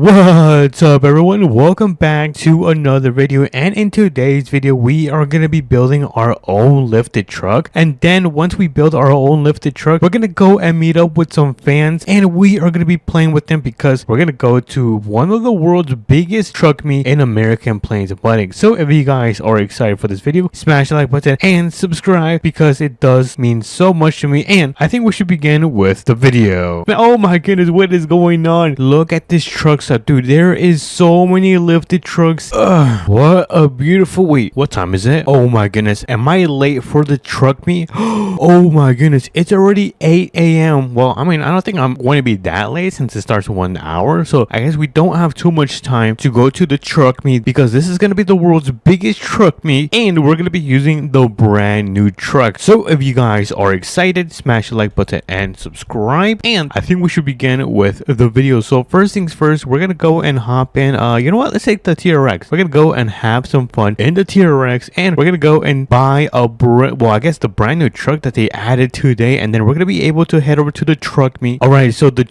What's up everyone, welcome back to another video, and in today's video we are going to be building our own lifted truck. And then once we build our own lifted truck, we're going to go and meet up with some fans and we are going to be playing with them because we're going to go to one of the world's biggest truck meet in American Plains and Budding. So if you guys are excited for this video, smash the like button and subscribe because it does mean so much to me. And I think we should begin with the video. Oh my goodness, what is going on? Look at this truck. So dude, there is so many lifted trucks. What a beautiful— wait, what time is it? Oh my goodness, am I late for the truck meet? Oh my goodness, it's already 8 a.m. Well, I mean, I don't think I'm going to be that late since it starts 1 hour, so I guess we don't have too much time to go to the truck meet because this is going to be the world's biggest truck meet and we're going to be using the brand new truck. So if you guys are excited, smash the like button and subscribe, and I think we should begin with the video. So first things first, we're gonna go and hop in, you know what, let's take the TRX. We're gonna go and have some fun in the TRX, and we're gonna go and buy the brand new truck that they added today, and then we're gonna be able to head over to the truck meet. All right, so the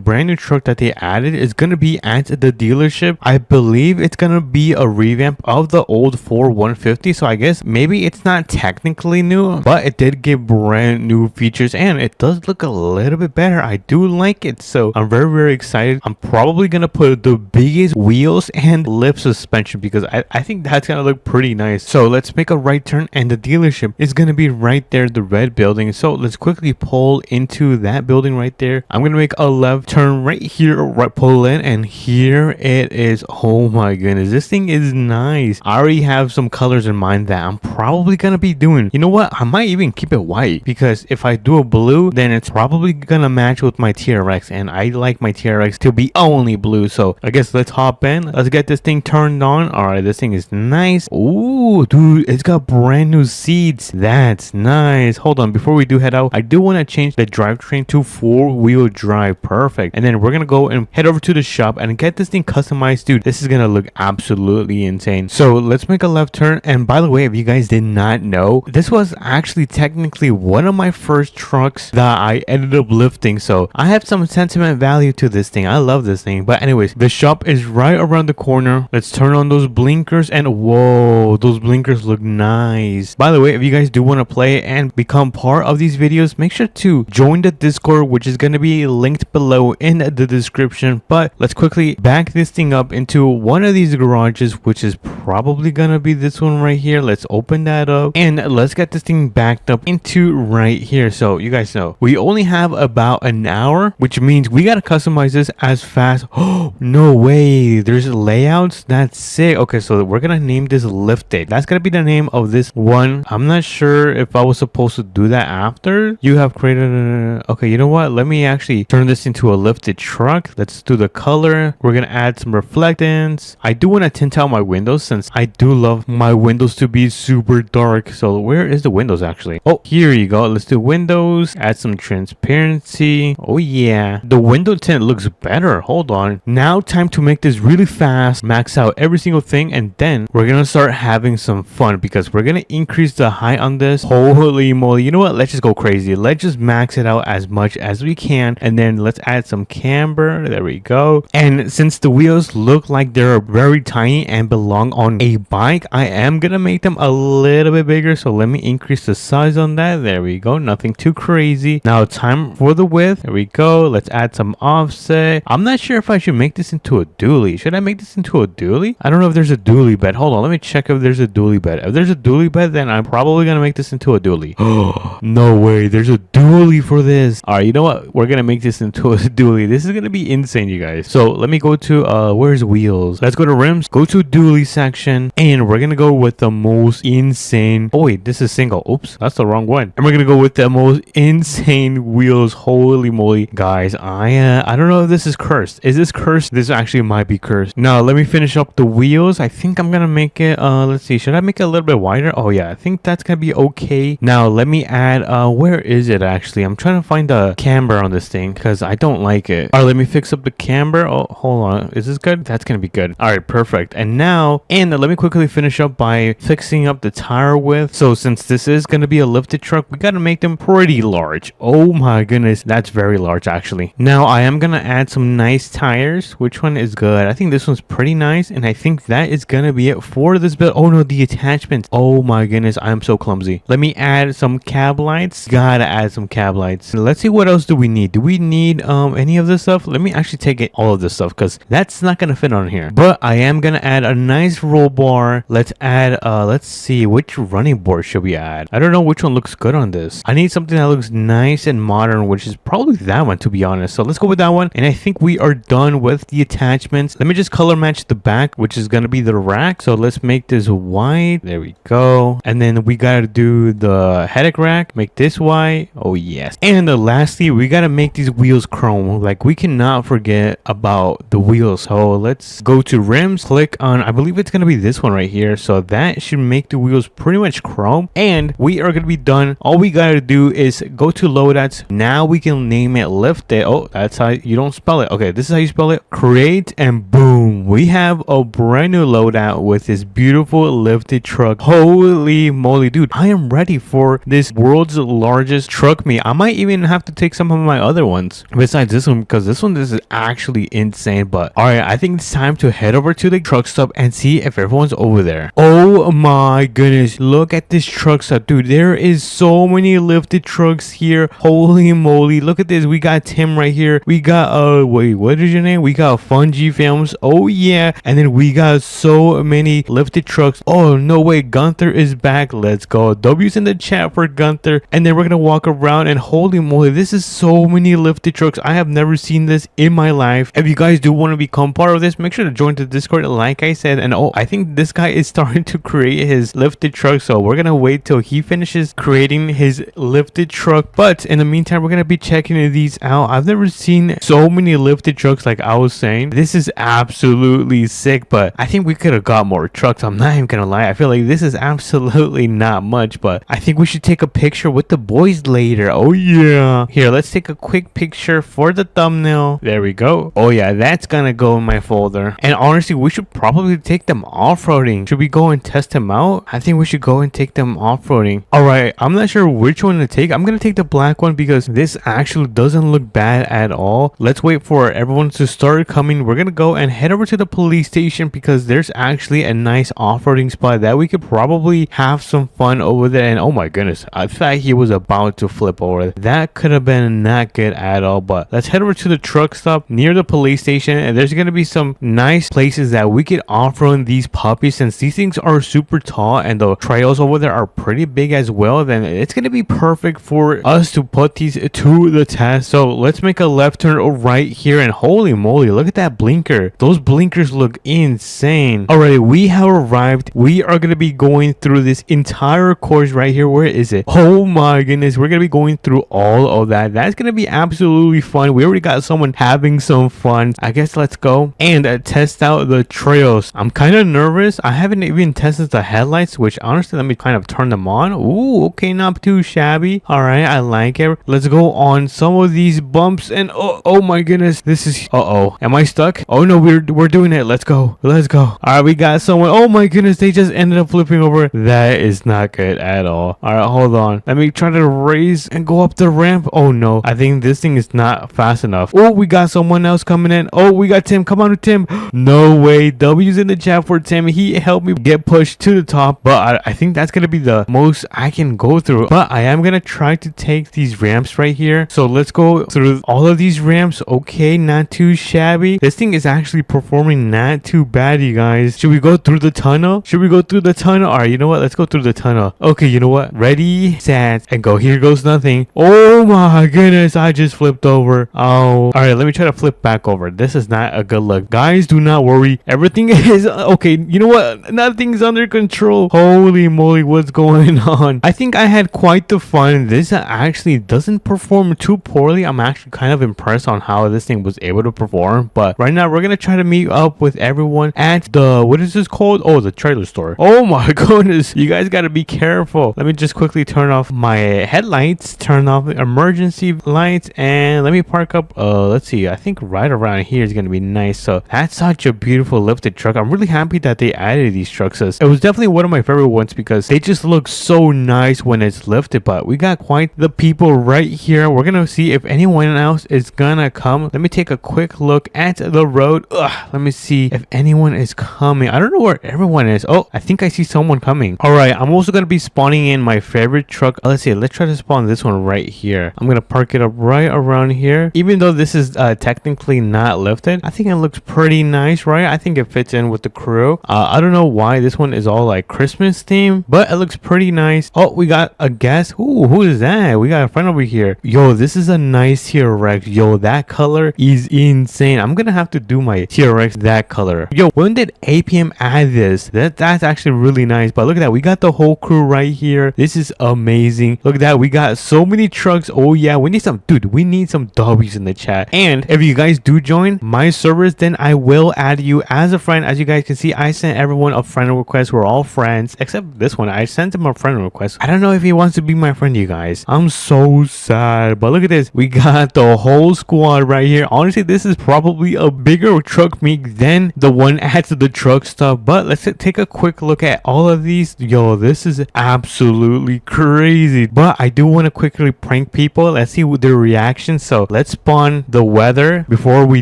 brand new truck that they added is gonna be at the dealership. I believe it's gonna be a revamp of the old Ford 150, so I guess maybe it's not technically new, but it did give brand new features and it does look a little bit better. I do like it, so I'm very excited. I'm probably gonna put the biggest wheels and lip suspension because I think that's gonna look pretty nice. So let's make a right turn and the dealership is gonna be right there, the red building. So let's quickly pull into that building right there. I'm gonna make a left turn right here, right, pull in, and here it is. Oh my goodness, this thing is nice. I already have some colors in mind that I'm probably gonna be doing. You know what, I might even keep it white because if I do a blue, then it's probably gonna match with my TRX, and I like my TRX to be only blue. So I guess let's hop in, let's get this thing turned on. All right, this thing is nice. Ooh dude, it's got brand new seats. That's nice. Hold on, before we do head out, I do want to change the drivetrain to 4-wheel drive. Perfect. And then we're gonna go and head over to the shop and get this thing customized. Dude, this is gonna look absolutely insane. So let's make a left turn. And by the way, if you guys did not know, this was actually technically one of my first trucks that I ended up lifting, so I have some sentiment value to this thing. I love this thing. But anyways, the shop is right around the corner. Let's turn on those blinkers, and whoa, those blinkers look nice. By the way, if you guys do want to play and become part of these videos, make sure to join the Discord, which is going to be linked below in the description. But let's quickly back this thing up into one of these garages, which is probably gonna be this one right here. Let's open that up and let's get this thing backed up into right here. So you guys know we only have about an hour, which means we gotta customize this as fast. Oh no way, there's layouts. That's sick. Okay, so we're gonna name this lifted. That's gonna be the name of this one. I'm not sure if I was supposed to do that after you have created okay, you know what, let me actually turn this into a lifted truck. Let's do the color. We're gonna add some reflectance. I do want to tint out my windows since I do love my windows to be super dark. So where is the windows actually? Oh, here you go. Let's do windows, add some transparency. Oh yeah, the window tint looks better. Hold on, now time to make this really fast, max out every single thing, and then we're gonna start having some fun because we're gonna increase the height on this. Holy moly, you know what, let's just go crazy. Let's just max it out as much as we can, and then let's add some camber. There we go. And since the wheels look like they're very tiny and belong on a bike, I am gonna make them a little bit bigger. So let me increase the size on that. There we go, nothing too crazy. Now time for the width. There we go. Let's add some offset. I'm not sure if I should make this into a dually. Should I make this into a dually? I don't know if there's a dually bed. Hold on, let me check if there's a dually bed. If there's a dually bed, then I'm probably gonna make this into a dually. Oh no way, there's a dually for this. All right, you know what, we're gonna make this into a dually. This is gonna be insane, you guys. So let me go to where's wheels. Let's go to rims, go to dually section, and we're gonna go with the most insane— oh wait, this is single. Oops, that's the wrong one. And we're gonna go with the most insane wheels. Holy moly, guys, I don't know if this is cursed. Is this cursed? This actually might be cursed. Now let me finish up the wheels. I think I'm gonna make it let's see, should I make it a little bit wider? Oh yeah, I think that's gonna be okay. Now let me add where is it actually? I'm trying to find the camber on this thing because I don't like it. All right, let me fix up the camber. Oh, hold on, is this good? That's gonna be good. All right, perfect. And now, let me quickly finish up by fixing up the tire width. So since this is gonna be a lifted truck, we gotta make them pretty large. Oh my goodness, that's very large actually. Now I am gonna add some nice tires tires. Which one is good? I think this one's pretty nice, and I think that is gonna be it for this build. Oh no, the attachments. Oh my goodness, I'm so clumsy. Let me add some cab lights. Gotta add some cab lights. Let's see, what else do we need? Do we need any of this stuff? Let me actually take it all of this stuff, because that's not gonna fit on here. But I am gonna add a nice roll bar. Let's add let's see, which running board should we add? I don't know which one looks good on this. I need something that looks nice and modern, which is probably that one, to be honest. So let's go with that one, and I think we are done with the attachments. Let me just color match the back, which is gonna be the rack. So let's make this white. There we go. And then we gotta do the headache rack, make this white. Oh yes. And lastly, we gotta make these wheels chrome. Like, we cannot forget about the wheels. So let's go to rims, click on, I believe it's gonna be this one right here. So that should make the wheels pretty much chrome, and we are gonna be done. All we gotta do is go to loadouts. Now we can name it lift it. Oh, that's how you don't spell it. Okay, this is how you spell it. Create, and boom, we have a brand new loadout with this beautiful lifted truck. Holy moly, dude, I am ready for this world's largest truck meet. I might even have to take some of my other ones besides this one, because this is actually insane. But all right, I think it's time to head over to the truck stop and see if everyone's over there. Oh my goodness, look at this truck stop, dude. There is so many lifted trucks here. Holy moly, look at this. We got Tim right here. We got wait, what is your name? We got Fungi Films. Oh yeah. And then we got so many lifted trucks. Oh no way, Gunther is back. Let's go. W's in the chat for Gunther. And then we're gonna walk around, and holy moly, this is so many lifted trucks. I have never seen this in my life. If you guys do want to become part of this, make sure to join the Discord like I said. And oh, I think this guy is starting to create his lifted truck, so we're gonna wait till he finishes creating his lifted truck. But in the meantime, we're gonna be checking these out. I've never seen so many lifted trucks. Like I was saying, this is absolutely sick, but I think we could have got more trucks. I'm not even gonna lie, I feel like this is absolutely not much, but I think we should take a picture with the boys later. Oh yeah, here, let's take a quick picture for the thumbnail. There we go. Oh yeah, that's gonna go in my folder. And honestly, we should probably take them off-roading. Should we go and test them out? I think we should go and take them off-roading. All right, I'm not sure which one to take. I'm gonna take the black one because this actually doesn't look bad at all. Let's wait for everyone to start coming. We're gonna go and head over to the police station because there's actually a nice off-roading spot that we could probably have some fun over there. And oh my goodness, I thought he was about to flip over. That could have been not good at all. But let's head over to the truck stop near the police station, and there's gonna be some nice places that we could off-road these puppies. Since these things are super tall and the trails over there are pretty big as well, then it's gonna be perfect for us to put these to the test. So let's make a left turn right here, and holy moly, look at that blinker. Those blinkers look insane. Alright, we have arrived. We are gonna be going through this entire course right here. Where is it? Oh my goodness, we're gonna be going through all of that. That's gonna be absolutely fun. We already got someone having some fun. I guess let's go and test out the trails. I'm kind of nervous. I haven't even tested the headlights, which honestly, let me kind of turn them on. Ooh, okay, not too shabby. All right, I like it. Let's go on some of these bumps, and oh my goodness, this is am I stuck? Oh no, we're doing it. Let's go. All right, we got someone. Oh my goodness, they just ended up flipping over. That is not good at all. All right, hold on. Let me try to raise and go up the ramp. Oh no, I think this thing is not fast enough. Oh, we got someone else coming in. Oh, we got Tim. Come on, Tim. No way. W's in the chat for Tim. He helped me get pushed to the top, but I think that's gonna be the most I can go through. But I am gonna try to take these ramps right here. So let's go through all of these ramps. Okay, not too shabby. This thing is actually performing not too bad, you guys. Should we go through the tunnel? All right, you know what? Let's go through the tunnel. Okay, you know what? Ready, set, and go. Here goes nothing. Oh my goodness, I just flipped over. Oh, all right, let me try to flip back over. This is not a good look. Guys, do not worry. Everything is okay. You know what? Nothing's under control. Holy moly, what's going on? I think I had quite the fun. This actually doesn't perform too poorly. I'm actually kind of impressed on how this thing was able to perform. But right now, we're gonna try to meet up with everyone at the, what is this called? Oh, the trailer store. Oh my goodness, you guys gotta be careful. Let me just quickly turn off my headlights, turn off the emergency lights, and let me park up. Let's see, I think right around here is gonna be nice. So that's such a beautiful lifted truck. I'm really happy that they added these trucks. It was definitely one of my favorite ones because they just look so nice when it's lifted. But we got quite the people right here. We're gonna see if anyone else is gonna come. Let me take a quick look at the road. Let me see if anyone is coming. I don't know where everyone is. Oh, I think I see someone coming. All right, I'm also gonna be spawning in my favorite truck. Let's see, let's try to spawn this one right here. I'm gonna park it up right around here. Even though this is technically not lifted, I think it looks pretty nice, right? I think it fits in with the crew. I don't know why this one is all like Christmas theme, but it looks pretty nice. Oh, we got a guest. Ooh, who is that? We got a friend over here. Yo, this is a nice T-Rex. Yo, that color is insane. I'm gonna have to do my T-Rex that color. Yo, when did APM add this? That's actually really nice. But look at that, we got the whole crew right here. This is amazing. Look at that, we got so many trucks. Oh yeah, we need some, dude, we need some W's in the chat. And if you guys do join my servers, then I will add you as a friend. As you guys can see, I sent everyone a friend request. We're all friends except this one. I sent him a friend request. I don't know if he wants to be my friend, you guys. I'm so sad. But look at this, we got the whole squad right here. Honestly, this is probably a bigger truck meet than the one at the truck stuff. But let's take a quick look at all of these. Yo, this is absolutely crazy. But I do want to quickly prank people. Let's see their reaction. So let's spawn the weather before we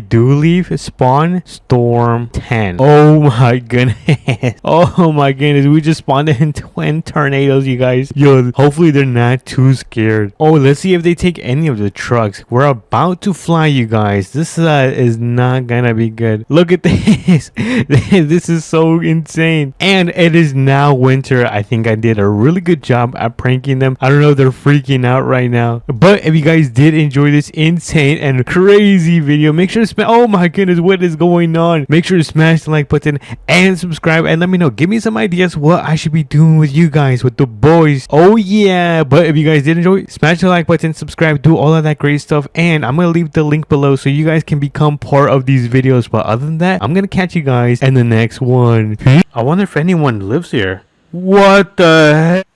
do leave. Spawn storm 10. Oh my goodness. Oh my goodness, we just spawned in twin tornadoes, you guys. Yo, hopefully they're not too scared. Oh, let's see if they take any of the trucks. We're about to fly, you guys. This is not gonna be good. Look at this. This is so insane. And it is now winter. I think I did a really good job at pranking them. I don't know, they're freaking out right now. But if you guys did enjoy this insane and crazy video, make sure to smash, oh my goodness, what is going on? Make sure to smash the like button and subscribe, and let me know, give me some ideas what I should be doing with you guys, with the boys. Oh yeah. But if you guys did enjoy, smash the like button, subscribe, do all of that great stuff, and I'm gonna leave the link below so you guys can become part of these videos. But other than that, I'm gonna catch you guys in the next one. I wonder if anyone lives here. What the heck?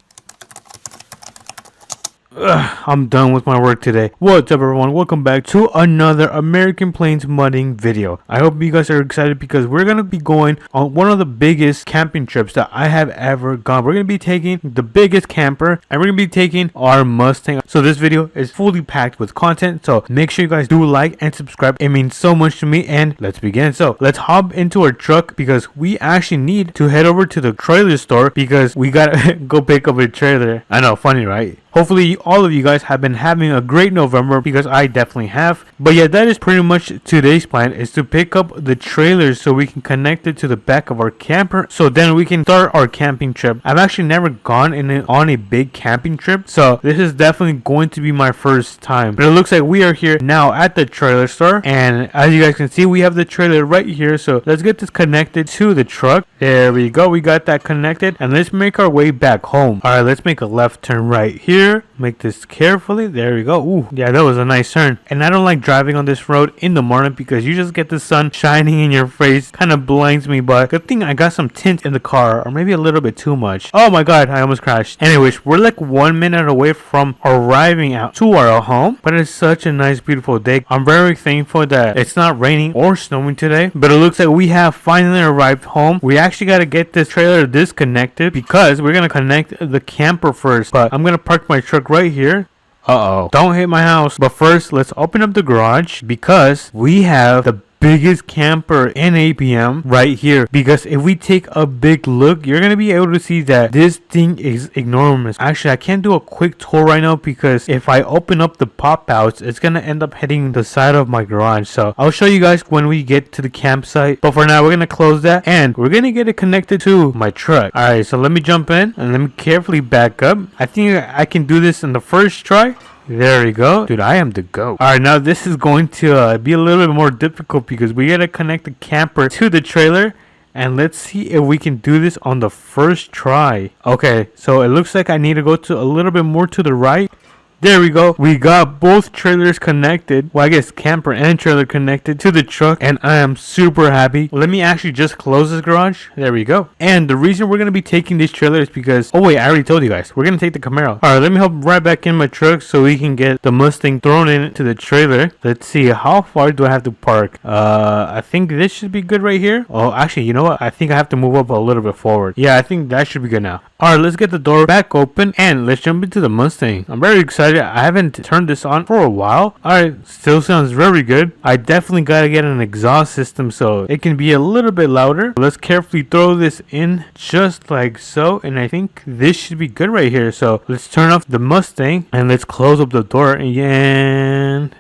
I'm done with my work today. What's up, everyone? Welcome back to another American Plains modding video. I hope you guys are excited because we're gonna be going on one of the biggest camping trips that I have ever gone. We're gonna be taking the biggest camper and we're gonna be taking our Mustang. So this video is fully packed with content, so make sure you guys do like and subscribe. It means so much to me. And let's begin. So let's hop into our truck because we actually need to head over to the trailer store because we gotta go pick up a trailer. I know, funny, right? Hopefully all of you guys have been having a great November because I definitely have. But yeah, that is pretty much today's plan, is to pick up the trailers so we can connect it to the back of our camper, so then we can start our camping trip. I've actually never gone on a big camping trip, so this is definitely going to be my first time. But it looks like we are here now at the trailer store, and as you guys can see, we have the trailer right here. So let's get this connected to the truck. There we go, we got that connected, and let's make our way back home. All right, let's make a left turn right here. Make this carefully. There we go. Ooh, yeah, that was a nice turn. And I don't like driving on this road in the morning because you just get the sun shining in your face. Kind of blinds me, but good thing I got some tint in the car, or maybe a little bit too much. Oh my god, I almost crashed. Anyways, we're like 1 minute away from arriving out to our home, but it's such a nice, beautiful day. I'm very thankful that it's not raining or snowing today, but it looks like we have finally arrived home. We actually got to get this trailer disconnected because we're going to connect the camper first, but I'm going to park my truck right here. Uh-oh, don't hit my house. But first, let's open up the garage because we have the biggest camper in APM right here. Because if we take a big look, you're gonna be able to see that this thing is enormous. Actually, I can't do a quick tour right now because if I open up the pop outs, it's gonna end up hitting the side of my garage. So I'll show you guys when we get to the campsite, but for now we're gonna close that and we're gonna get it connected to my truck. All right, so let me jump in and let me carefully back up. I think I can do this in the first try. There we go. Dude, I am the GOAT. Alright, now this is going to be a little bit more difficult because we gotta connect the camper to the trailer. And let's see if we can do this on the first try. Okay, so it looks like I need to go to a little bit more to the right. There we go. We got both trailers connected. Well, I guess camper and trailer connected to the truck, and I am super happy. Let me actually just close this garage. There we go. And the reason we're going to be taking this trailer is because, oh wait, I already told you guys, we're going to take the Camaro. All right, let me hop right back in my truck so we can get the Mustang thrown into the trailer. Let's see, how far do I have to park? I think this should be good right here. Oh, actually, you know what? I think I have to move up a little bit forward. Yeah, I think that should be good now. Alright, let's get the door back open and let's jump into the Mustang. I'm very excited. I haven't turned this on for a while. Alright, still sounds very good. I definitely gotta get an exhaust system so it can be a little bit louder. Let's carefully throw this in just like so, and I think this should be good right here. So let's turn off the Mustang and let's close up the door and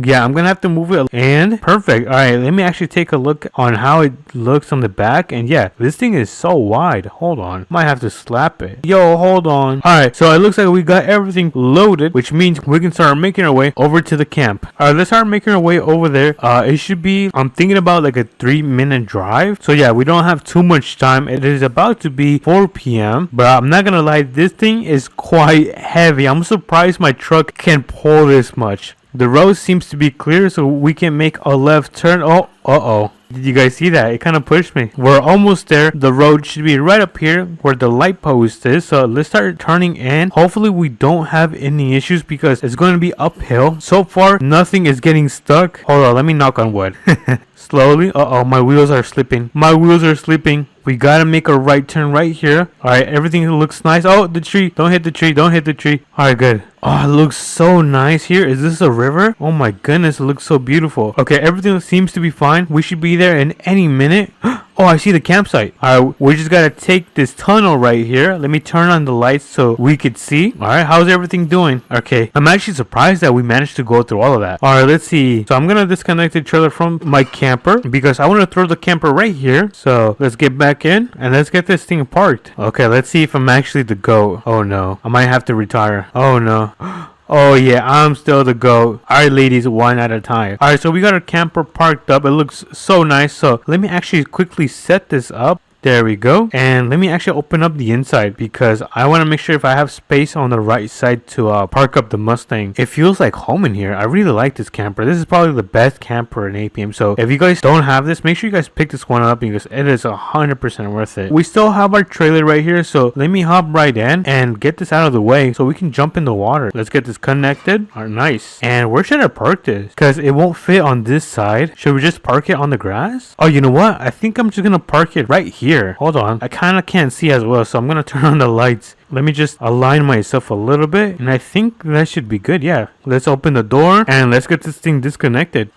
yeah, I'm gonna have to move it. And perfect. All right, let me actually take a look on how it looks on the back. And yeah, this thing is so wide. Hold on, might have to slap it. Yo, hold on. All right, so it looks like we got everything loaded, which means we can start making our way over to the camp. All right, let's start making our way over there. It should be, I'm thinking about like a 3-minute drive. So yeah, we don't have too much time. It is about to be 4 p.m. But I'm not gonna lie, this thing is quite heavy. I'm surprised my truck can pull this much. The road seems to be clear, so we can make a left turn. Oh, uh-oh. Did you guys see that? It kind of pushed me. We're almost there. The road should be right up here where the light post is. So let's start turning in. Hopefully we don't have any issues because it's going to be uphill. So far, nothing is getting stuck. Hold on, let me knock on wood. Slowly. Uh-oh, my wheels are slipping. My wheels are slipping. We gotta make a right turn right here. Alright, everything looks nice. Oh, the tree. Don't hit the tree. Don't hit the tree. Alright, good. Oh, it looks so nice here. Is this a river? Oh my goodness, it looks so beautiful. Okay, everything seems to be fine. We should be there in any minute. Oh, I see the campsite. Alright, we just gotta take this tunnel right here. Let me turn on the lights so we could see. Alright, how's everything doing? Okay, I'm actually surprised that we managed to go through all of that. Alright, let's see. So I'm gonna disconnect the trailer from my camper because I want to throw the camper right here. So let's get back in and let's get this thing parked. Okay, let's see if I'm actually the GOAT. Oh no, I might have to retire. Oh no. Oh yeah, I'm still the GOAT. Alright ladies, one at a time. Alright, so we got our camper parked up. It looks so nice. So let me actually quickly set this up. There we go. And let me actually open up the inside because I want to make sure if I have space on the right side to park up the Mustang. It feels like home in here. I really like this camper. This is probably the best camper in APM. So if you guys don't have this, make sure you guys pick this one up because it is 100% worth it. We still have our trailer right here. So let me hop right in and get this out of the way so we can jump in the water. Let's get this connected. Alright, nice. And where should I park this? Because it won't fit on this side. Should we just park it on the grass? Oh, you know what? I think I'm just going to park it right here. Hold on, I kind of can't see as well, so I'm gonna turn on the lights. Let me just align myself a little bit and I think that should be good. Yeah, let's open the door and let's get this thing disconnected.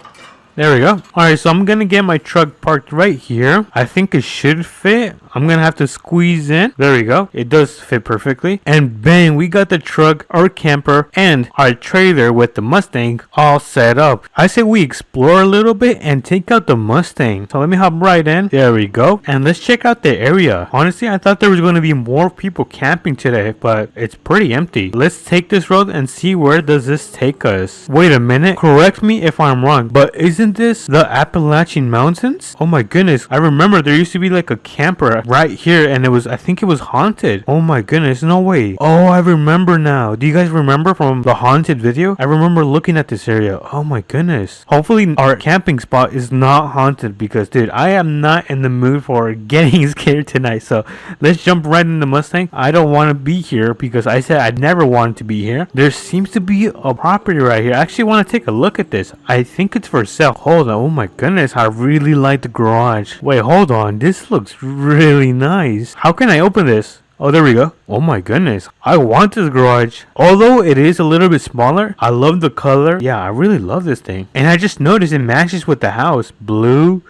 There we go. Alright, so I'm gonna get my truck parked right here. I think it should fit. I'm gonna have to squeeze in. There we go. It does fit perfectly. And bang, we got the truck, our camper, and our trailer with the Mustang all set up. I say we explore a little bit and take out the Mustang. So let me hop right in. There we go. And let's check out the area. Honestly, I thought there was gonna be more people camping today, but it's pretty empty. Let's take this road and see where does this take us. Wait a minute. Correct me if I'm wrong, but isn't this the Appalachian Mountains? Oh my goodness. I remember there used to be like a camper right here and I think it was haunted. Oh my goodness, no way. Oh, I remember now. Do you guys remember from the haunted video? I remember looking at this area. Oh my goodness. Hopefully our camping spot is not haunted because dude, I am not in the mood for getting scared tonight. So let's jump right in the Mustang. I don't want to be here because I said I'd never wanted to be here. There seems to be a property right here. I actually want to take a look at this. I think it's for sale. Hold on. Oh my goodness, I really like the garage. Wait, hold on. This looks really nice. How can I open this? Oh, there we go. Oh my goodness. I want this garage. Although it is a little bit smaller, I love the color. Yeah, I really love this thing. And I just noticed it matches with the house. Blue.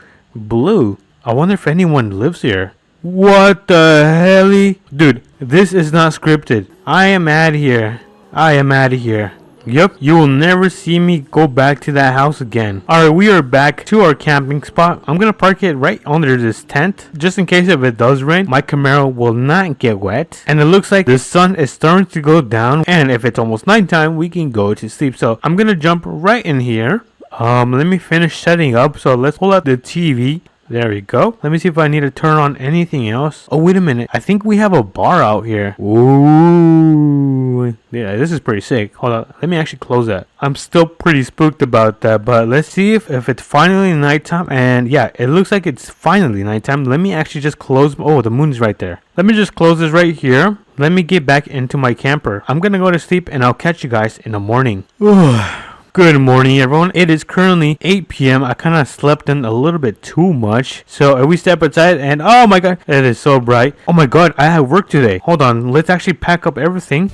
I wonder if anyone lives here. What the hell? Dude, this is not scripted. I am out of here. Yep, you will never see me go back to that house again. Alright, we are back to our camping spot. I'm gonna park it right under this tent. Just in case if it does rain, my Camaro will not get wet. And it looks like the sun is starting to go down. And if it's almost nighttime, we can go to sleep. So I'm gonna jump right in here. Let me finish setting up. So let's pull out the TV. There we go. Let me see if I need to turn on anything else. Oh, wait a minute. I think we have a bar out here. Ooh. Yeah, this is pretty sick. Hold on. Let me actually close that. I'm still pretty spooked about that, but let's see if it's finally nighttime. And yeah, it looks like it's finally nighttime. Let me actually just close. Oh, the moon's right there. Let me just close this right here. Let me get back into my camper. I'm gonna go to sleep and I'll catch you guys in the morning. Good morning, everyone. It is currently 8 p.m. I kind of slept in a little bit too much. So we step outside and oh my god, it is so bright. Oh my god, I have work today. Hold on, let's actually pack up everything.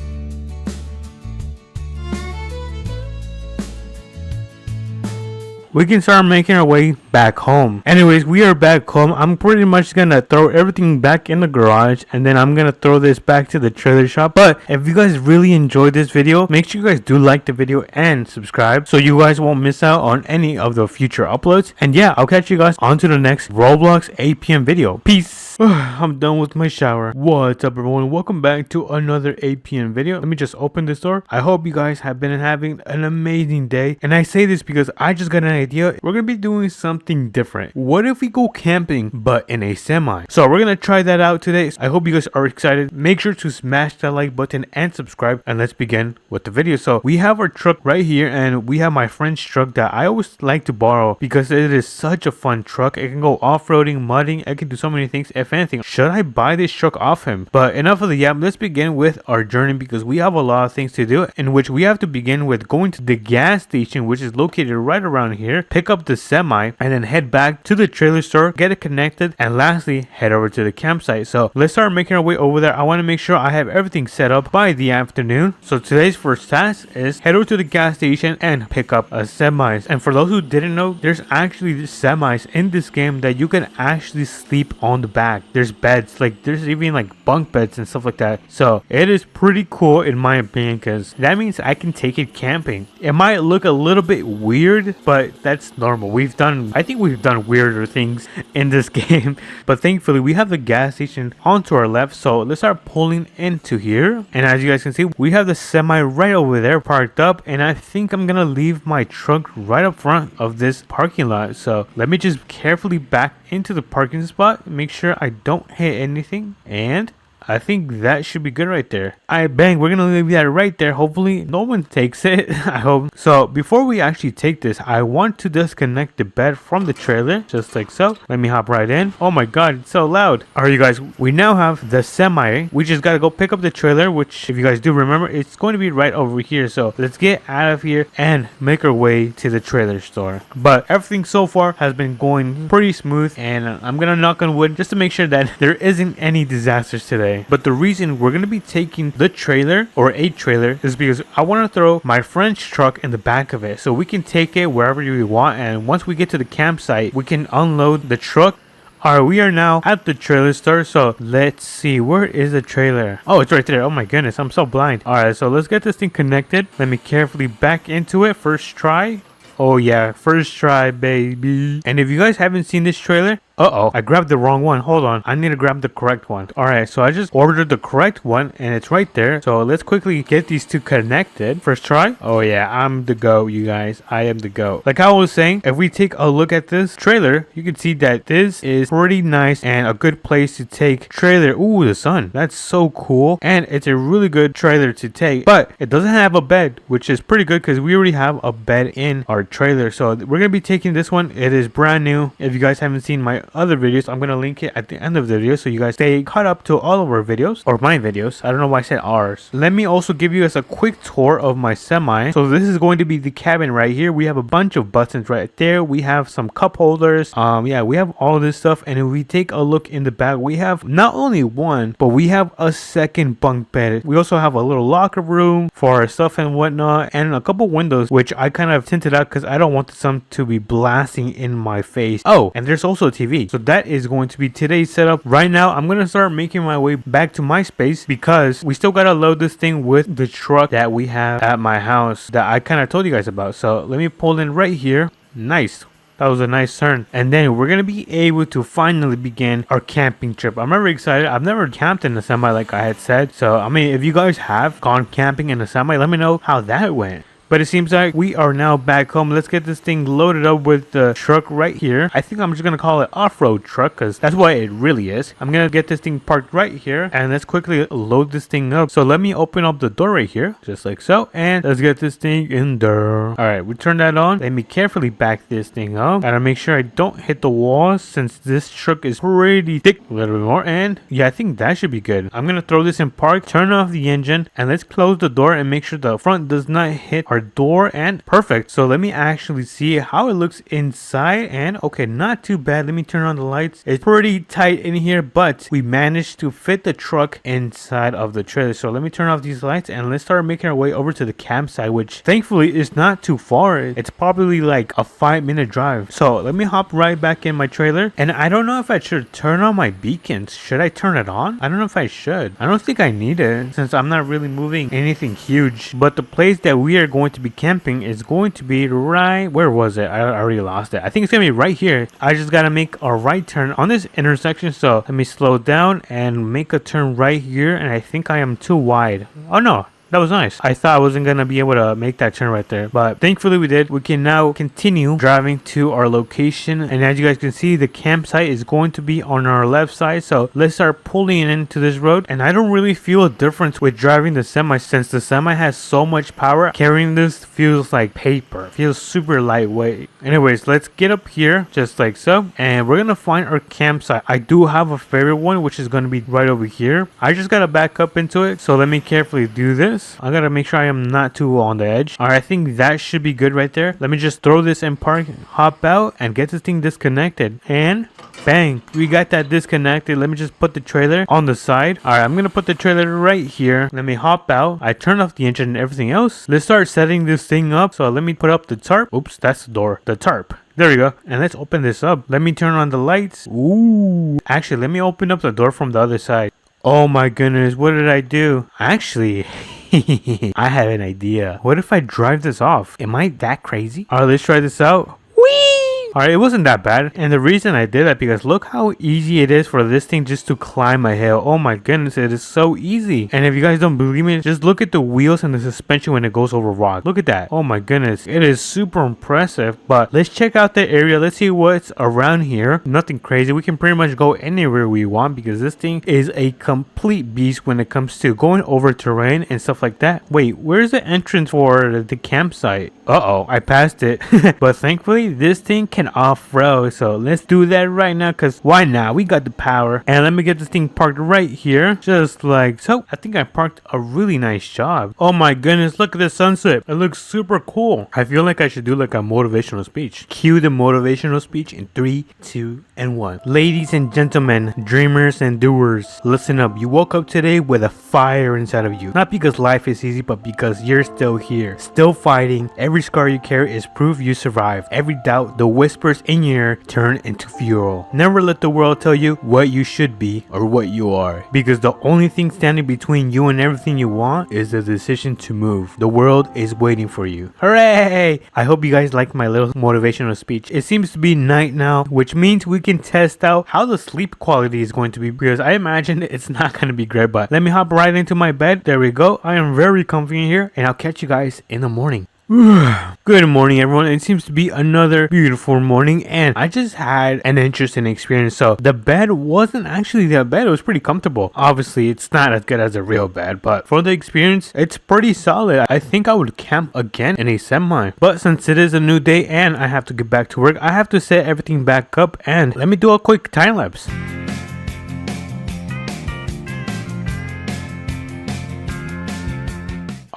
We can start making our way back home. Anyways, we are back home. I'm pretty much gonna throw everything back in the garage and then I'm gonna throw this back to the trailer shop. But if you guys really enjoyed this video, make sure you guys do like the video and subscribe so you guys won't miss out on any of the future uploads. And yeah, I'll catch you guys on to the next Roblox APM video. Peace. I'm done with my shower. What's up, everyone? Welcome back to another APM video. Let me just open this door. I hope you guys have been having an amazing day. And I say this because I just got an idea. We're gonna be doing something different. What if we go camping but in a semi? So we're gonna try that out today. I hope you guys are excited. Make sure to smash that like button and subscribe, and let's begin with the video. So we have our truck right here, and we have my friend's truck that I always like to borrow because it is such a fun truck. It can go off-roading, mudding, it can do so many things. If anything, should I buy this truck off him? But enough of the yap. Let's begin with our journey because we have a lot of things to do, in which we have to begin with going to the gas station, which is located right around here, pick up the semi, and then head back to the trailer store, get it connected, and lastly head over to the campsite. So let's start making our way over there. I want to make sure I have everything set up by the afternoon. So today's first task is head over to the gas station and pick up a semis. And for those who didn't know, there's actually semis in this game that you can actually sleep on the back. There's beds, like there's even like bunk beds and stuff like that. So it is pretty cool in my opinion, because that means I can take it camping. It might look a little bit weird, but that's normal. I think we've done weirder things in this game, but thankfully we have the gas station onto our left. So let's start pulling into here, and as you guys can see, we have the semi right over there parked up, and I think I'm gonna leave my truck right up front of this parking lot. So let me just carefully back into the parking spot, make sure I don't hit anything, and I think that should be good right there. Alright, bang, we're gonna leave that right there. Hopefully no one takes it. I hope. So before we actually take this, I want to disconnect the bed from the trailer, just like so. Let me hop right in. Oh my god, it's so loud. Alright, you guys, we now have the semi. We just gotta go pick up the trailer, which if you guys do remember, it's going to be right over here. So let's get out of here and make our way to the trailer store. But everything so far has been going pretty smooth, and I'm gonna knock on wood just to make sure that there isn't any disasters today. But the reason we're going to be taking the trailer or a trailer is because I want to throw my friend's truck in the back of it so we can take it wherever we want, and once we get to the campsite we can unload the truck. Alright, we are now at the trailer store, so let's see, where is the trailer? Oh, it's right there. Oh my goodness, I'm so blind. Alright, so let's get this thing connected. Let me carefully back into it. First try. Oh yeah, first try, baby. And if you guys haven't seen this trailer, I grabbed the wrong one. Hold on, I need to grab the correct one. Alright, so I just ordered the correct one and it's right there. So let's quickly get these two connected. First try. Oh yeah, I'm the GOAT, you guys. I am the GOAT. Like I was saying, if we take a look at this trailer, you can see that this is pretty nice and a good place to take trailer. Ooh, the sun. That's so cool. And it's a really good trailer to take, but it doesn't have a bed, which is pretty good because we already have a bed in our trailer. So we're going to be taking this one. It is brand new. If you guys haven't seen my other videos, I'm gonna link it at the end of the video so you guys stay caught up to all of our videos, or my videos. I don't know why I said ours. Let me also give you guys a quick tour of my semi. So this is going to be the cabin right here. We have a bunch of buttons right there. We have some cup holders. Yeah, we have all this stuff. And if we take a look in the back, we have not only one, but we have a second bunk bed. We also have a little locker room for our stuff and whatnot, and a couple windows, which I kind of tinted out because I don't want the sun to be blasting in my face. Oh, and there's also a TV. So that is going to be today's setup. Right now, I'm going to start making my way back to my space because we still got to load this thing with the truck that we have at my house that I kind of told you guys about. So let me pull in right here. Nice. That was a nice turn. And then we're going to be able to finally begin our camping trip. I'm very excited. I've never camped in a semi like I had said. So, I mean, if you guys have gone camping in a semi, let me know how that went. But it seems like we are now back home. Let's get this thing loaded up with the truck right here. I think I'm just going to call it off-road truck because that's what it really is. I'm going to get this thing parked right here. And let's quickly load this thing up. So let me open up the door right here. Just like so. And let's get this thing in there. Alright, we turn that on. Let me carefully back this thing up. Gotta make sure I don't hit the walls since this truck is pretty thick. A little bit more. And yeah, I think that should be good. I'm going to throw this in park. Turn off the engine. And let's close the door and make sure the front does not hit our our door, and perfect. So let me actually see how it looks inside. And okay, not too bad. Let me turn on the lights. It's pretty tight in here, but we managed to fit the truck inside of the trailer. So let me turn off these lights and let's start making our way over to the campsite, which thankfully is not too far. It's probably like a 5-minute drive. So let me hop right back in my trailer, and I don't know if I should turn on my beacons. Should I turn it on? I don't know if I should. I don't think I need it since I'm not really moving anything huge. But the place that we are going to be camping is going to be right, where was it? I already lost it. I think it's gonna be right here. I just gotta make a right turn on this intersection. So let me slow down and make a turn right here, and I think I am too wide. Oh no, that was nice. I thought I wasn't going to be able to make that turn right there, but thankfully we did. We can now continue driving to our location, and as you guys can see, the campsite is going to be on our left side. So let's start pulling into this road, and I don't really feel a difference with driving the semi since the semi has so much power. Carrying this feels like paper. Feels super lightweight. Anyways, let's get up here just like so, and we're going to find our campsite. I do have a favorite one, which is going to be right over here. I just got to back up into it, so let me carefully do this. I gotta make sure I am not too on the edge. Alright, I think that should be good right there. Let me just throw this in park, hop out, and get this thing disconnected. And bang, we got that disconnected. Let me just put the trailer on the side. Alright, I'm gonna put the trailer right here. Let me hop out. I turn off the engine and everything else. Let's start setting this thing up. So let me put up the tarp. Oops, that's the door. The tarp. There we go. And let's open this up. Let me turn on the lights. Ooh. Actually, let me open up the door from the other side. Oh my goodness, what did I do? Actually, I have an idea. What if I drive this off? Am I that crazy? Alright, let's try this out. Whee! Alright, it wasn't that bad. And the reason I did that because look how easy it is for this thing just to climb a hill. Oh my goodness, it is so easy. And if you guys don't believe me, just look at the wheels and the suspension when it goes over rock. Look at that. Oh my goodness, it is super impressive. But let's check out the area. Let's see what's around here. Nothing crazy. We can pretty much go anywhere we want because this thing is a complete beast when it comes to going over terrain and stuff like that. Wait, where's the entrance for the campsite? Uh-oh, I passed it. But thankfully, this thing can off-road, so let's do that right now because why not? We got the power. And let me get this thing parked right here, just like so. I think I parked a really nice job. Oh my goodness, look at the sunset. It looks super cool. I feel like I should do like a motivational speech. Cue the motivational speech in 3, 2, and 1. Ladies and gentlemen, dreamers and doers, listen up. You woke up today with a fire inside of you. Not because life is easy, but because you're still here, still fighting. Every scar you carry is proof you survived. Every doubt, the whispers in your ear turn into fuel. Never let the world tell you what you should be or what you are, because the only thing standing between you and everything you want is the decision to move. The world is waiting for you. Hooray! I hope you guys liked my little motivational speech. It seems to be night now, which means we can test out how the sleep quality is going to be, because I imagine it's not going to be great. But let me hop right into my bed. There we go. I am very comfy in here, and I'll catch you guys in the morning. Good morning, everyone. It seems to be another beautiful morning, and I just had an interesting experience. So the bed wasn't actually that bad. It was pretty comfortable. Obviously, it's not as good as a real bed, but for the experience, it's pretty solid. I think I would camp again in a semi. But since it is a new day and I have to get back to work, I have to set everything back up, and let me do a quick time lapse.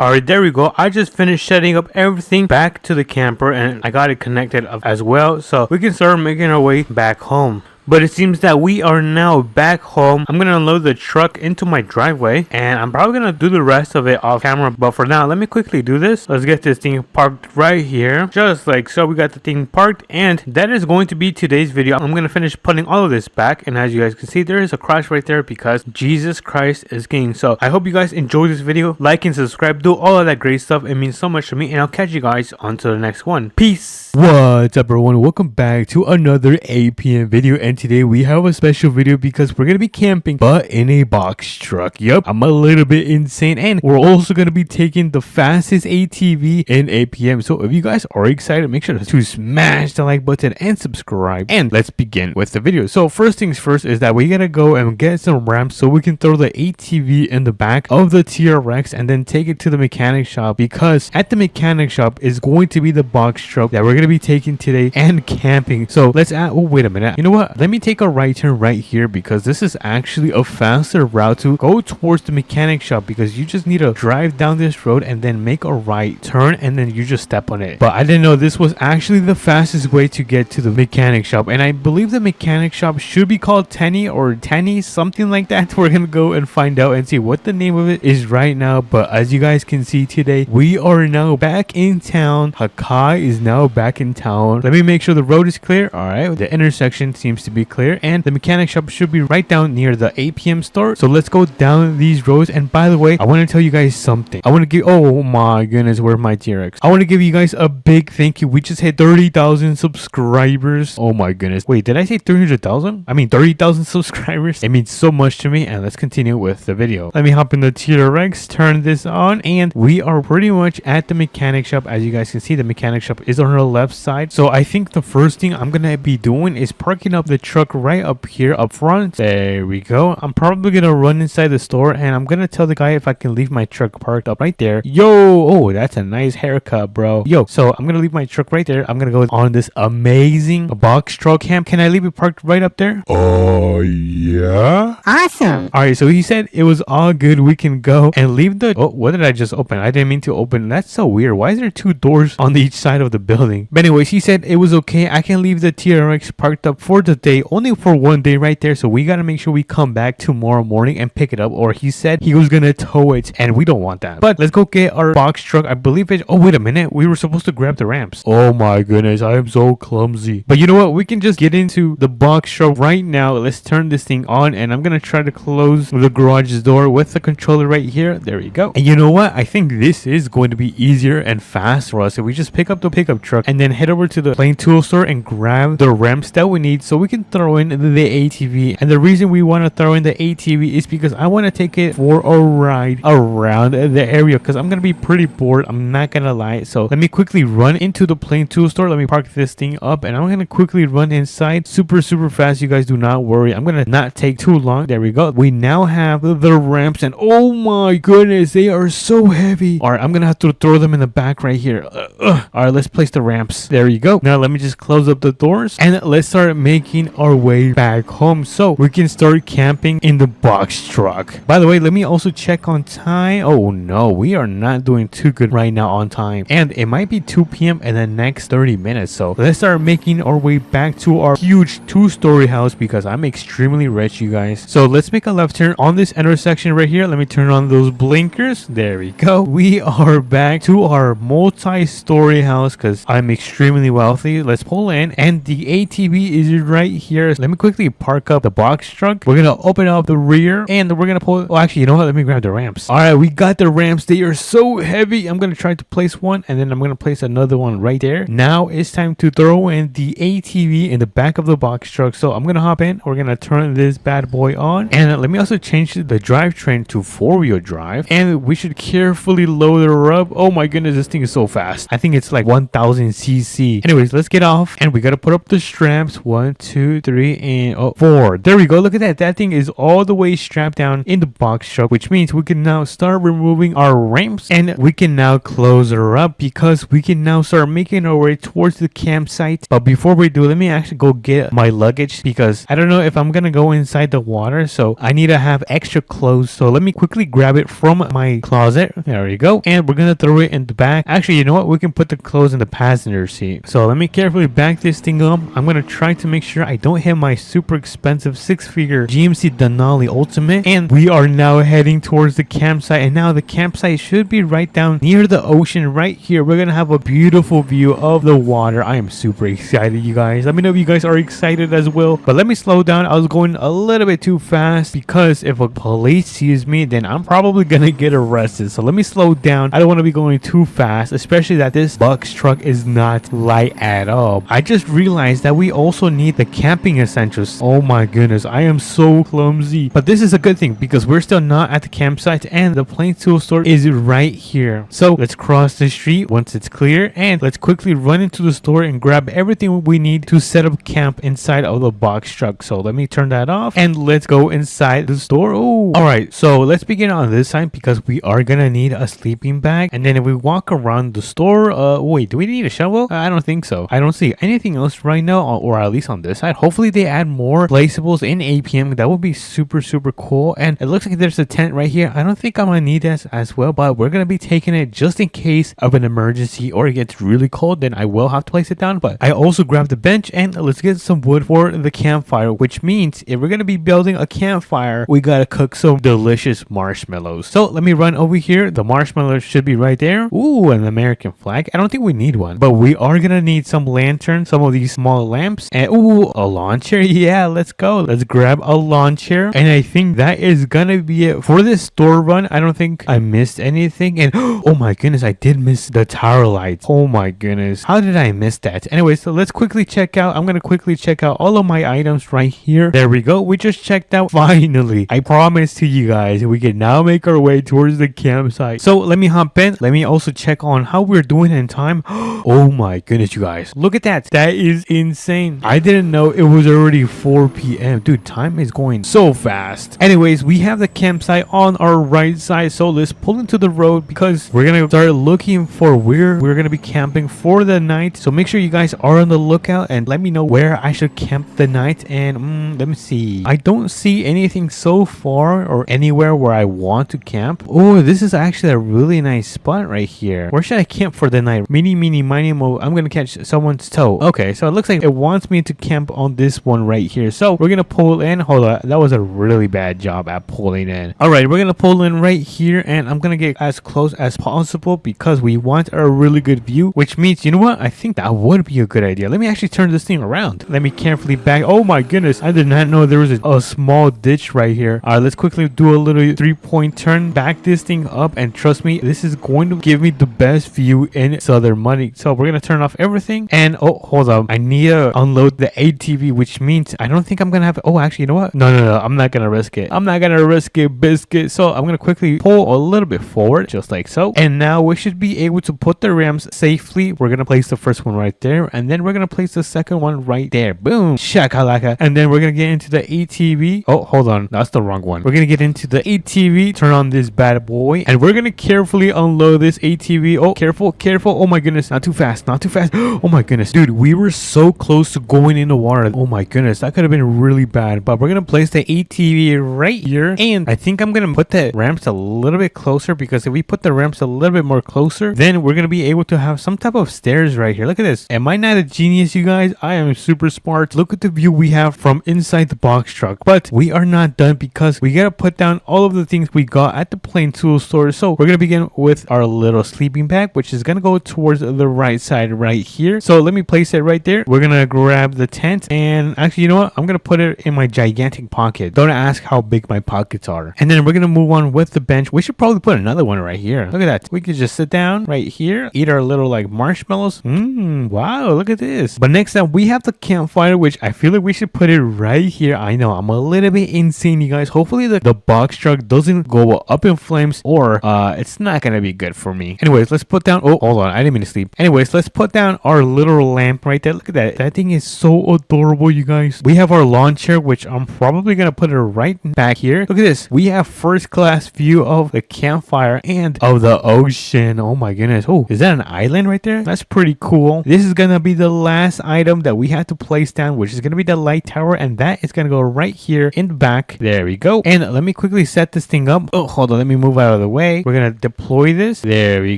Alright, there we go. I just finished setting up everything back to the camper, and I got it connected up as well, so we can start making our way back home. But it seems that we are now back home. I'm gonna unload the truck into my driveway, and I'm probably gonna do the rest of it off camera. But for now, let me quickly do this. Let's get this thing parked right here, just like so. We got the thing parked, and that is going to be today's video. I'm gonna finish putting all of this back, and as you guys can see, there is a cross right there because Jesus Christ is King. So I hope you guys enjoyed this video. Like and subscribe, do all of that great stuff. It means so much to me, and I'll catch you guys on to the next one. Peace. What's up, everyone? Welcome back to another APM video, and today we have a special video because we're gonna be camping, but in a box truck. Yep, I'm a little bit insane, and we're also gonna be taking the fastest ATV in APM. So if you guys are excited, make sure to smash the like button and subscribe, and let's begin with the video. So first things first is that we gotta go and get some ramps so we can throw the ATV in the back of the TRX and then take it to the mechanic shop, because at the mechanic shop is going to be the box truck that we're gonna gonna be taking today and camping. So let's add, oh wait a minute, you know what, let me take a right turn right here because this is actually a faster route to go towards the mechanic shop, because you just need to drive down this road and then make a right turn and then you just step on it. But I didn't know this was actually the fastest way to get to the mechanic shop, and I believe the mechanic shop should be called Tenny or Tenny, something like that. We're gonna go and find out and see what the name of it is right now. But as you guys can see today, we are now back in town. Hakai is now back in town. Let me make sure the road is clear. All right, the intersection seems to be clear, and the mechanic shop should be right down near the APM store. So let's go down these roads. And by the way, I want to tell you guys something. I want to give, oh my goodness, where's my T-Rex? I want to give you guys a big thank you. We just hit 30,000 subscribers. Oh my goodness. Wait, did I say 300,000? I mean 30,000 subscribers. It means so much to me. And let's continue with the video. Let me hop in the T-Rex, turn this on, and we are pretty much at the mechanic shop. As you guys can see, the mechanic shop is on the left side. So I think the first thing I'm gonna be doing is parking up the truck right up here up front. There we go. I'm probably gonna run inside the store and I'm gonna tell the guy if I can leave my truck parked up right there. Yo, oh, that's a nice haircut, bro. Yo, so I'm gonna leave my truck right there. I'm gonna go on this amazing box truck camp. Can I leave it parked right up there? Oh, yeah. Awesome. All right, so he said it was all good. We can go and leave the, oh, what did I just open? I didn't mean to open. That's so weird. Why is there two doors on each side of the building? But anyways, he said it was okay. I can leave the TRX parked up for the day, only for one day right there. So we gotta make sure we come back tomorrow morning and pick it up, or he said he was gonna tow it, and we don't want that. But let's go get our box truck. I believe it, oh wait a minute, we were supposed to grab the ramps. Oh my goodness, I am so clumsy. But you know what, we can just get into the box truck right now. Let's turn this thing on, and I'm gonna try to close the garage door with the controller right here. There we go. And you know what, I think this is going to be easier and fast for us if we just pick up the pickup truck and then head over to the plain tool store and grab the ramps that we need so we can throw in the ATV. And the reason we want to throw in the ATV is because I want to take it for a ride around the area, because I'm gonna be pretty bored, I'm not gonna lie. So let me quickly run into the plain tool store. Let me park this thing up and I'm gonna quickly run inside super fast. You guys do not worry, I'm gonna not take too long. There we go. We now have the ramps, and oh my goodness, they are so heavy. All right, I'm gonna have to throw them in the back right here. All right, let's place the ramps. There you go. Now let me just close up the doors and let's start making our way back home so we can start camping in the box truck. By the way, let me also check on time. Oh no, we are not doing too good right now on time, and it might be 2 p.m. in the next 30 minutes. So let's start making our way back to our huge 2-story house, because I'm extremely rich, you guys. So let's make a left turn on this intersection right here. Let me turn on those blinkers. There we go. We are back to our multi-story house because I'm extremely wealthy. Let's pull in, and the ATV is right here. Let me quickly park up the box truck. We're gonna open up the rear and we're gonna pull, oh actually, you know what, let me grab the ramps. All right, we got the ramps. They are so heavy. I'm gonna try to place one and then I'm gonna place another one right there. Now it's time to throw in the ATV in the back of the box truck. So I'm gonna hop in. We're gonna turn this bad boy on, and let me also change the drivetrain to 4-wheel drive, and we should carefully load her up. Oh my goodness, this thing is so fast. I think it's like 1000 cc. Anyways, let's get off, and we gotta put up the straps. 1 2 3 and 4. There we go. Look at that. That thing is all the way strapped down in the box truck, which means we can now start removing our ramps, and we can now close her up because we can now start making our way towards the campsite. But before we do, let me actually go get my luggage, because I don't know if I'm gonna go inside the water, so I need to have extra clothes. So let me quickly grab it from my closet. There we go. And we're gonna throw it in the back. Actually, you know what, we can put the clothes in the passenger seat. So let me carefully back this thing up. I'm gonna try to make sure I don't hit my super expensive 6-figure GMC Denali Ultimate. And we are now heading towards the campsite, and now the campsite should be right down near the ocean right here. We're gonna have a beautiful view of the water. I am super excited, you guys. Let me know if you guys are excited as well. But let me slow down. I was going a little bit too fast, because if a police sees me, then I'm probably gonna get arrested. So let me slow down. I don't want to be going too fast, especially that this box truck is not light at all. I just realized that we also need the camping essentials. Oh my goodness, I am so clumsy. But this is a good thing, because we're still not at the campsite and the plain tool store is right here. So let's cross the street once it's clear, and let's quickly run into the store and grab everything we need to set up camp inside of the box truck. So let me turn that off and let's go inside the store. Oh, all right, so let's begin on this side, because we are gonna need a sleeping bag. And then if we walk around the store, wait, do we need a shovel? well, I don't think so. I don't see anything else right now, or at least on this side. Hopefully they add more placeables in APM. That would be super cool. And it looks like there's a tent right here. I don't think I'm gonna need that as well, but we're gonna be taking it just in case of an emergency or it gets really cold. Then I will have to place it down. But I also grabbed the bench, and let's get some wood for the campfire, which means if we're gonna be building a campfire, we gotta cook some delicious marshmallows. So let me run over here. The marshmallows should be right there. Ooh, an American flag. I don't think we need one, but we are gonna need some lanterns, some of these small lamps, and ooh, a lawn chair. Yeah, let's go. Let's grab a lawn chair, and I think that is gonna be it for this store run. I don't think I missed anything, and oh my goodness, I did miss the tower lights. Oh my goodness, how did I miss that? Anyway, so let's quickly check out. I'm gonna quickly check out all of my items right here. There we go. We just checked out. Finally, I promise to you guys, we can now make our way towards the campsite. So let me hop in. Let me also check on how we're doing in time. Oh my goodness, you guys, look at that. That is insane. I didn't know it was already 4 p.m. Dude, time is going so fast. Anyways, we have the campsite on our right side, so let's pull into the road because we're gonna start looking for where we're gonna be camping for the night. So make sure you guys are on the lookout and let me know where I should camp the night. And let me see. I don't see anything so far or anywhere where I want to camp. Oh, this is actually a really nice spot right here. Where should I camp for the night? Mini mini mo. I'm gonna catch someone's toe. Okay, so it looks like it wants me to camp on this one right here. So we're gonna pull in. Hold on, that was a really bad job at pulling in. All right, we're gonna pull in right here, and I'm gonna get as close as possible because we want a really good view, which means, you know what, I think that would be a good idea. Let me actually turn this thing around. Let me carefully back. Oh my goodness, I did not know there was a small ditch right here. All right, let's quickly do a little 3-point turn, back this thing up, and trust me, this is going to give me the best view in Southern Money. So we're gonna turn off everything, and oh, hold up, I need to unload the ATV, which means I don't think I'm gonna have. Oh, actually, you know what? No, I'm not gonna risk it. I'm not gonna risk it, biscuit. So I'm gonna quickly pull a little bit forward, just like so, and now we should be able to put the ramps safely. We're gonna place the first one right there, and then we're gonna place the second one right there. Boom, shakalaka. And then we're gonna get into the ATV. Oh, hold on, that's the wrong one. We're gonna get into the ATV, turn on this bad boy, and we're gonna carefully unload this ATV. Oh, careful. Oh my goodness, not too fast. Oh my goodness, dude, we were so close to going in the water. Oh my goodness, that could have been really bad. But we're gonna place the ATV right here, and I think I'm gonna put the ramps a little bit closer, because if we put the ramps a little bit more closer, then we're gonna be able to have some type of stairs right here. Look at this. Am I not a genius, you guys? I am super smart. Look at the view we have from inside the box truck. But we are not done, because we gotta put down all of the things we got at the plain tool store. So we're gonna begin with our little sleeping bag, which is gonna go towards the right side right here. So let me place it right there. We're gonna grab the tent, and actually, you know what, I'm gonna put it in my gigantic pocket. Don't ask how big my pockets are. And then we're gonna move on with the bench. We should probably put another one right here. Look at that. We could just sit down right here, eat our little like marshmallows. Wow, look at this. But next up, we have the campfire, which I feel like we should put it right here. I know I'm a little bit insane, you guys. Hopefully the box truck doesn't go up in flames, or it's not gonna be good for me. Anyways, let's put down. Oh, hold on, I didn't mean to sleep. Anyways, let's put down our little lamp right there. Look at that. That thing is so adorable, you guys. We have our lawn chair, which I'm probably gonna put it right back here. Look at this. We have first class view of the campfire and of the ocean. Oh my goodness. Oh, is that an island right there? That's pretty cool. This is gonna be the last item that we have to place down, which is gonna be the light tower, and that is gonna go right here in the back. There we go. And let me quickly set this thing up. Oh, hold on. Let me move out of the way. We're gonna deploy this. There we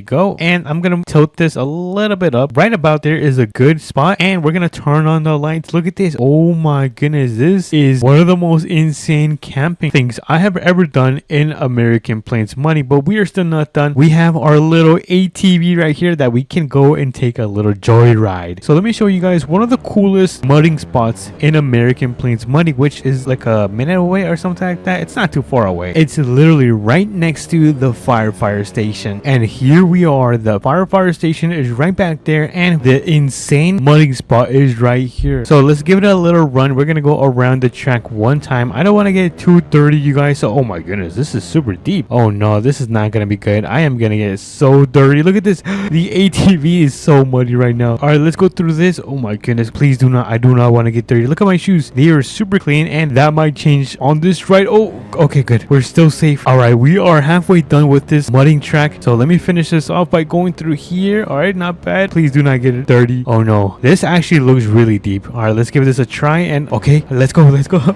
go. And I'm gonna tilt this a little bit up. Right about there is a good spot, and we're gonna turn on the lights. Look at this. Oh my goodness, this is one of the most insane camping things I have ever done in American Plains Money. But we are still not done. We have our little ATV right here that we can go and take a little joyride. So let me show you guys one of the coolest mudding spots in American Plains Money, which is like a minute away or something like that. It's not too far away. It's literally right next to the fire station, and here we are. The fire station is right back there, and the insane mudding spot is right here. So let's give it a little run. We're gonna go around the track one time. I don't want to get too dirty, you guys. So oh my goodness, this is super deep. Oh no, this is not gonna be good. I am gonna get so dirty. Look at this. The ATV is so muddy right now. All right, let's go through this. Oh my goodness, please do not. I do not want to get dirty. Look at my shoes. They are super clean, and that might change on this ride. Oh, okay, good. We're still safe. All right, we are halfway done with this mudding track. So let me finish this off by going through here. All right, not bad. mud. Please do not get it dirty. Oh no, this actually looks really deep. All right, let's give this a try. And okay, let's go.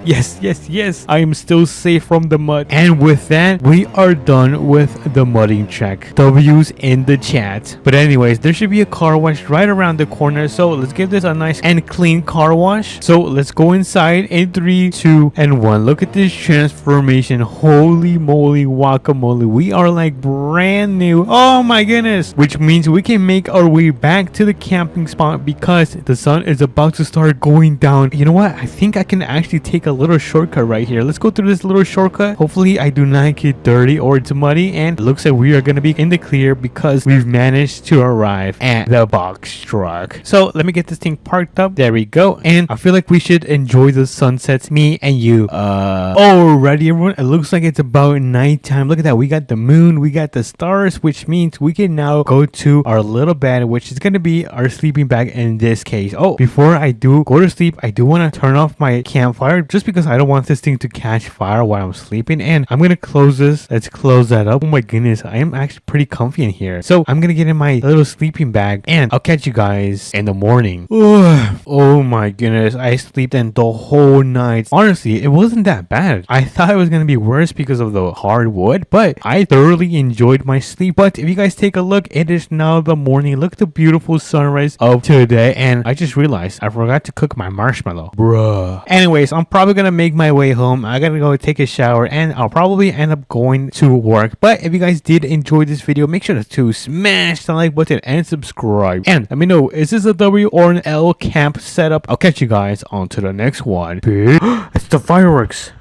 Yes, yes, yes. I am still safe from the mud. And with that, we are done with the mudding check. W's in the chat. But anyways, there should be a car wash right around the corner. So let's give this a nice and clean car wash. So let's go inside in 3, 2, and 1. Look at this transformation. Holy moly guacamole. We are like brand new. Oh my goodness. Which means we can make our way back to the camping spot because the sun is about to start going down. You know what? I think I can actually take a little shortcut right here. Let's go through this little shortcut. Hopefully I do not get dirty or it's muddy, and it looks like we are going to be in the clear because we've managed to arrive at the box truck. So let me get this thing parked up. There we go. And I feel like we should enjoy the sunsets, me and you. Alrighty everyone, it looks like it's about nighttime. Look at that. We got the moon, we got the stars, which means we can now go to our little bed, which is going to be our sleeping bag in this case. Oh, before I do go to sleep, I do want to turn off my campfire just because I don't want this thing to catch fire while I'm sleeping. And I'm going to close this. Let's close that up. Oh my goodness, I am actually pretty comfy in here. So I'm going to get in my little sleeping bag and I'll catch you guys in the morning. Oh my goodness, I slept in the whole night. Honestly, it wasn't that bad. I thought it was going to be worse because of the hard wood, but I thoroughly enjoyed my sleep. But if you guys take a look, it is now the morning. Look at the beautiful sunrise of today. And I just realized I forgot to cook my marshmallow. Bruh. Anyways, I'm probably going to make my way home. I got to go take a shower and I'll probably end up going to work. But if you guys did enjoy this video, make sure to smash the like button and subscribe. And let me know, is this a W or an L camp setup? I'll catch you guys on to the next one. It's the fireworks.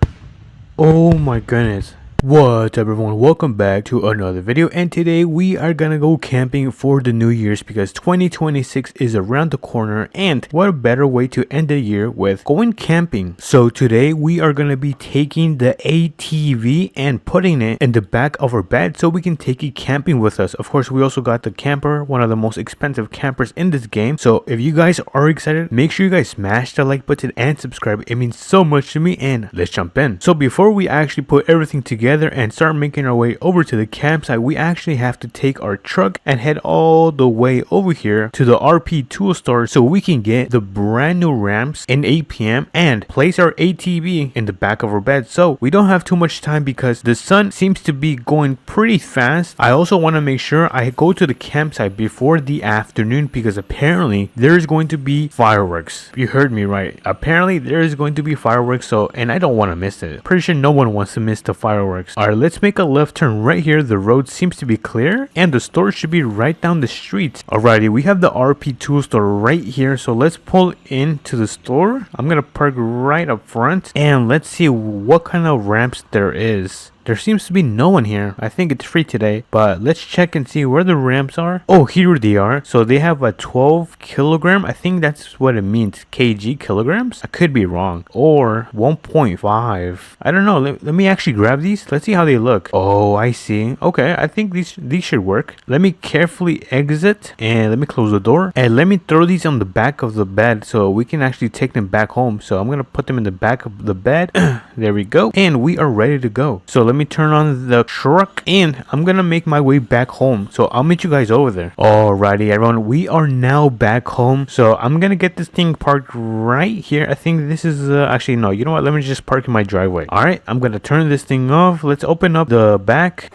Oh my goodness. What's up everyone, welcome back to another video, and today we are gonna go camping for the New Year's because 2026 is around the corner, and what a better way to end the year with going camping. So today we are gonna be taking the ATV and putting it in the back of our bed so we can take it camping with us. Of course, we also got the camper, one of the most expensive campers in this game. So if you guys are excited, make sure you guys smash the like button and subscribe. It means so much to me, and let's jump in. So before we actually put everything together and start making our way over to the campsite, we actually have to take our truck and head all the way over here to the RP tool store so we can get the brand new ramps in APM and place our ATV in the back of our bed. So we don't have too much time because the sun seems to be going pretty fast. I also want to make sure I go to the campsite before the afternoon because apparently there is going to be fireworks. You heard me right. Apparently there is going to be fireworks, and I don't want to miss it. Pretty sure no one wants to miss the fireworks. Alright, let's make a left turn right here. The road seems to be clear and the store should be right down the street. Alrighty, we have the RP tool store right here, so let's pull into the store. I'm gonna park right up front and let's see what kind of ramps there is. There seems to be no one here. I think it's free today, but let's check and see where the ramps are. Oh, here they are. So they have a 12 kilogram. I think that's what it means. KG, kilograms? I could be wrong. Or 1.5. I don't know. Let me actually grab these. Let's see how they look. Oh, I see. Okay, I think these should work. Let me carefully exit and let me close the door. And let me throw these on the back of the bed so we can actually take them back home. So I'm going to put them in the back of the bed. There we go. And we are ready to go. So let me turn on the truck and I'm gonna make my way back home, so I'll meet you guys over there. Alrighty everyone, we are now back home, so I'm gonna get this thing parked right here. I think this is actually no, you know what, let me just park in my driveway. Alright, I'm gonna turn this thing off. Let's open up the back.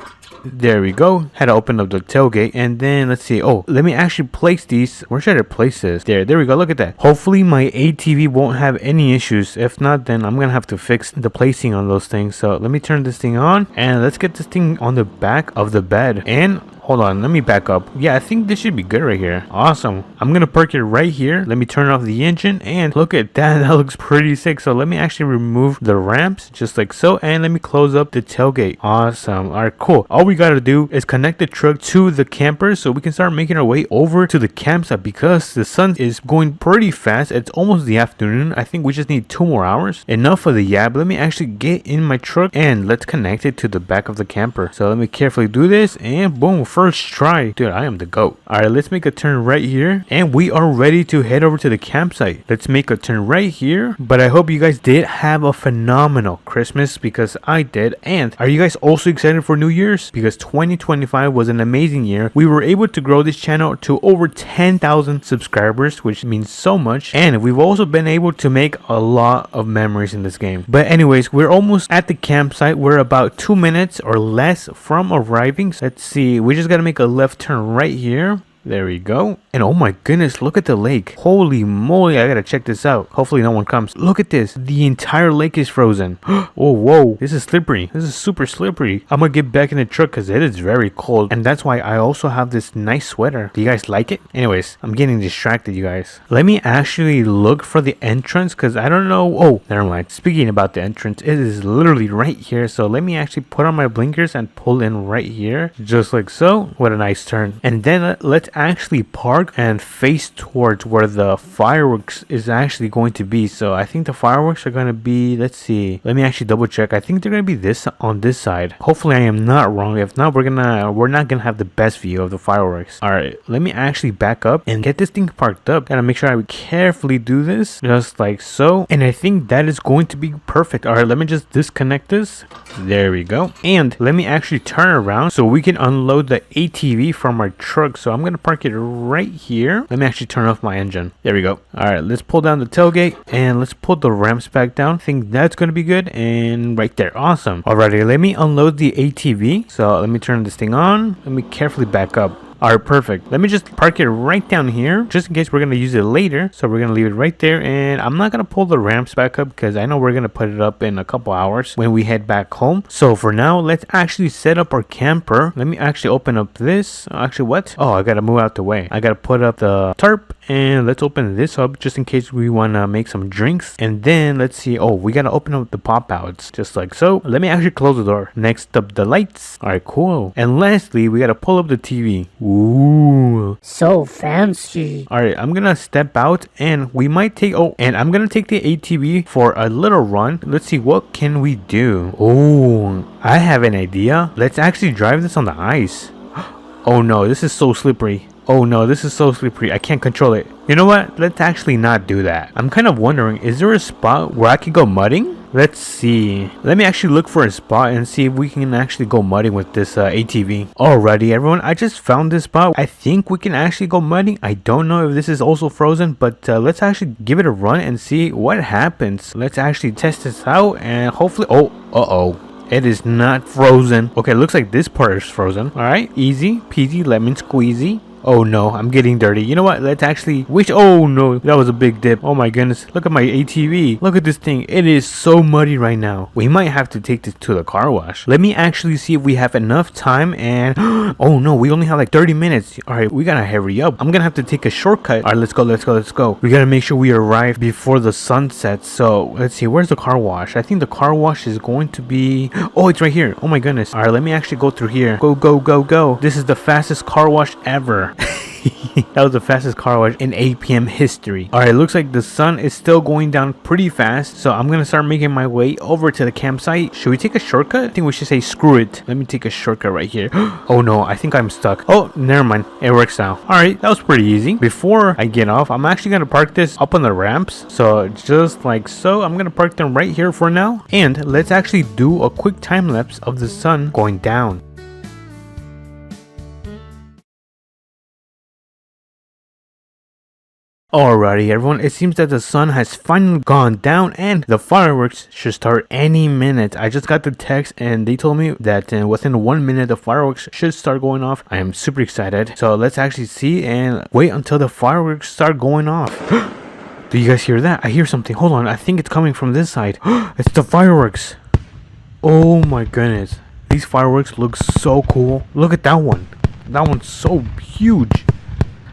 There we go. Had to open up the tailgate, and then let's see. Oh, let me actually place these. Where should I place this? There we go. Look at that. Hopefully my ATV won't have any issues. If not, then I'm gonna have to fix the placing on those things. So let me turn this thing on and let's get this thing on the back of the bed. And hold on, let me back up. Yeah, I think this should be good right here. Awesome. I'm gonna park it right here. Let me turn off the engine and look at that. That looks pretty sick. So let me actually remove the ramps just like so, and let me close up the tailgate. Awesome. All right, cool. All we gotta do is connect the truck to the camper so we can start making our way over to the campsite because the sun is going pretty fast. It's almost the afternoon. I think we just need 2 more hours. Enough of the yab. Let me actually get in my truck and let's connect it to the back of the camper. So let me carefully do this and boom, first try. Dude, I am the GOAT. Alright, let's make a turn right here. And we are ready to head over to the campsite. Let's make a turn right here. But I hope you guys did have a phenomenal Christmas, because I did. And are you guys also excited for New Year's? Because 2025 was an amazing year. We were able to grow this channel to over 10,000 subscribers, which means so much. And we've also been able to make a lot of memories in this game. But anyways, we're almost at the campsite. We're about 2 minutes or less from arriving. So let's see, we just gotta make a left turn right here. There we go. And oh my goodness, look at the lake. Holy moly, I gotta check this out. Hopefully no one comes. Look at this. The entire lake is frozen. Oh, whoa. This is slippery. This is super slippery. I'm gonna get back in the truck because it is very cold. And that's why I also have this nice sweater. Do you guys like it? Anyways, I'm getting distracted, you guys. Let me actually look for the entrance because I don't know. Oh, never mind. Speaking about the entrance, it is literally right here. So let me actually put on my blinkers and pull in right here. Just like so. What a nice turn. And then let's actually park and face towards where the fireworks is actually going to be. So I think the fireworks are going to be, let's see, let me actually double check. I think they're going to be this on this side. Hopefully I am not wrong. If not, we're not gonna have the best view of the fireworks. All right, let me actually back up and get this thing parked up. Gotta make sure I carefully do this just like so, and I think that is going to be perfect. All right, let me just disconnect this. There we go. And let me actually turn around so we can unload the ATV from our truck. So I'm gonna park it right here. Let me actually turn off my engine. There we go. All right, let's pull down the tailgate and let's pull the ramps back down. I think that's going to be good. And right there. Awesome. Alrighty, let me unload the ATV. So let me turn this thing on. Let me carefully back up. Alright, perfect. Let me just park it right down here just in case we're going to use it later. So we're going to leave it right there, and I'm not going to pull the ramps back up because I know we're going to put it up in a couple hours when we head back home. So for now, let's actually set up our camper. Let me actually open up this. Actually, what? Oh, I got to move out the way. I got to put up the tarp, and let's open this up just in case we want to make some drinks. And then let's see. Oh, we got to open up the pop outs just like so. Let me actually close the door. Next up, the lights. Alright, cool. And lastly, we got to pull up the TV. Ooh, so fancy. all right, I'm gonna step out and we might take, oh, and I'm gonna take the ATV for a little run. Let's see, what can we do? Oh, I have an idea. Let's actually drive this on the ice. Oh no, this is so slippery. Oh no, this is so slippery. I can't control it. You know what? Let's actually not do that. I'm kind of wondering, is there a spot where I could go mudding? Let's see. Let me actually look for a spot and see if we can actually go mudding with this ATV. Alrighty, everyone. I just found this spot. I think we can actually go mudding. I don't know if this is also frozen, but let's actually give it a run and see what happens. Let's actually test this out and hopefully... Oh, uh-oh. It is not frozen. Okay, looks like this part is frozen. Alright, easy peasy lemon squeezy. Oh no, I'm getting dirty. You know what? Let's actually wish. Oh no, that was a big dip. Oh my goodness. Look at my ATV. Look at this thing. It is so muddy right now. We might have to take this to the car wash. Let me actually see if we have enough time. And oh no, we only have like 30 minutes. All right, we gotta hurry up. I'm gonna have to take a shortcut. All right, let's go. We gotta make sure we arrive before the sun sets. So let's see, where's the car wash? I think the car wash is going to be, oh, it's right here. Oh my goodness. All right, let me actually go through here. Go. This is the fastest car wash ever. That was the fastest car wash in APM history. Alright, looks like the sun is still going down pretty fast, so I'm gonna start making my way over to the campsite. Should we take a shortcut? I think we should say screw it. Let me take a shortcut right here. Oh no, I think I'm stuck. Oh, never mind. It works now. Alright, that was pretty easy. Before I get off, I'm actually gonna park this up on the ramps. So just like so, I'm gonna park them right here for now. And let's actually do a quick time lapse of the sun going down. Alrighty, everyone, it seems that the sun has finally gone down and the fireworks should start any minute. I just got the text and they told me that within 1 minute the fireworks should start going off. I am super excited. So let's actually see and wait until the fireworks start going off. Do you guys hear that? I hear something. Hold on, I think it's coming from this side. It's the fireworks. Oh my goodness. These fireworks look so cool. Look at that one. That one's so huge.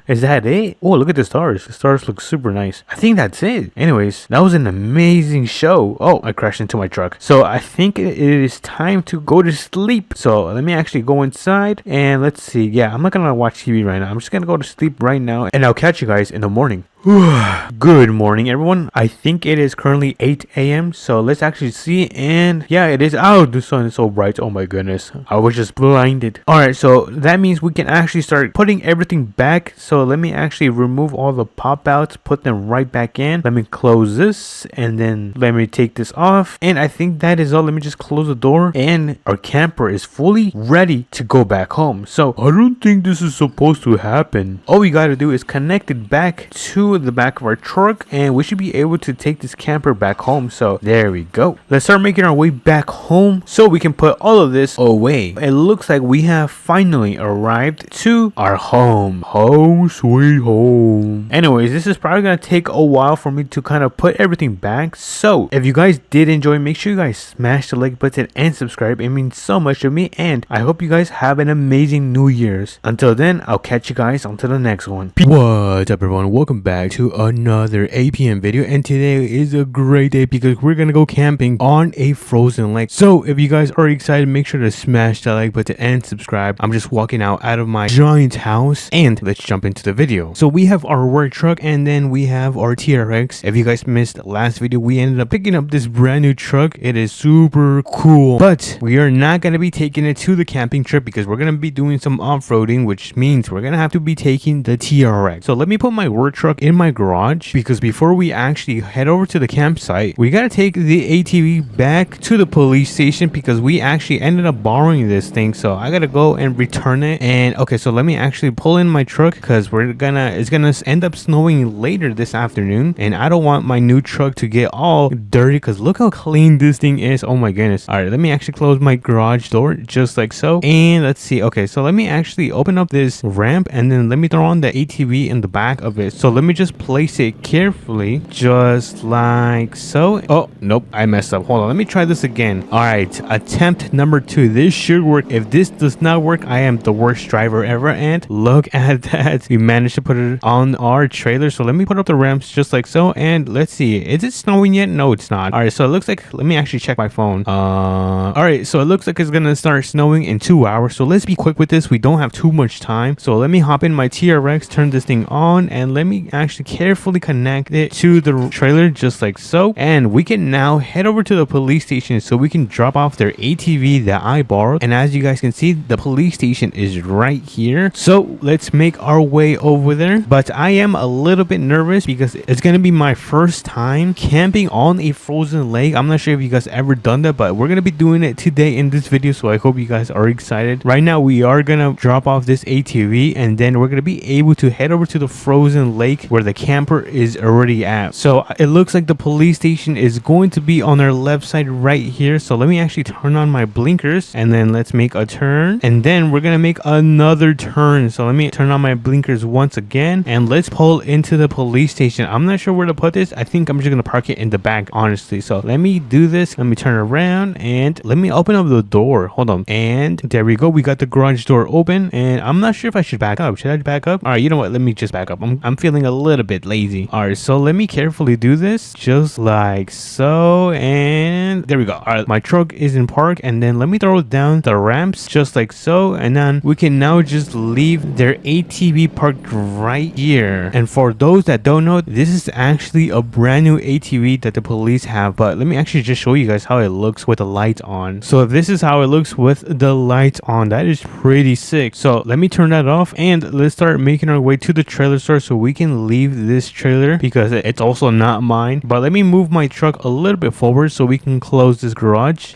Is that it? Oh, look at the stars. The stars look super nice. I think that's it. Anyways, that was an amazing show. Oh, I crashed into my truck. So I think it is time to go to sleep. So let me actually go inside and let's see. Yeah, I'm not going to watch TV right now. I'm just going to go to sleep right now and I'll catch you guys in the morning. Good morning, everyone. I think it is currently 8 a.m. So let's actually see. And yeah, it is. Oh, the sun is so bright. Oh my goodness. I was just blinded. Alright, so that means we can actually start putting everything back. So let me actually remove all the pop outs, put them right back in. Let me close this and then let me take this off. And I think that is all. Let me just close the door. And our camper is fully ready to go back home. So I don't think this is supposed to happen. All we gotta do is connect it back to the back of our truck and we should be able to take this camper back home. So there we go. Let's start making our way back home so we can put all of this away. It looks like we have finally arrived to our home. Home sweet home. Anyways, this is probably gonna take a while for me to kind of put everything back. So if you guys did enjoy, make sure you guys smash the like button and subscribe. It means so much to me, and I hope you guys have an amazing New Year's. Until then, I'll catch you guys on to the next one. What's up, everyone? Welcome back to another APM video, and today is a great day because we're gonna go camping on a frozen lake. So if you guys are excited, make sure to smash that like button and subscribe. I'm just walking out of my giant house, and let's jump into the video. So we have our work truck and then we have our TRX. If you guys missed last video, we ended up picking up this brand new truck. It is super cool, but we are not gonna be taking it to the camping trip because we're gonna be doing some off-roading, which means we're gonna have to be taking the TRX. So let me put my work truck in my garage because before we actually head over to the campsite, we gotta take the ATV back to the police station because we actually ended up borrowing this thing. So I gotta go and return it. And okay, so let me actually pull in my truck because it's gonna end up snowing later this afternoon, and I don't want my new truck to get all dirty because look how clean this thing is. Oh my goodness. All right, let me actually close my garage door just like so, and let's see. Okay, so let me actually open up this ramp and then let me throw on the ATV in the back of it. So let me just place it carefully just like so. Oh nope, I messed up. Hold on, let me try this again. All right, attempt number 2. This should work. If this does not work, I am the worst driver ever. And look at that, we managed to put it on our trailer. So let me put up the ramps just like so, and let's see, is it snowing yet? No, it's not. All right, so it looks like, let me actually check my phone. All right, so it looks like it's gonna start snowing in 2 hours, so let's be quick with this. We don't have too much time, so let me hop in my TRX, turn this thing on, and let me actually carefully connect it to the trailer just like so, and we can now head over to the police station so we can drop off their ATV that I borrowed. And as you guys can see, the police station is right here, so let's make our way over there. But I am a little bit nervous because it's gonna be my first time camping on a frozen lake. I'm not sure if you guys ever done that, but we're gonna be doing it today in this video, so I hope you guys are excited. Right now we are gonna drop off this ATV and then we're gonna be able to head over to the frozen lake where the camper is already at. So it looks like the police station is going to be on our left side right here. So let me actually turn on my blinkers and then let's make a turn, and then we're gonna make another turn. So let me turn on my blinkers once again and let's pull into the police station. I'm not sure where to put this. I think I'm just gonna park it in the back, honestly. So let me do this. Let me turn around and let me open up the door. Hold on, and there we go. We got the garage door open, and I'm not sure if I should back up. Should I back up? All right, you know what, let me just back up. I'm feeling a little bit lazy. All right, so let me carefully do this just like so, and there we go. All right, my truck is in park, and then let me throw down the ramps just like so, and then we can now just leave their ATV parked right here. And for those that don't know, this is actually a brand new ATV that the police have, but let me actually just show you guys how it looks with the lights on. So this is how it looks with the lights on. That is pretty sick. So let me turn that off and let's start making our way to the trailer store so we can leave this trailer because it's also not mine. But let me move my truck a little bit forward so we can close this garage.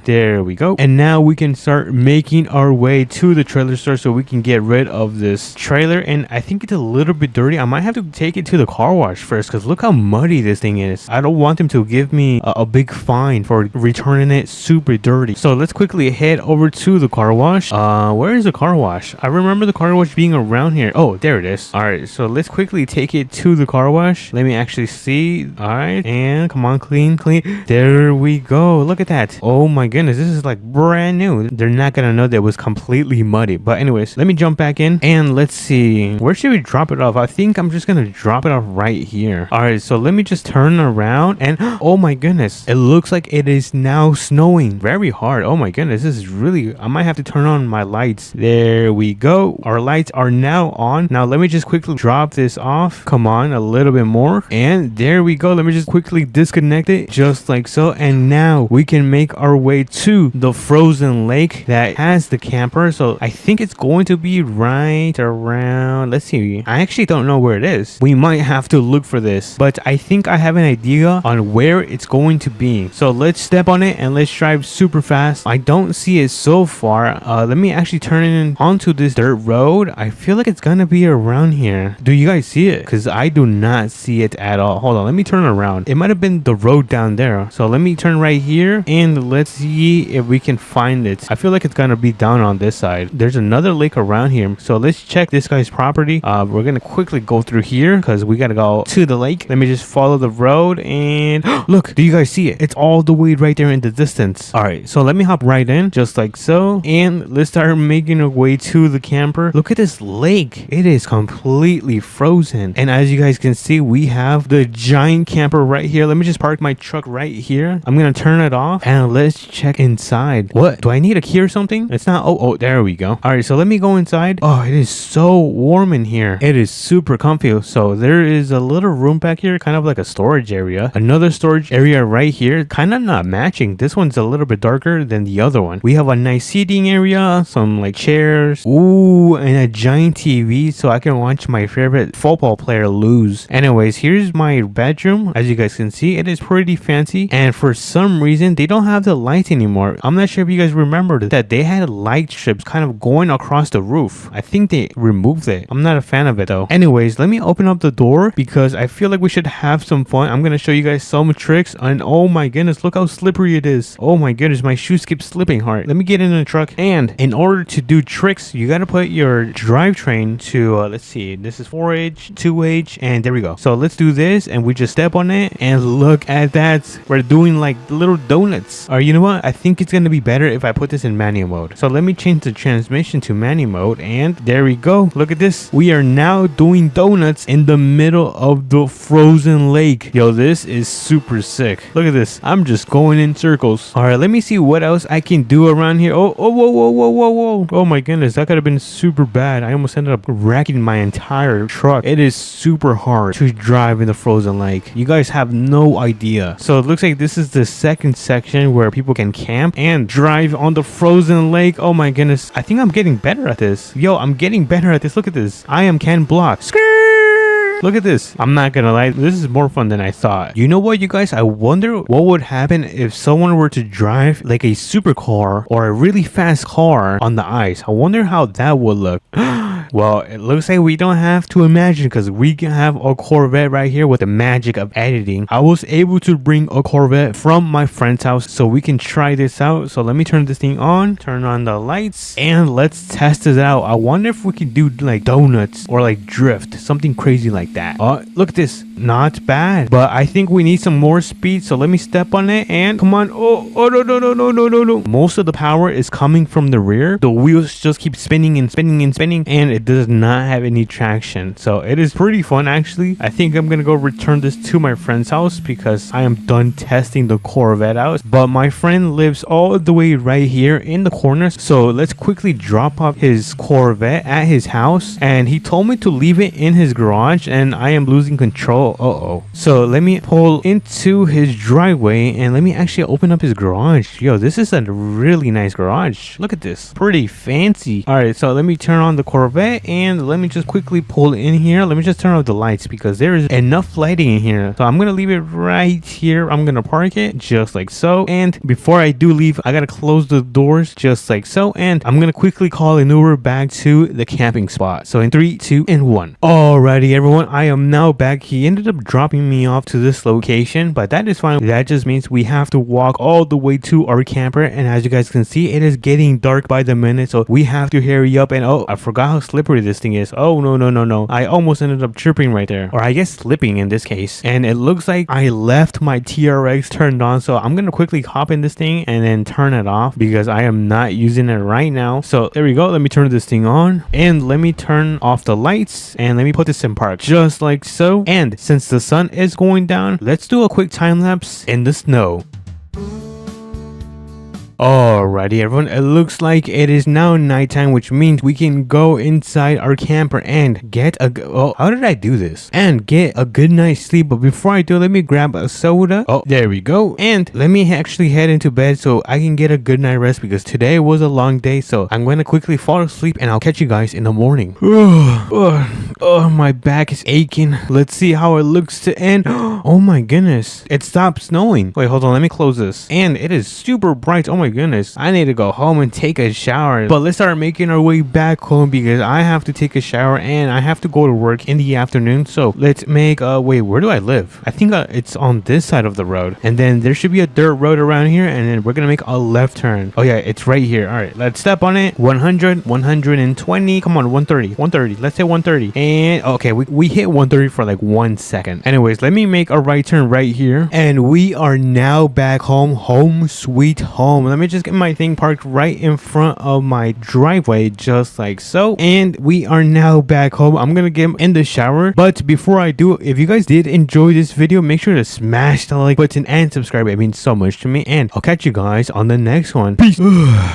There we go. And now we can start making our way to the trailer store so we can get rid of this trailer. And I think it's a little bit dirty. I might have to take it to the car wash first because look how muddy this thing is. I don't want them to give me a big fine for returning it super dirty. So let's quickly head over to the car wash. Where is the car wash? I remember the car wash being around here. Oh, there it is. All right, so let's quickly take it to the car wash. Let me actually see. All right, and come on, clean. There we go. Look at that. Oh my goodness, this is like brand new. They're not gonna know that it was completely muddy. But anyways, let me jump back in and let's see, where should we drop it off? I think I'm just gonna drop it off right here. All right, so let me just turn around and oh my goodness, it looks like it is now snowing very hard. Oh my goodness, this is really, I might have to turn on my lights. There we go. Our lights are now on. Now let me just quickly drop this off off. Come on, a little bit more. And there we go. Let me just quickly disconnect it just like so. And now we can make our way to the frozen lake that has the camper. So I think it's going to be right around, let's see, I actually don't know where it is. We might have to look for this, but I think I have an idea on where it's going to be. So let's step on it and let's drive super fast. I don't see it so far. Let me actually turn it onto this dirt road. I feel like it's gonna be around here. Do you guys see it? Because I do not see it at all. Hold on, let me turn around. It might have been the road down there. So let me turn right here and let's see if we can find it. I feel like it's gonna be down on this side. There's another lake around here. So let's check this guy's property. We're gonna quickly go through here because we gotta go to the lake. Let me just follow the road and look, do you guys see it? It's all the way right there in the distance. All right, so let me hop right in just like so, and let's start making our way to the camper. Look at this lake. It is completely frozen, and as you guys can see, we have the giant camper right here. Let me just park my truck right here. I'm gonna turn it off and let's check inside. What, do I need a key or something? It's not. Oh, there we go. All right, so let me go inside. Oh, it is so warm in here. It is super comfy. So there is a little room back here, kind of like a storage area. Another storage area right here, kind of not matching. This one's a little bit darker than the other one. We have a nice seating area, some like chairs, ooh, and a giant TV so I can watch my favorite football player lose. Anyways, here's my bedroom. As you guys can see, it is pretty fancy, and for some reason they don't have the lights anymore. I'm not sure if you guys remember that they had light strips kind of going across the roof. I think they removed it. I'm not a fan of it though. Anyways, let me open up the door because I feel like we should have some fun. I'm gonna show you guys some tricks, and oh my goodness, look how slippery it is. Oh my goodness, my shoes keep slipping hard. Let me get in the truck, and in order to do tricks, you gotta put your drivetrain to let's see, this is 4H, 2H, and there we go. So let's do this, and we just step on it, and look at that. We're doing like little donuts. Or you know what? I think it's gonna be better if I put this in manual mode. So let me change the transmission to manual mode, and there we go. Look at this. We are now doing donuts in the middle of the frozen lake. Yo, this is super sick. Look at this. I'm just going in circles. All right, let me see what else I can do around here. Oh, whoa. Oh my goodness, that could have been super bad. I almost ended up wrecking my entire truck. It is super hard to drive in the frozen lake. You guys have no idea. So it looks like this is the second section where people can camp and drive on the frozen lake. Oh my goodness. I think I'm getting better at this. Yo, I'm getting better at this. Look at this. I am Ken Block. Look at this. I'm not gonna lie, this is more fun than I thought. You know what, you guys? I wonder what would happen if someone were to drive like a supercar or a really fast car on the ice. I wonder how that would look. Well, it looks like we don't have to imagine because we can have a Corvette right here with the magic of editing. I was able to bring a Corvette from my friend's house so we can try this out. So let me turn this thing on, turn on the lights, and let's test this out. I wonder if we can do like donuts or like drift, something crazy like that. Oh, look at this. Not bad, but I think we need some more speed. So let me step on it and come on. Oh, no. Most of the power is coming from the rear. The wheels just keep spinning and it does not have any traction. So it is pretty fun actually. I think I'm gonna go return this to my friend's house because I am done testing the Corvette out. But my friend lives all the way right here in the corner. So let's quickly drop off his Corvette at his house. And he told me to leave it in his garage and I am losing control. So let me pull into his driveway and let me actually open up his garage. Yo, this is a really nice garage. Look at this. Pretty fancy. All right, so let me turn on the Corvette and let me just quickly pull in here. Let me just turn off the lights because there is enough lighting in here. So I'm gonna leave it right here. I'm gonna park it just like so. And before I do leave, I gotta close the doors just like so. And I'm gonna quickly call an Uber back to the camping spot. So in 3, 2, and 1. Alrighty, everyone. I am now back. He ended up dropping me off to this location, but that is fine. That just means we have to walk all the way to our camper, and as you guys can see, it is getting dark by the minute, so we have to hurry up. And oh, I forgot how slippery this thing is. Oh no, I almost ended up tripping right there, or I guess slipping in this case. And it looks like I left my TRX turned on, so I'm gonna quickly hop in this thing and then turn it off because I am not using it right now. So there we go. Let me turn this thing on and let me turn off the lights and let me put this in park just like so. And since the sun is going down, let's do a quick time lapse in the snow. Alrighty, everyone. It looks like it is now nighttime, which means we can go inside our camper and get oh, how did I do this? And get a good night's sleep. But before I do, let me grab a soda. Oh, there we go. And let me actually head into bed so I can get a good night rest because today was a long day. So I'm going to quickly fall asleep and I'll catch you guys in the morning. Oh, my back is aching. Let's see how it looks to end. Oh my goodness. It stopped snowing. Wait, hold on. Let me close this. And it is super bright. Oh my goodness. I need to go home and take a shower. But let's start making our way back home because I have to take a shower and I have to go to work in the afternoon. So let's make wait, where do I live? I think it's on this side of the road. And then there should be a dirt road around here. And then we're going to make a left turn. Oh yeah, it's right here. All right, let's step on it. 100, 120. Come on, 130, 130. Let's say 130. And okay, we hit 130 for like 1 second. Anyways, let me make a right turn right here. And we are now back home. Home sweet home. Let me just get my thing parked right in front of my driveway, just like so. And we are now back home. I'm gonna get in the shower. But before I do, if you guys did enjoy this video, make sure to smash the like button and subscribe. It means so much to me. And I'll catch you guys on the next one. Peace.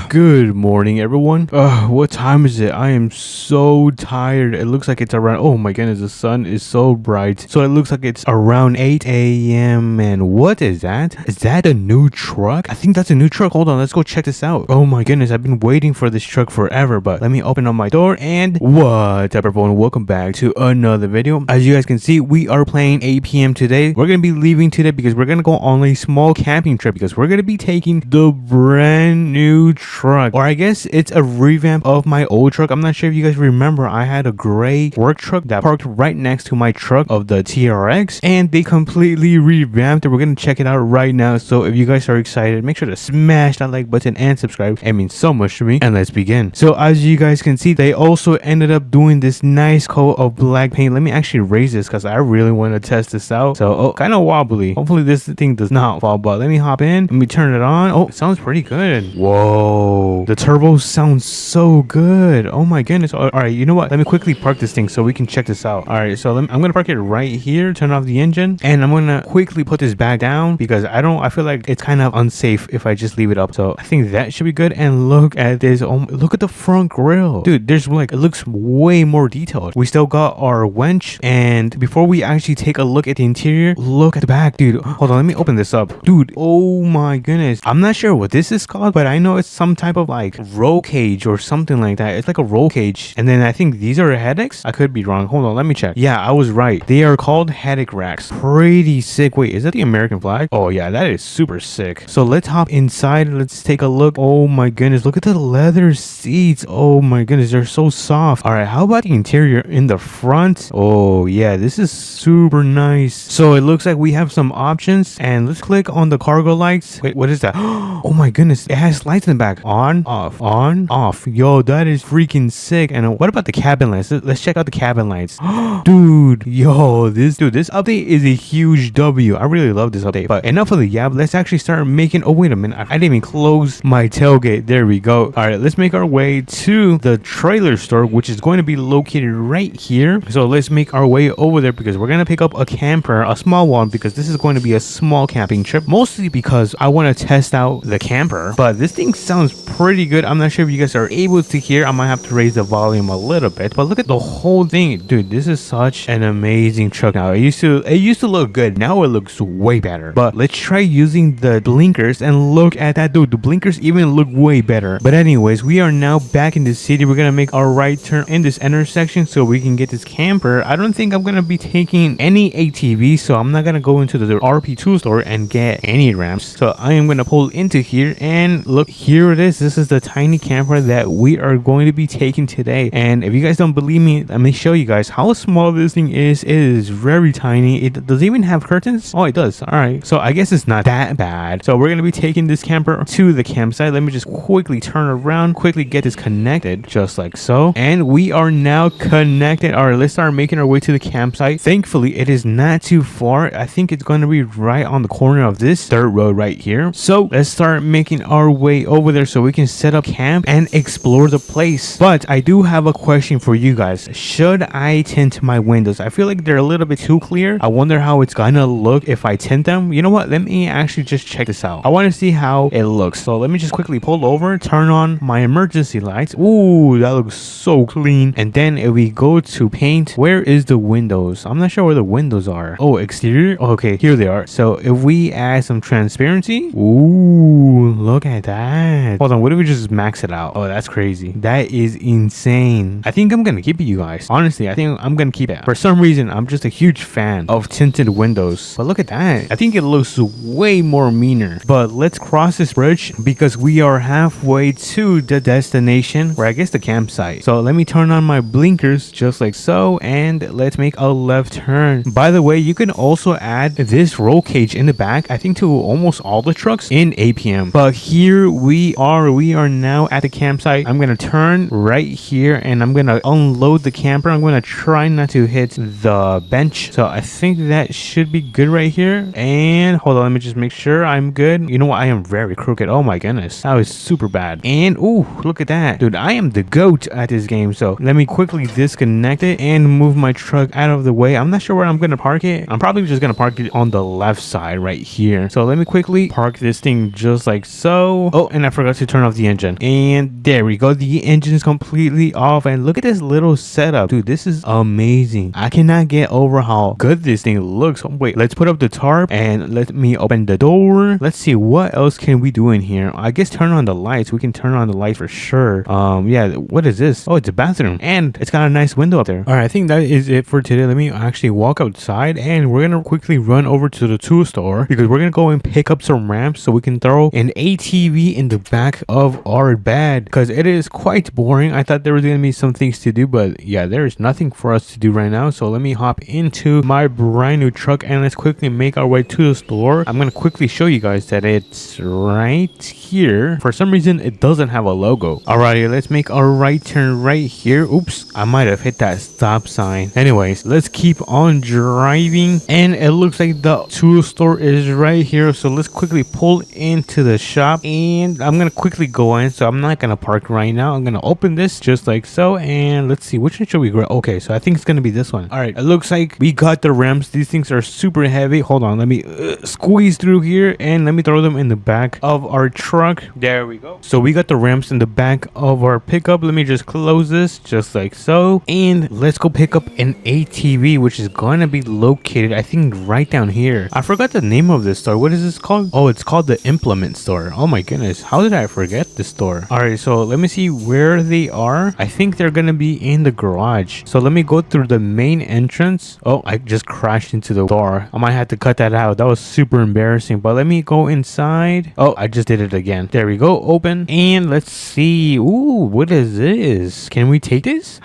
Good morning, everyone. What time is it? I am so tired. It looks like it's around, oh my goodness, the sun is so bright. So it looks like it's around 8 a.m. And what is that? Is that a new truck? I think that's a new truck. Hold on, let's go check this out. Oh my goodness, I've been waiting for this truck forever. But let me open up my door. And what's up, everyone? Welcome back to another video. As you guys can see, we are playing APM today. We're gonna be leaving today because we're gonna go on a small camping trip because we're gonna be taking the brand new truck, or I guess it's a revamp of my old truck. I'm not sure if you guys remember, I had a gray work truck that parked right next to my truck of the TRX, and they completely revamped it. We're gonna check it out right now. So if you guys are excited, make sure to smash that like button and subscribe. It means so much to me. And let's begin. So as you guys can see, they also ended up doing this nice coat of black paint. Let me actually raise this because I really want to test this out. So kind of wobbly. Hopefully this thing does not fall, but let me hop in. Let me turn it on. Oh, it sounds pretty good. Whoa, the turbo sounds so good. Oh my goodness. All right, you know what, let me quickly park this thing so we can check this out. All right, so I'm gonna park it right here, turn off the engine, and I'm gonna quickly put this back down because I feel like it's kind of unsafe if I just leave it up. So I think that should be good. And look at this. Oh, look at the front grille, dude. There's like, it looks way more detailed. We still got our winch, and before we actually take a look at the interior, look at the back, dude. Hold on, let me open this up, dude. Oh my goodness, I'm not sure what this is called, but I know it's some type of like roll cage or something like that. It's like a roll cage. And then I think these are headaches. I could be wrong. Hold on, let me check. Yeah, I was right. They are called headache racks. Pretty sick. Wait, is that the American flag? Oh yeah, that is super sick. So let's hop inside. Let's take a look. Oh my goodness, look at the leather seats. Oh my goodness, they're so soft. All right, how about the interior in the front? Oh yeah, this is super nice. So it looks like we have some options, and let's click on the cargo lights. Wait, what is that? Oh my goodness, it has lights in the back. On, off. Yo, that is freaking sick. And what about the cabin lights? Let's check out the cabin lights. Dude, yo, this update is a huge W. I really love this update. But enough of the yap. Let's actually start making, oh wait a minute, I didn't even close my tailgate. There we go. All right, let's make our way to the trailer store, which is going to be located right here. So let's make our way over there because we're going to pick up a camper, a small one, because this is going to be a small camping trip, mostly because I want to test out the camper. But this thing sounds pretty good. I'm not sure if you guys are able to hear. I might have to raise the volume a little bit, but look at the whole thing, dude. This is such an amazing truck now. It used to look good. Now it looks way better. But let's try using the blinkers and look at that, dude. The blinkers even look way better. But anyways, we are now back in the city. We're gonna make our right turn in this intersection so we can get this camper. I don't think I'm gonna be taking any ATV, so I'm not gonna go into the RP2 store and get any ramps. So I am gonna pull into here, and look, here it is. This is the tiny camper that we are going to be taking today. And if you guys don't believe me, let me show you guys how small this thing is. It is very tiny. It does even have curtains. Oh, it does. All right, so I guess it's not that bad. So we're gonna be taking this camper to the campsite. Let me just quickly turn around, quickly get this connected, just like so. And we are now connected. All right, let's start making our way to the campsite. Thankfully, it is not too far. I think it's going to be right on the corner of this dirt road right here. So let's start making our way over there so we can set up camp and explore the place. But I do have a question for you guys. Should I tint my windows? I feel like they're a little bit too clear. I wonder how it's gonna look if I tint them. You know what? Let me actually just check this out. I want to see how it looks. So let me just quickly pull over, turn on my emergency lights. Ooh, that looks so clean. And then if we go to paint, where is the windows? I'm not sure where the windows are. Oh, exterior. Okay, here they are. So if we add some transparency, ooh, look at that. Hold on, what if we just max it out? Oh, that's crazy. That is insane. I think I'm gonna keep it, you guys. Honestly, I think I'm gonna keep it. For some reason, I'm just a huge fan of tinted windows. But look at that. I think it looks way more meaner. But let's cross this bridge because we are halfway to the destination, or I guess the campsite. So let me turn on my blinkers just like so, and let's make a left turn. By the way, you can also add this roll cage in the back, I think, to almost all the trucks in APM. But here we are now at the campsite. I'm gonna turn right here and I'm gonna unload the camper. I'm gonna try not to hit the bench. So I think that should be good right here. And hold on, let me just make sure I'm good. You know what? I am very crooked. Oh my goodness, that was super bad. And ooh, look at that, dude. I am the goat at this game. So let me quickly disconnect it and move my truck out of the way. I'm not sure where I'm gonna park it. I'm probably just gonna park it on the left side right here. So let me quickly park this thing just like so. Oh, and I forgot to turn off the engine. And there we go. The engine is completely off. And look at this little setup, dude. This is amazing. I cannot get over how good this thing looks. Wait, let's put up the tarp and let me open the door. Let's see what else can we do in here. I guess turn on the lights. We can turn on the light for sure. Yeah, what is this? Oh, it's a bathroom and it's got a nice window up there. All right, I think that is it for today. Let me actually walk outside and we're gonna quickly run over to the tool store because we're gonna go and pick up some ramps so we can throw an ATV in the back of our bed because it is quite boring. I thought there was gonna be some things to do, but yeah, there is nothing for us to do right now. So let me hop into my brand new truck and let's quickly make our way to the store. I'm gonna quickly show you guys that it's right here. For some reason, it doesn't have a logo. Alrighty, let's make a right turn right here. Oops, I might have hit that stop sign. Anyways, let's keep on driving and it looks like the tool store is right here. So let's quickly pull into the shop and I'm gonna quickly go in. So I'm not gonna park right now. I'm gonna open this just like so and let's see, which one should we grab? Okay, so I think it's gonna be this one. All right, it looks like we got the ramps. These things are super heavy. Hold on, let me squeeze through here and let me throw them in the back of our truck. There we go. So we got the ramps in the back of our pickup. Let me just close this just like so and let's go pick up an ATV, which is gonna be located, I think, right down here. I forgot the name of this store. What is this called? Oh, it's called the Implement Store. Oh my goodness, how did I forget this store? All right, so let me see where they are. I think they're gonna be in the garage. So let me go through the main entrance. Oh, I just crashed into the door. I might have to cut that out. That was super embarrassing, but let me go inside. Oh, I just did it again. There we go. Open and let's see. Ooh, what is this? Can we take this?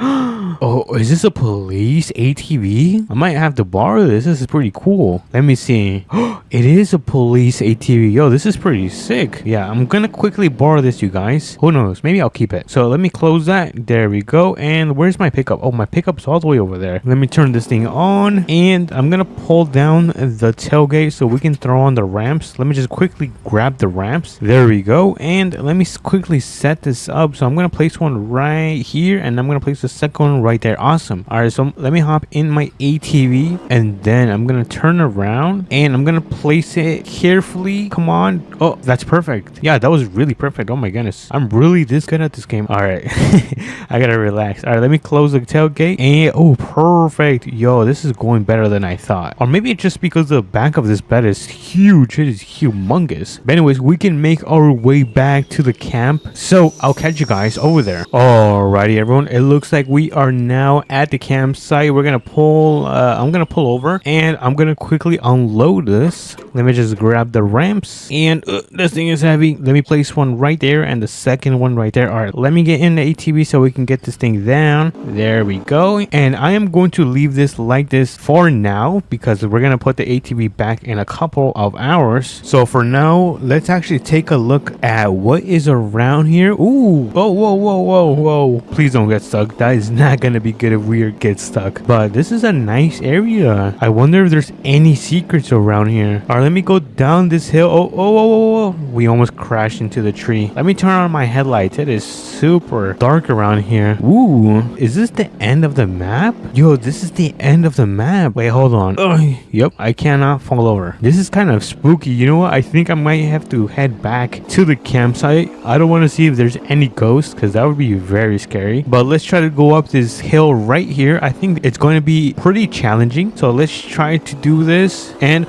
Oh, is this a police ATV? I might have to borrow this. This is pretty cool. Let me see. It is a police ATV. Yo, this is pretty sick. Yeah, I'm gonna quickly borrow this, you guys. Who knows? Maybe I'll keep it. So let me close that. There we go. And where's my pickup? Oh, my pickup's all the way over there. Let me turn this thing on and I'm gonna pull down the tailgate so we can throw on the ramps. Let me just quickly grab the ramps. There we go. And let me quickly set this up. So I'm gonna place one right here and I'm gonna place the second one right there. Awesome. All right, so let me hop in my ATV and then I'm gonna turn around and I'm gonna place it carefully. Come on. Oh, that's perfect. Yeah, that was really perfect. Oh my goodness, I'm really this good at this game. All right. I gotta relax. All right, let me close the tailgate and oh, perfect. Yo, this is going better than I thought. Or maybe it's just because the back of this bed is huge. It is humongous. But anyways, we can make our way back to the camp, so I'll catch you guys over there. Alrighty, everyone, it looks like we are now at the campsite. We're gonna pull I'm gonna pull over and I'm gonna quickly unload this. Let me just grab the ramps and this thing is heavy. Let me place one right there and the second one right there. All right, let me get in the ATV so we can get this thing down. There we go. And I am going to leave this like this for now because we're gonna put the ATV back in a couple of hours. So for now, let's actually take a look at what is around here. Ooh, oh, whoa. Please don't get stuck. That is not gonna be good if we get stuck. But this is a nice area. I wonder if there's any secrets around here. All right, let me go down this hill. Oh, well, we almost crashed into the tree. Let me turn on my headlights. It is super dark around here. Ooh, is this the end of the map? Yo, this is the end of the map. Wait, hold on. Yep, I cannot fall over. This is kind of spooky. You know what? I think I might have to head back to the campsite. I don't want to see if there's any ghosts because that would be very scary. But let's try to go up this hill right here. I think it's going to be pretty challenging. So let's try to do this. And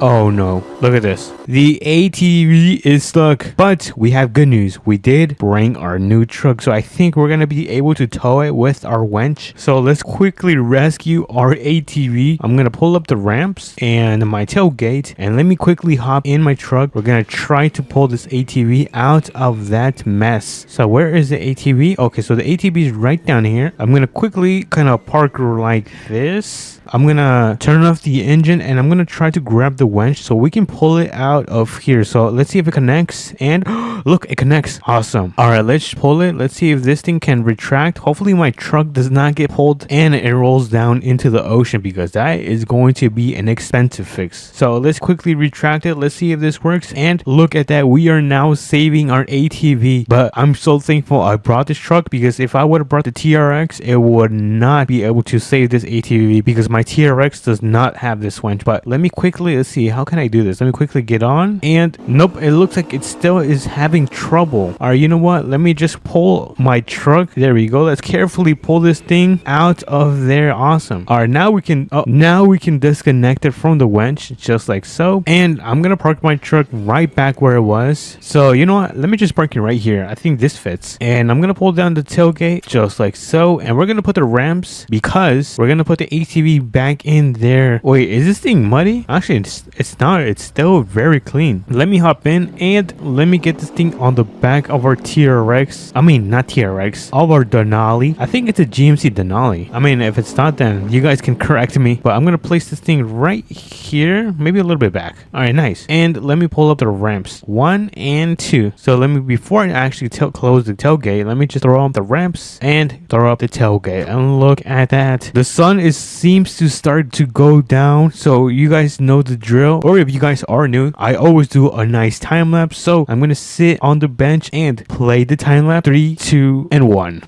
oh no, look at this. The ATV is stuck, but we have good news. We did bring our new truck, so I think we're gonna be able to tow it with our winch. So let's quickly rescue our ATV. I'm gonna pull up the ramps and my tailgate, and let me quickly hop in my truck. We're gonna try to pull this ATV out of that mess. So where is the ATV? Okay, so the ATV is right down here. I'm gonna quickly kind of park like this. I'm gonna turn off the engine and I'm gonna try to grab the winch so we can pull it out of here. So let's see if it connects, and look, it connects. Awesome. All right, let's pull it. Let's see if this thing can retract. Hopefully my truck does not get pulled and it rolls down into the ocean, because that is going to be an expensive fix. So let's quickly retract it. Let's see if this works, and look at that, we are now saving our ATV. But I'm so thankful I brought this truck, because if I would have brought the TRX, it would not be able to save this ATV, because my TRX does not have this winch. But let me quickly, let's see, how can I do this? Let me quickly get on, and nope, it looks like it still is having trouble. All right, you know what, let me just pull my truck. There we go. Let's carefully pull this thing out of there. Awesome. All right, now we can disconnect it from the winch, just like so. And I'm gonna park my truck right back where it was. So you know what, let me just park it right here. I think this fits, and I'm gonna pull down the tailgate just like so, and we're gonna put the ramps, because we're gonna put the ATV back in there. Wait, is this thing muddy? Actually, it's not. It's still very clean. Let me hop in and let me get this thing on the back of our TRX. I mean, not TRX, of our Denali. I think it's a GMC Denali. I mean, if it's not, then you guys can correct me. But I'm gonna place this thing right here, maybe a little bit back. All right, nice. And let me pull up the ramps, 1 and 2. So let me, before I actually close the tailgate, let me just throw up the ramps and throw up the tailgate. And look at that. The sun seems to start to go down, so you guys know the drill. Or if you guys are new, I always do a nice time lapse. So I'm gonna sit on the bench and play the time lapse. 3, 2, and 1.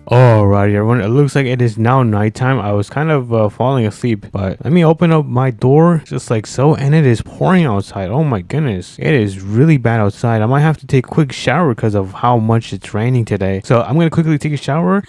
Alrighty everyone, it looks like it is now nighttime. I was kind of falling asleep, but let me open up my door just like so, and it is pouring outside. Oh my goodness, it is really bad outside. I might have to take a quick shower because of how much it's raining today. So I'm gonna quickly take a shower.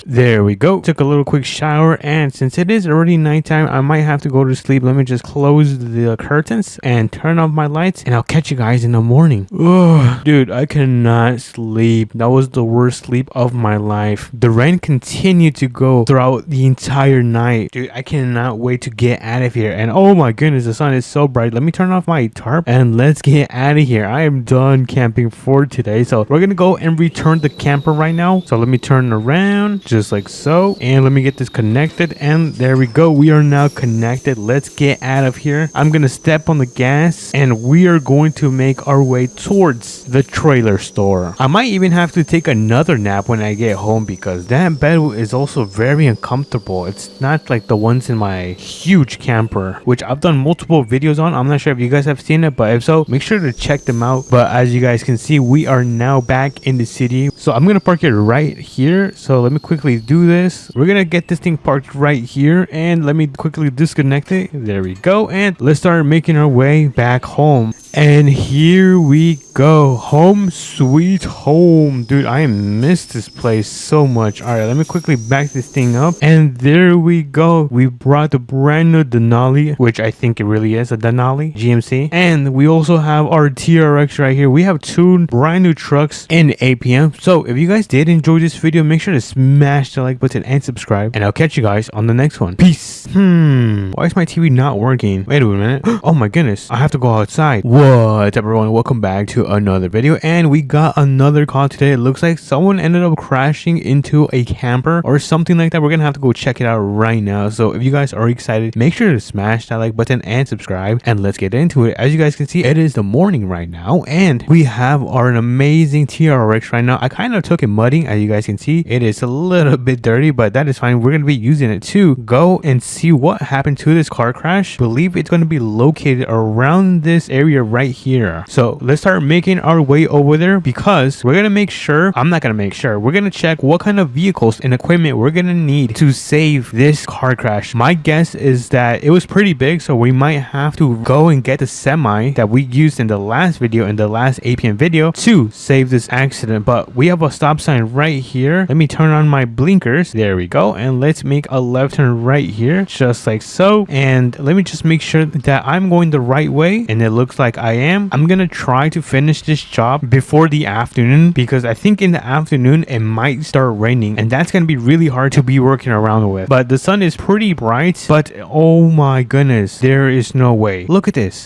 There we go. Took a little quick shower, and since it is already nighttime, I might have to go to sleep. Let me just close the curtains and turn off my lights, and I'll catch you guys in the morning. Oh, dude, I cannot sleep. That was the worst sleep of my life. The rain continued to go throughout the entire night. Dude, I cannot wait to get out of here. And oh my goodness, the sun is so bright. Let me turn off my tarp and let's get out of here. I am done camping for today. So we're gonna go and return the camper right now. So let me turn around just like so, and let me get this connected, and there we go. We are now connected. Let's get out of here. I'm gonna step on the gas, and we are going to make our way towards the trailer store. I might even have to take another nap when I get home, because that bed is also very uncomfortable. It's not like the ones in my huge camper, which I've done multiple videos on. I'm not sure if you guys have seen it, but if so, make sure to check them out. But as you guys can see, we are now back in the city, so I'm gonna park it right here. So let me quickly do this. We're gonna get this thing parked right here, and let me quickly disconnect it. There we go, and let's start making our way back home. And here we go, home sweet home. Dude, I missed this place so much. All right, let me quickly back this thing up, and there we go. We brought the brand new Denali, which I think it really is a Denali GMC, and we also have our TRX right here. We have 2 brand new trucks in APM. So if you guys did enjoy this video, make sure to smash the like button and subscribe, and I'll catch you guys on the next one. Peace. Why is my TV not working? Wait a minute. Oh my goodness, I have to go outside. What's up everyone, welcome back to another video, and we got another call today. It looks like someone ended up crashing into a camper or something like that. We're gonna have to go check it out right now. So if you guys are excited, make sure to smash that like button and subscribe, and let's get into it. As you guys can see, it is the morning right now, and we have our amazing TRX right now. I kind of took it mudding. As you guys can see, it is a little little bit dirty, but that is fine. We're gonna be using it to go and see what happened to this car crash. Believe it's gonna be located around this area right here. So let's start making our way over there, because we're gonna make sure, I'm not gonna make sure, we're gonna check what kind of vehicles and equipment we're gonna need to save this car crash. My guess is that it was pretty big, so we might have to go and get the semi that we used in the last video, in the last APM video, to save this accident. But we have a stop sign right here. Let me turn on my blinkers. There we go. And let's make a left turn right here, just like so. And let me just make sure that I'm going the right way, and it looks like I am. I'm gonna try to finish this job before the afternoon, because I think in the afternoon it might start raining, and that's gonna be really hard to be working around with. But the sun is pretty bright, but oh my goodness, there is no way. Look at this.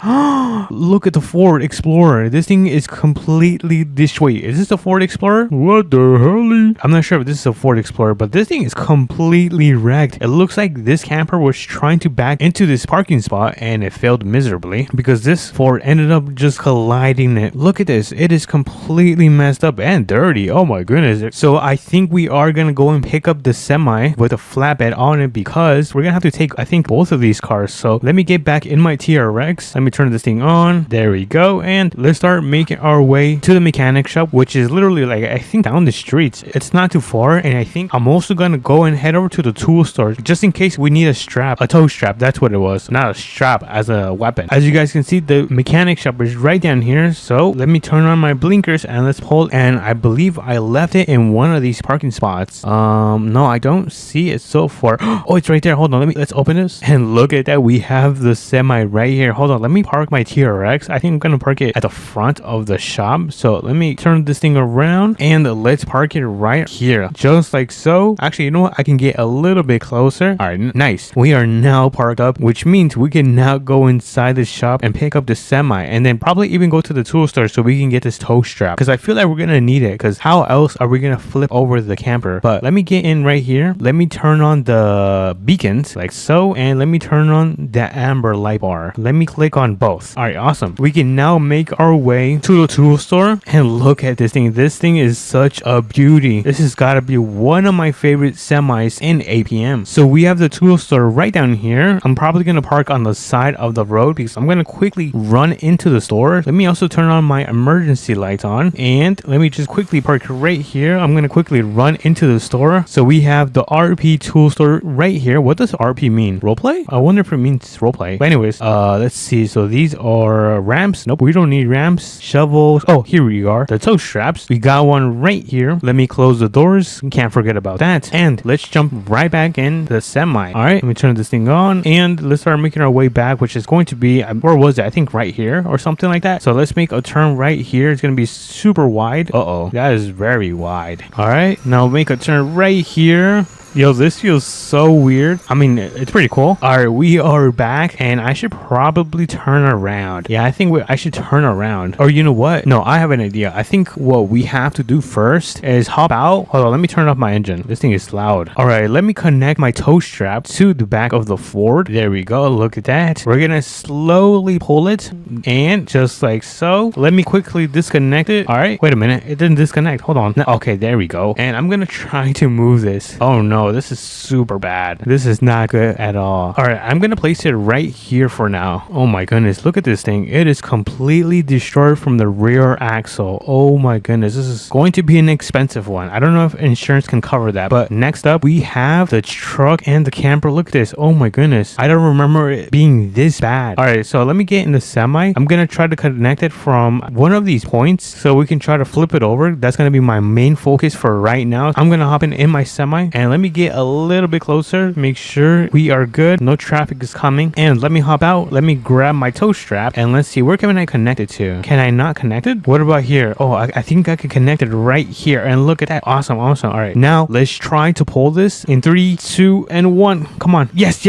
Look at the Ford Explorer. This thing is completely destroyed. Is this a Ford Explorer? What the hell? I'm not sure if this is a Ford Explorer, but this thing is completely wrecked. It looks like this camper was trying to back into this parking spot and it failed miserably, because this Ford ended up just colliding it. Look at this. It is completely messed up and dirty. Oh my goodness. So I think we are gonna go and pick up the semi with a flatbed on it, because we're gonna have to take, I think, both of these cars. So let me get back in my TRX. Let me turn this thing on. There we go. And let's start making our way to the mechanic shop, which is literally like, I think, down the street. It's not too far. And I think I'm also gonna go and head over to the tool store, just in case we need a strap, a tow strap. That's what it was, not a strap as a weapon. As you guys can see, the mechanic shop is right down here. So let me turn on my blinkers and let's pull. And I believe I left it in one of these parking spots. No, I don't see it so far. Oh, it's right there. Hold on, let's open this and look at that. We have the semi right here. Hold on, let me park my TRX. I think I'm gonna park it at the front of the shop. So let me turn this thing around and let's park it right here, just like so. Actually, you know what, I can get a little bit closer. All right, nice. We are now parked up, which means we can now go inside the shop and pick up the semi, and then probably even go to the tool store so we can get this tow strap, because I feel like we're gonna need it, because how else are we gonna flip over the camper? But let me get in right here. Let me turn on the beacons like so, and let me turn on the amber light bar. Let me click on both. All right, awesome. We can now make our way to the tool store and look at this thing. This thing is such a beauty. This has got to be one of my favorite semis in APM. So we have the tool store right down here. I'm probably gonna park on the side of the road, because I'm gonna quickly run into the store. Let me also turn on my emergency lights on, and let me just quickly park right here. I'm gonna quickly run into the store. So we have the RP tool store right here. What does RP mean? Roleplay? I wonder if it means roleplay. But anyways, let's see. So these are ramps. Nope, we don't need ramps. Shovels. Oh, here we are. The tow straps. We got one right here. Let me close the doors. Can't forget about that. And let's jump right back in the semi. All right, let me turn this thing on and let's start making our way back, which is going to be, where was it? I think right here or something like that. So let's make a turn right here. It's going to be super wide. Uh-oh, that is very wide. All right, now make a turn right here. Yo, this feels so weird. I mean, it's pretty cool. All right, we are back, and I should probably turn around. Yeah, I think I should turn around. Or you know what? No, I have an idea. I think what we have to do first is hop out. Hold on, let me turn off my engine. This thing is loud. All right, let me connect my tow strap to the back of the Ford. There we go. Look at that. We're gonna slowly pull it, and just like so. Let me quickly disconnect it. All right, wait a minute. It didn't disconnect. Hold on. Okay, there we go. And I'm gonna try to move this. Oh no. This is super bad. This is not good at all. All right, I'm gonna place it right here for now. Oh my goodness, look at this thing. It is completely destroyed from the rear axle. Oh my goodness, this is going to be an expensive one. I don't know if insurance can cover that. But next up, we have the truck and the camper. Look at this. Oh my goodness, I don't remember it being this bad. All right, so let me get in the semi. I'm gonna try to connect it from one of these points so we can try to flip it over. That's gonna be my main focus for right now. I'm gonna hop in my semi, and let me get a little bit closer, make sure we are good, no traffic is coming, and let me hop out. Let me grab my tow strap, and let's see, where can I connect it to? Can I not connect it? What about here? Oh, I think I can connect it right here, and look at that. Awesome. All right, now let's try to pull this in 3, 2, and 1. Come on. Yes,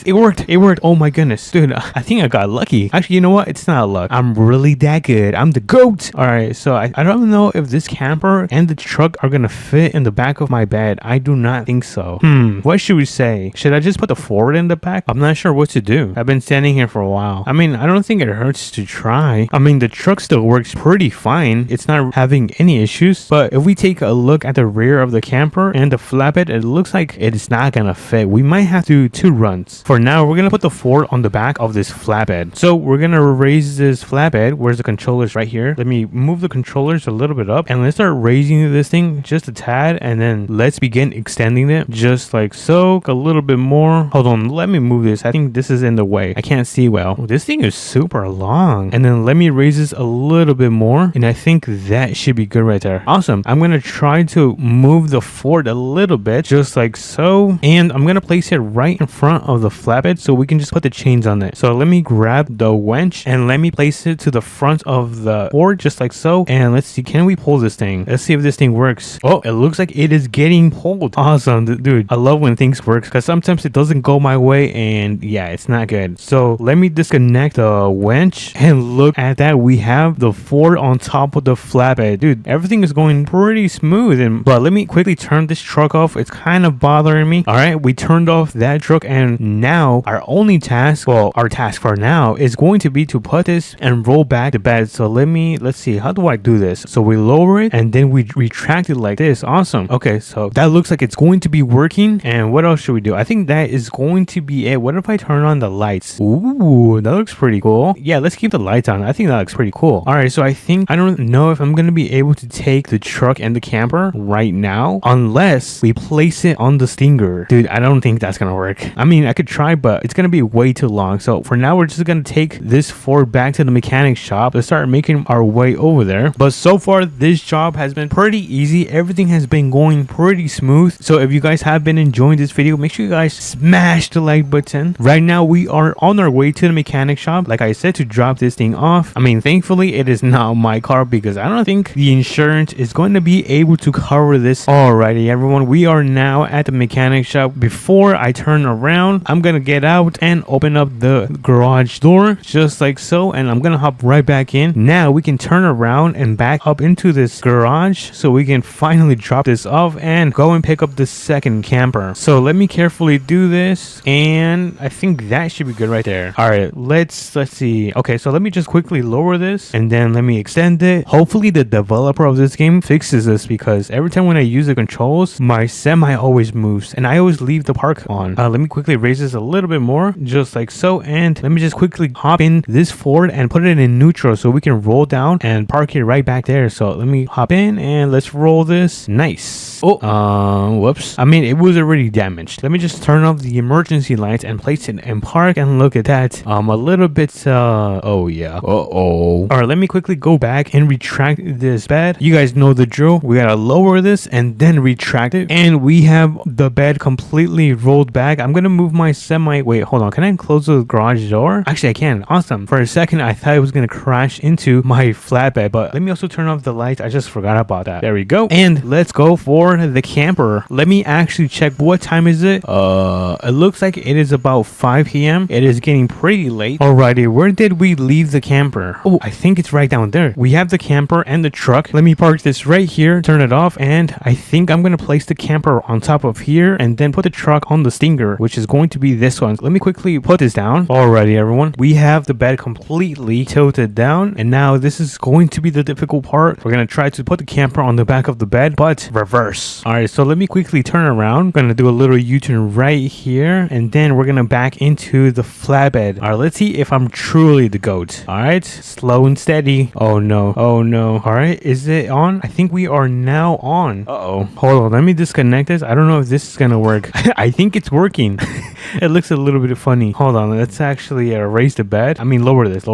it worked. Oh my goodness, dude, I think I got lucky. Actually, you know what, it's not luck. I'm really that good. I'm the GOAT. All right, so I don't know if this camper and the truck are gonna fit in the back of my bed. I do not think so. What should we say? Should I just put the forward in the back? I'm not sure what to do. I've been standing here for a while. I mean, I don't think it hurts to try. I mean, the truck still works pretty fine. It's not having any issues. But if we take a look at the rear of the camper and the flatbed, it looks like it's not gonna fit. We might have to do 2 runs. For now, we're gonna put the forward on the back of this flatbed. So we're gonna raise this flatbed. Where's the controllers? Right here. Let me move the controllers a little bit up and let's start raising this thing just a tad, and then let's begin extending it just like so. A little bit more. Hold on, let me move this. I think this is in the way. I can't see well. This thing is super long. And then let me raise this a little bit more, and I think that should be good right there. Awesome. I'm gonna try to move the forward a little bit just like so, and I'm gonna place it right in front of the flatbed so we can just put the chains on it. So let me grab the winch and let me place it to the front of the board just like so, and let's see, can we pull this thing? Let's see if this thing works. Oh, it looks like it is getting pulled. Awesome. Dude, I love when things work because sometimes it doesn't go my way, and yeah, it's not good. So let me disconnect the winch, and look at that, we have the forward on top of the flatbed. Dude, everything is going pretty smooth. And but let me quickly turn this truck off. It's kind of bothering me. All right, we turned off that truck, and now our only task, well, our task for now is going to be to put this and roll back the bed. So let's see, how do I do this? So we lower it and then we retract it like this. Awesome. Okay, so that looks like it's going to be working. And what else should we do? I think that is going to be it. What if I turn on the lights? Ooh, that looks pretty cool. Yeah, let's keep the lights on. I think that looks pretty cool. All right, so I don't know if I'm gonna be able to take the truck and the camper right now unless we place it on the Stinger. Dude, I don't think that's gonna work. I mean, I could try, but it's gonna be way too long. So for now, we're just gonna take this Ford back to the mechanic shop. Let's start making our way over there. But so far, this job has been pretty easy. Everything has been going pretty smooth. So if you guys have been enjoying this video, make sure you guys smash the like button. Right now, we are on our way to the mechanic shop, like I said, to drop this thing off. I mean, thankfully, it is not my car because I don't think the insurance is going to be able to cover this. Alrighty, everyone, we are now at the mechanic shop. Before I turn around, I'm gonna get out and open up the garage door just like so, and I'm gonna hop right back in. Now we can turn around and back up into this garage so we can finally drop this off and go and pick up the second camper. So let me carefully do this, and I think that should be good right there. All right, let's see. Okay, so let me just quickly lower this and then let me extend it. Hopefully the developer of this game fixes this because every time when I use the controls, my semi always moves and I always leave the park on. Let me quickly raise this a little bit more just like so, and let me just quickly hop in this Ford and put it in neutral so we can roll down and park it right back there. So let me hop in and let's roll this. Nice. Oh, whoops. I mean, it was already damaged. Let me just turn off the emergency lights and place it in park, and look at that. A little bit, oh yeah. All right, let me quickly go back and retract this bed. You guys know the drill. We gotta lower this and then retract it, and we have the bed completely rolled back. I'm gonna move my semi. Wait, hold on. Can I close the garage door? Actually, I can. Awesome. For a second, I thought it was gonna crash into my flatbed, but let me also turn off the lights. I just forgot about that. There we go. And let's go for the camper. Let me actually check. What time is it? It looks like it is about 5 p.m. It is getting pretty late. Alrighty, where did we leave the camper? Oh, I think it's right down there. We have the camper and the truck. Let me park this right here, turn it off, and I think I'm gonna place the camper on top of here and then put the truck on the Stinger, which is going to be this one. Let me quickly put this down. Alrighty, everyone. We have the bed completely tilted down, and now this is going to be the difficult part. We're gonna try to put the camper on the back of the bed, but reverse. Alright, so let me quickly turn around. I'm gonna do a little U-turn right here, and then we're gonna back into the flatbed. Alright, let's see if I'm truly the GOAT. Alright, slow and steady. Oh no. Oh no. Alright, is it on? I think we are now on. Uh-oh. Hold on, let me disconnect this. I don't know if this is gonna work. I think it's working. It looks a little bit funny. Hold on, let's actually raise the bed. I mean, lower this.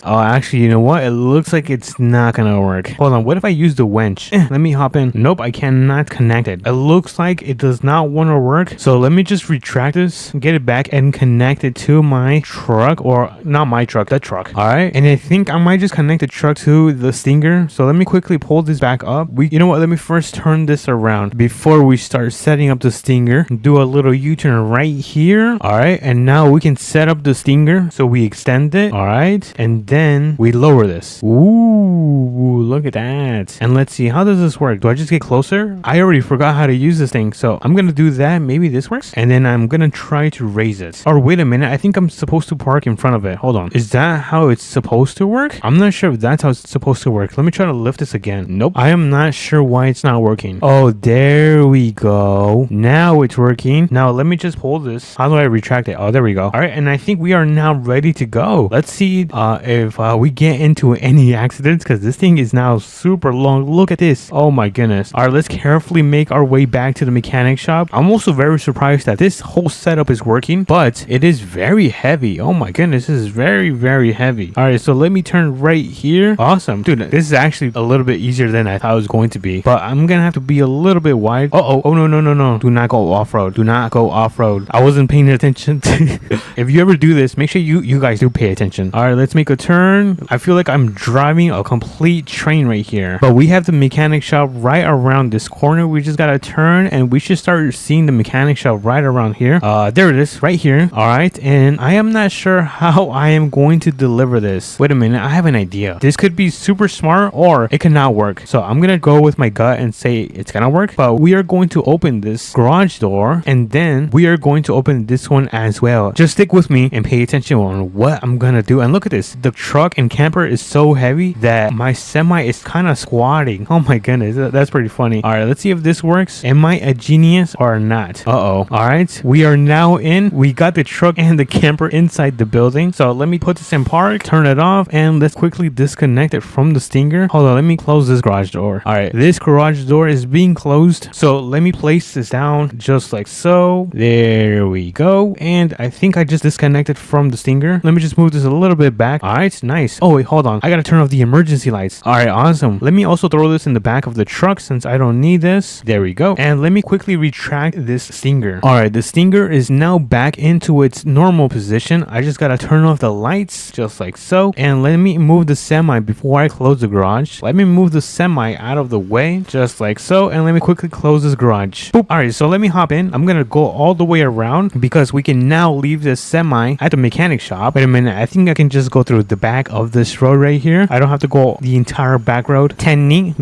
Oh, actually, you know what? It looks like it's not gonna work. Hold on, what if I use the winch? Let me hop in. Nope, I cannot connect it. It looks like it does not want to work. So let me just retract this, get it back, and connect it to my truck, or not my truck, the truck. All right, and I think I might just connect the truck to the Stinger. So let me quickly pull this back up. You know what? Let me first turn this around before we start setting up the Stinger. Do a little U-turn right here. All right, and now we can set up the Stinger. So we extend it. All right, and then we lower this. Ooh, look at that. And let's see, how does this work? Do I just get closer? I already forgot how to use this thing. So So I'm gonna do that. Maybe this works. And then I'm gonna try to raise it. Or wait a minute. I think I'm supposed to park in front of it. Hold on. Is that how it's supposed to work? I'm not sure if that's how it's supposed to work. Let me try to lift this again. Nope. I am not sure why it's not working. Oh, there we go. Now it's working. Now let me just pull this. How do I retract it? Oh, there we go. All right. And I think we are now ready to go. Let's see if we get into any accidents, because this thing is now super long. Look at this. Oh my goodness. All right. Let's carefully make our way back to the mechanic shop. I'm also very surprised that this whole setup is working, but it is very heavy. Oh my goodness. This is very heavy. All right. So let me turn right here. Awesome. Dude, this is actually a little bit easier than I thought it was going to be, but I'm gonna have to be a little bit wide. Oh no. Do not go off-road. Do not go off-road. I wasn't paying attention. If you ever do this, make sure you guys do pay attention. All right, let's make a turn. I feel like I'm driving a complete train right here, but we have the mechanic shop right around this corner. We just gotta turn and we should start seeing the mechanic shop right around here. There it is, right here. All right, and I am not sure how I am going to deliver this. Wait a minute, I have an idea. This could be super smart or it cannot work. So I'm gonna go with my gut and say it's gonna work, but we are going to open this garage door and then we are going to open this one as well. Just stick with me and pay attention on what I'm gonna do. And look at this, the truck and camper is so heavy that my semi is kind of squatting. Oh my goodness, that's pretty funny. All right, let's see if this works. Am I a genius or not? All right, we are now in. We got the truck and the camper inside the building. So let me put this in park, turn it off, and let's quickly disconnect it from the stinger. Hold on, let me close this garage door. All right, this garage door is being closed. So let me place this down just like so. There we go. And I think I just disconnected from the stinger. Let me just move this a little bit back. All right, nice. Oh wait, hold on, I gotta turn off the emergency lights. All right, awesome. Let me also throw this in the back of the truck since I don't need this. There we go. And let me quickly retract this stinger. All right, the stinger is now back into its normal position. I just gotta turn off the lights just like so. And let me move the semi before I close the garage. Let me move the semi out of the way just like so. And let me quickly close this garage. Boop. All right, so let me hop in. I'm gonna go all the way around because we can now leave the semi at the mechanic shop. Wait a minute, I think I can just go through the back of this road right here. I don't have to go the entire back road. Tenny.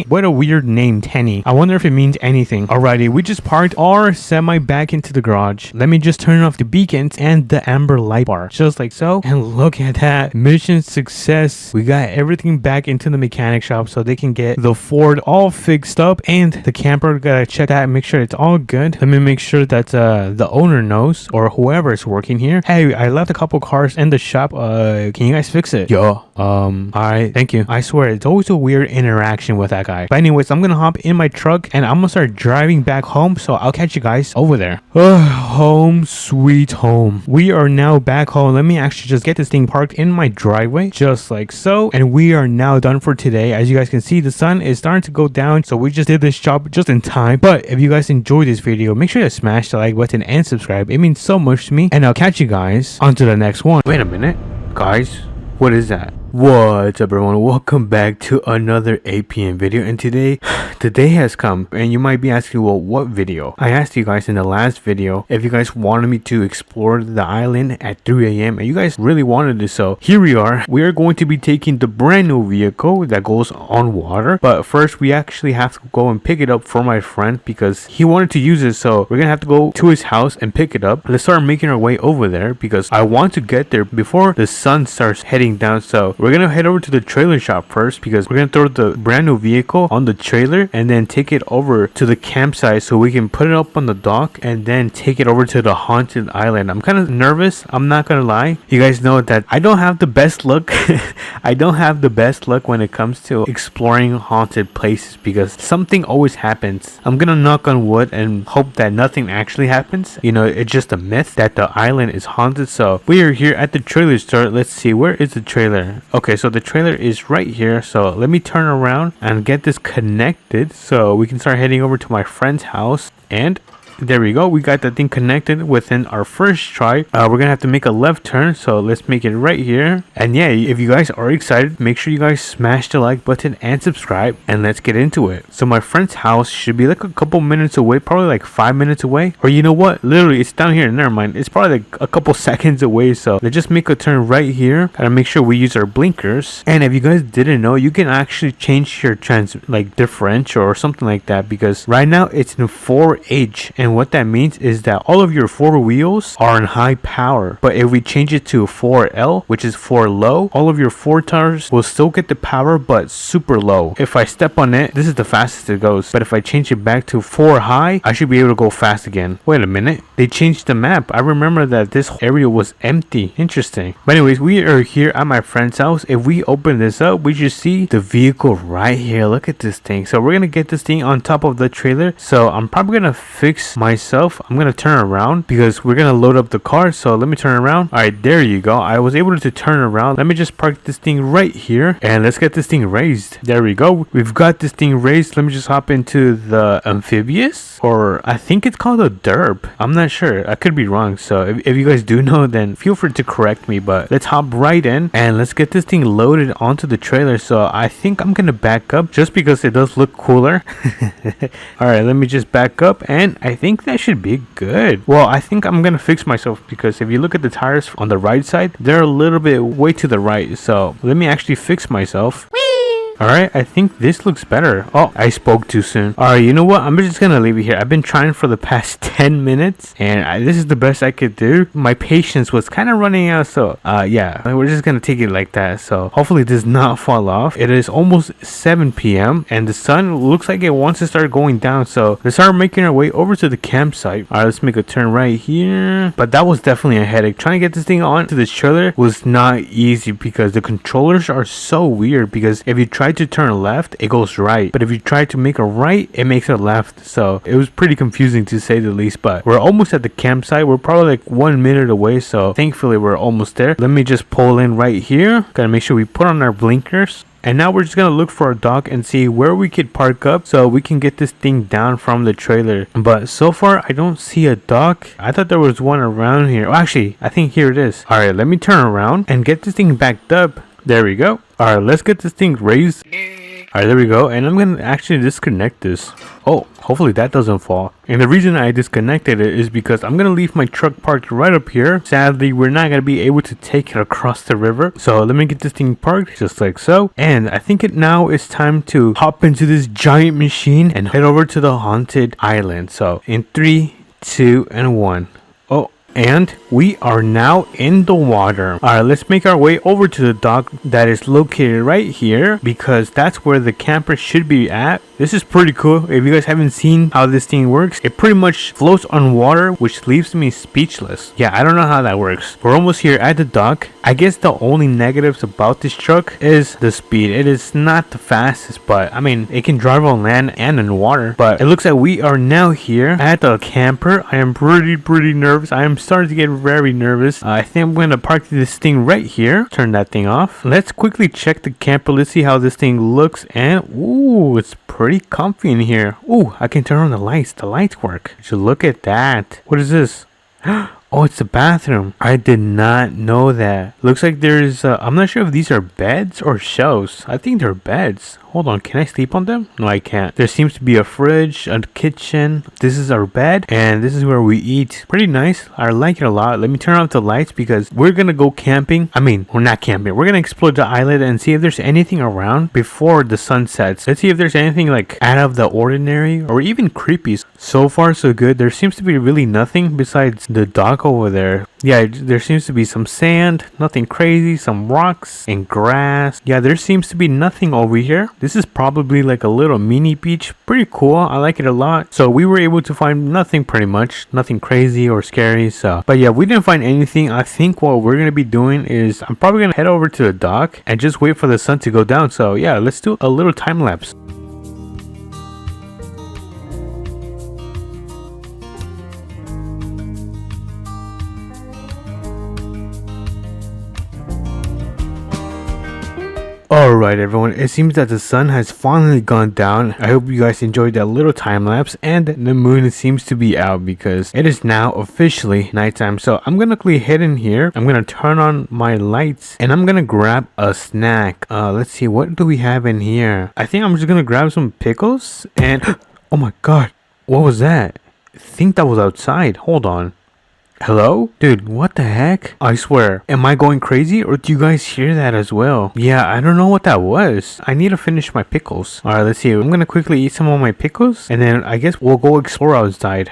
What a weird name, Tenny. I wonder if it means anything. Alrighty, we just parked our semi back into the garage. Let me just turn off the beacons and the amber light bar just like so. And look at that, mission success. We got everything back into the mechanic shop so they can get the Ford all fixed up, and the camper, gotta check that and make sure it's all good. Let me make sure that the owner knows, or whoever is working here. Hey, I left a couple cars in the shop. Can you guys fix it? Yo. Alright, thank you. I swear it's always a weird interaction with that guy. But anyways, I'm gonna hop in my truck and I'm gonna start driving back home, so I'll catch you guys over there. Home sweet home. We are now back home. Let me actually just get this thing parked in my driveway just like so, and we are now done for today. As you guys can see, the sun is starting to go down, so we just did this job just in time. But if you guys enjoyed this video, make sure to smash the like button and subscribe. It means so much to me, and I'll catch you guys on to the next one. Wait a minute, guys, what is that? What's up everyone, welcome back to another APM video, and today the day has come and you might be asking, well, what video? I asked you guys in the last video if you guys wanted me to explore the island at 3 a.m. and you guys really wanted it, so here we are. We are going to be taking the brand new vehicle that goes on water, but first we actually have to go and pick it up for my friend because he wanted to use it, so we're gonna have to go to his house and pick it up. Let's start making our way over there because I want to get there before the sun starts heading down. So we're gonna head over to the trailer shop first because we're gonna throw the brand new vehicle on the trailer and then take it over to the campsite so we can put it up on the dock and then take it over to the haunted island. I'm kind of nervous, I'm not gonna lie. You guys know that I don't have the best luck. I don't have the best luck when it comes to exploring haunted places because something always happens. I'm gonna knock on wood and hope that nothing actually happens. You know, it's just a myth that the island is haunted. So we are here at the trailer store. Let's see, where is the trailer? Okay, so the trailer is right here, so let me turn around and get this connected so we can start heading over to my friend's house. And There we go. We got the thing connected within our first try. We're gonna have to make a left turn, so let's make it right here. And yeah, if you guys are excited, make sure you guys smash the like button and subscribe, and let's get into it. So my friend's house should be like a couple minutes away, probably like 5 minutes away, or you know what, literally it's down here. Never mind, it's probably like a couple seconds away. So let's just make a turn right here. Gotta make sure we use our blinkers. And if you guys didn't know, you can actually change your differential or something like that, because right now it's in 4H, and what that means is that all of your four wheels are in high power. But if we change it to 4L, which is 4 low, all of your four tires will still get the power but super low. If I step on it, this is the fastest it goes, but if I change it back to 4 high, I should be able to go fast again. Wait a minute, they changed the map. I remember that this area was empty. Interesting. But anyways, we are here at my friend's house. If we open this up, we should see the vehicle right here. Look at this thing. So we're gonna get this thing on top of the trailer. So I'm probably gonna fix myself. I'm gonna turn around because we're gonna load up the car. So let me turn around. All right, there you go. I was able to turn around. Let me just park this thing right here and let's get this thing raised. There we go. We've got this thing raised. Let me just hop into the amphibious, or I think it's called a derp. I'm not sure. I could be wrong. So if you guys do know, then feel free to correct me. But let's hop right in and let's get this thing loaded onto the trailer. So I think I'm gonna back up just because it does look cooler. All right, let me just back up, and I think that should be good. Well, I think I'm gonna fix myself because if you look at the tires on the right side, they're a little bit way to the right. So let me actually fix myself. Alright, I think this looks better. Oh, I spoke too soon. Alright, you know what? I'm just gonna leave it here. I've been trying for the past 10 minutes, and this is the best I could do. My patience was kind of running out, so yeah, we're just gonna take it like that. So hopefully it does not fall off. It is almost 7 p.m. and the sun looks like it wants to start going down. So let's start making our way over to the campsite. Alright, let's make a turn right here. But that was definitely a headache. Trying to get this thing onto the trailer was not easy because the controllers are so weird, because if you try to turn left, it goes right, but if you try to make a right, it makes a left. So it was pretty confusing to say the least. But we're almost at the campsite. We're probably like 1 minute away, so thankfully we're almost there. Let me just pull in right here. Gotta make sure we put on our blinkers. And now we're just gonna look for a dock and see where we could park up so we can get this thing down from the trailer. But so far I don't see a dock. I thought there was one around here. Oh, actually, I think here it is. All right, let me turn around and get this thing backed up. There we go. All right, let's get this thing raised. All right, there we go. And I'm gonna actually disconnect this. Oh, hopefully that doesn't fall. And the reason I disconnected it is because I'm gonna leave my truck parked right up here. Sadly, we're not gonna be able to take it across the river. So let me get this thing parked just like so. And I think it now is time to hop into this giant machine and head over to the haunted island. So in 3, 2, and 1. Oh, and we are now in the water. All right, let's make our way over to the dock that is located right here, because that's where the camper should be at. This is pretty cool. If you guys haven't seen how this thing works, it pretty much floats on water, which leaves me speechless. Yeah, I don't know how that works. We're almost here at the dock. I guess the only negatives about this truck is the speed. It is not the fastest, but I mean, it can drive on land and in water. But it looks like we are now here at the camper. I am pretty nervous. I am starting to get very nervous. I think I'm going to park this thing right here. Turn that thing off. Let's quickly check the camper. Let's see how this thing looks. And ooh, it's pretty comfy in here. Ooh, I can turn on the lights. The lights work. So look at that. What is this? Oh, it's a bathroom. I did not know that. Looks like there's I'm not sure if these are beds or shelves. I think they're beds. Hold on, can I sleep on them? No, I can't. There seems to be a fridge, a kitchen. This is our bed, and this is where we eat. Pretty nice. I like it a lot. Let me turn off the lights because we're gonna go camping. I mean, we're not camping. We're gonna explore the island and see if there's anything around before the sun sets. Let's see if there's anything like out of the ordinary or even creepy. So far, so good. There seems to be really nothing besides the dock over there. Yeah, there seems to be some sand, nothing crazy, some rocks and grass. Yeah, there seems to be nothing over here. This is probably like a little mini beach. Pretty cool. I like it a lot. So we were able to find nothing, pretty much. Nothing crazy or scary. So, but yeah, we didn't find anything. I think what we're going to be doing is I'm probably going to head over to the dock and just wait for the sun to go down. So yeah, let's do a little time lapse. Alright everyone, it seems that the sun has finally gone down. I hope you guys enjoyed that little time lapse, and the moon seems to be out because it is now officially nighttime. So I'm gonna quickly head in here, I'm gonna turn on my lights, and I'm gonna grab a snack. Let's see, what do we have in here? I think I'm just gonna grab some pickles and oh my god, what was that? I think that was outside. Hold on. Hello? Dude, what the heck? I swear, am I going crazy or do you guys hear that as well? Yeah, I don't know what that was. I need to finish my pickles. Alright, let's see. I'm gonna quickly eat some of my pickles and then I guess we'll go explore outside.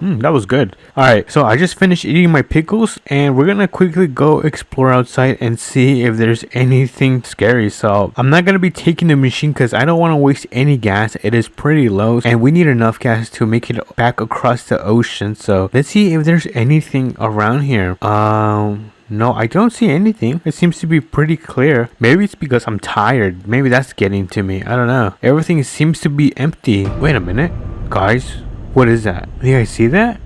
That was good. Alright, so I just finished eating my pickles and we're gonna quickly go explore outside and see if there's anything scary. So I'm not gonna be taking the machine because I don't want to waste any gas. It is pretty low and we need enough gas to make it back across the ocean. So let's see if there's anything around here. No, I don't see anything. It seems to be pretty clear. Maybe it's because I'm tired. Maybe that's getting to me. I don't know. Everything seems to be empty. Wait a minute, guys. What is that? Do you guys see that?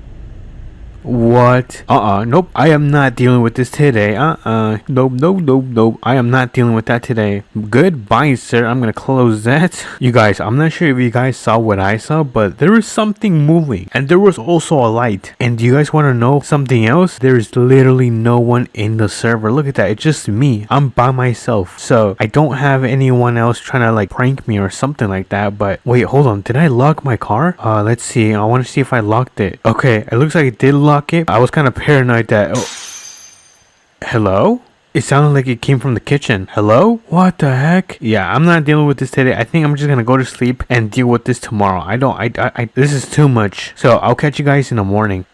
What? Nope. I am not dealing with this today. Nope. I am not dealing with that today. Goodbye, sir. I'm gonna close that. You guys, I'm not sure if you guys saw what I saw, but there was something moving. And there was also a light. And do you guys want to know something else? There is literally no one in the server. Look at that. It's just me. I'm by myself. So I don't have anyone else trying to like prank me or something like that. But wait, hold on. Did I lock my car? Let's see. I want to see if I locked it. Okay, it looks like it did lock it. I was kind of paranoid that hello? It sounded like it came from the kitchen. Hello? What the heck? Yeah, I'm not dealing with this today. I think I'm just gonna go to sleep and deal with this tomorrow. This is too much. So I'll catch you guys in the morning.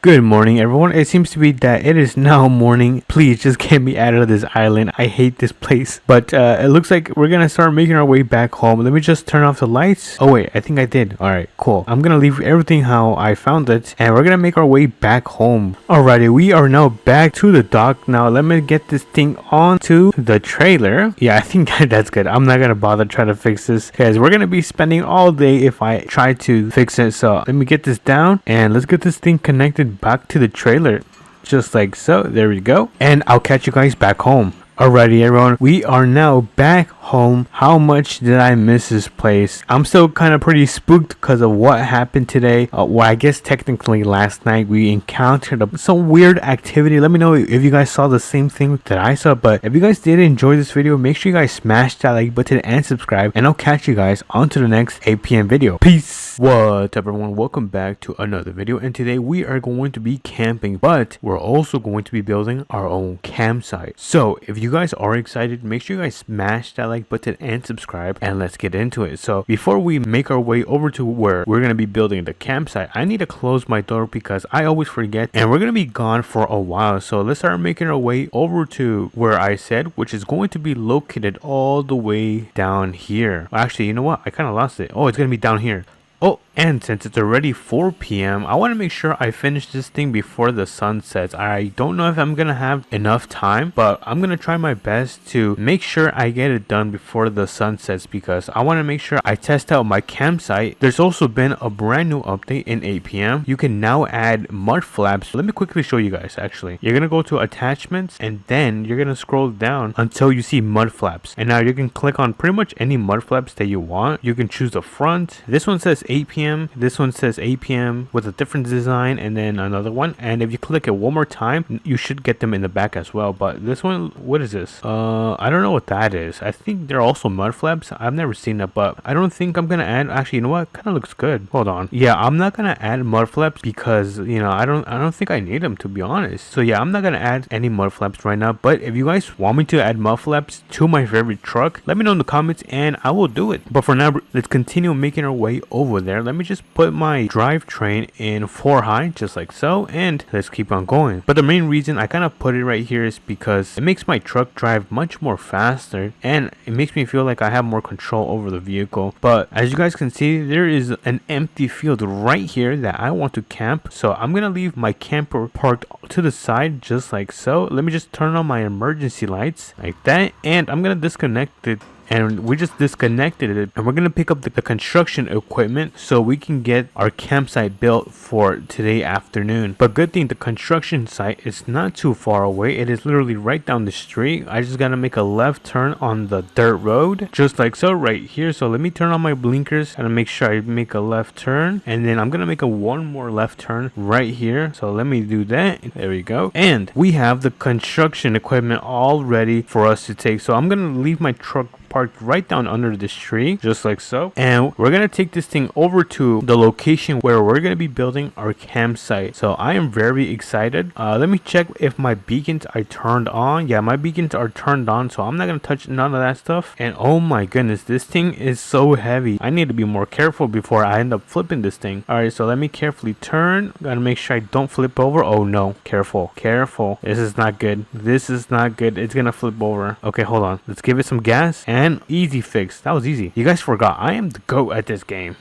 Good morning, everyone. It seems to be that it is now morning. Please just get me out of this island. I hate this place. But it looks like we're gonna start making our way back home. Let me just turn off the lights. Oh wait, I think I did. Alright, cool. I'm gonna leave everything how I found it and we're gonna make our way back home. Alrighty, we are now back to the dock. Now let me get this thing onto the trailer. Yeah, I think that's good. I'm not gonna bother trying to fix this because we're gonna be spending all day if I try to fix it. So let me get this down and let's get this thing connected back to the trailer, just like so. There we go, and I'll catch you guys back home. Alrighty everyone, we are now back home. How much did I miss this place? I'm still kind of pretty spooked because of what happened today. Well, I guess technically last night we encountered some weird activity. Let me know if you guys saw the same thing that I saw. But if you guys did enjoy this video, make sure you guys smash that like button and subscribe, and I'll catch you guys on to the next APM video. Peace. What's up everyone, welcome back to another video, and today we are going to be camping, but we're also going to be building our own campsite. So if you guys are excited, make sure you guys smash that like button and subscribe, and let's get into it. So before we make our way over to where we're going to be building the campsite, I need to close my door because I always forget, and we're going to be gone for a while. So let's start making our way over to where I said, which is going to be located all the way down here. Actually, you know what, I kind of lost it. Oh, it's going to be down here. Oh, and since it's already 4 p.m, I want to make sure I finish this thing before the sun sets. I don't know if I'm gonna have enough time, but I'm gonna try my best to make sure I get it done before the sun sets because I want to make sure I test out my campsite. There's also been a brand new update in APM. You can now add mud flaps. Let me quickly show you guys. Actually, you're gonna go to attachments and then you're gonna scroll down until you see mud flaps, and now you can click on pretty much any mud flaps that you want. You can choose the front. This one says APM, this one says APM with a different design, and then another one, and if you click it one more time you should get them in the back as well. But this one, what is this? I don't know what that is. I think they're also mud flaps. I've never seen that, but I don't think I'm gonna add. Actually, you know what, kind of looks good. Hold on. Yeah, I'm not gonna add mud flaps because, you know, I don't think I need them, to be honest. So yeah, I'm not gonna add any mud flaps right now. But if you guys want me to add mud flaps to my favorite truck, let me know in the comments and I will do it. But for now, let's continue making our way over there. Let me just put my drivetrain in 4 high, just like so, and let's keep on going. But the main reason I kind of put it right here is because it makes my truck drive much more faster, and it makes me feel like I have more control over the vehicle. But as you guys can see, there is an empty field right here that I want to camp, so I'm gonna leave my camper parked to the side, just like so. Let me just turn on my emergency lights like that, and I'm gonna disconnect the and we just disconnected it, and we're gonna pick up the construction equipment so we can get our campsite built for today afternoon. But good thing, the construction site is not too far away. It is literally right down the street. I just gotta make a left turn on the dirt road, just like so right here. So let me turn on my blinkers and make sure I make a left turn, and then I'm gonna make a one more left turn right here. So let me do that. There we go. And we have the construction equipment all ready for us to take. So I'm gonna leave my truck parked right down under this tree, just like so, and we're gonna take this thing over to the location where we're gonna be building our campsite. So I am very excited. Let me check if my beacons are turned on. Yeah, my beacons are turned on, so I'm not gonna touch none of that stuff. And oh my goodness, this thing is so heavy. I need to be more careful before I end up flipping this thing. All right, so let me carefully turn. Gotta make sure I don't flip over. Oh no, careful, careful. This is not good. This is not good. It's gonna flip over. Okay, hold on. Let's give it some gas. And easy fix. That was easy. You guys forgot I am the GOAT at this game.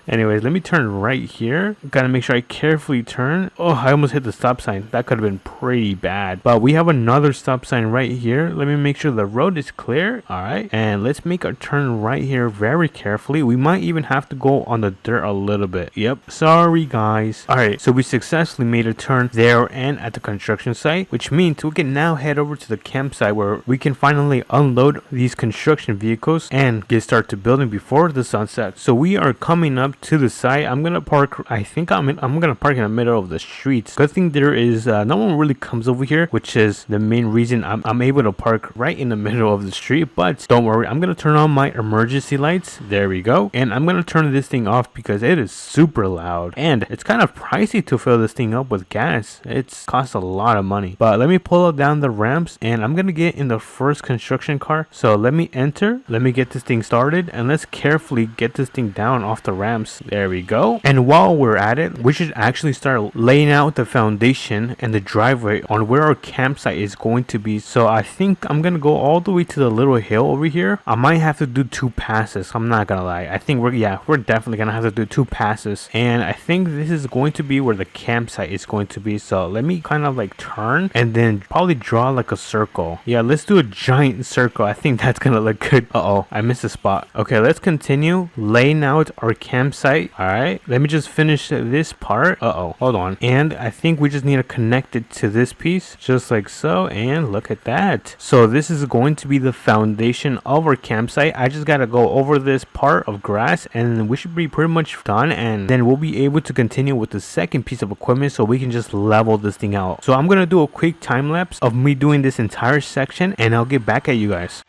Anyways, let me turn right here. Gotta make sure I carefully turn. Oh, I almost hit the stop sign. That could have been pretty bad. But we have another stop sign right here. Let me make sure the road is clear. All right. And let's make a turn right here very carefully. We might even have to go on the dirt a little bit. Yep. Sorry, guys. All right. So we successfully made a turn there and at the construction site, which means we can now head over to the campsite where we can finally unload these construction vehicles and get started to building before the sun sets. So we are coming up to the site. I'm gonna park. I think I'm gonna park in the middle of the streets. Good thing there is no one really comes over here, which is the main reason I'm able to park right in the middle of the street. But don't worry, I'm gonna turn on my emergency lights. There we go. And I'm gonna turn this thing off because it is super loud and it's kind of pricey to fill this thing up with gas. It's costs a lot of money. But let me pull down the ramps and I'm gonna get in the first construction car. So let me enter. Let me get this thing started and let's carefully get this thing down off the ramps. There we go. And while we're at it, we should actually start laying out the foundation and the driveway on where our campsite is going to be. So I think I'm gonna go all the way to the little hill over here. I might have to do 2 passes. I'm not gonna lie. I think we're definitely gonna have to do 2 passes. And I think this is going to be where the campsite is going to be. So let me kind of like turn and then probably draw like a circle. Yeah, let's do a giant circle. I think that's gonna look good. Uh-oh, I missed a spot. Okay, let's continue laying out our campsite. All right, let me just finish this part. Uh-oh, hold on. And I think we just need to connect it to this piece, just like so. And look at that. So this is going to be the foundation of our campsite. I just gotta go over this part of grass and we should be pretty much done, and then we'll be able to continue with the second piece of equipment so we can just level this thing out. So I'm gonna do a quick time lapse of me doing this entire section and I'll get back at you guys.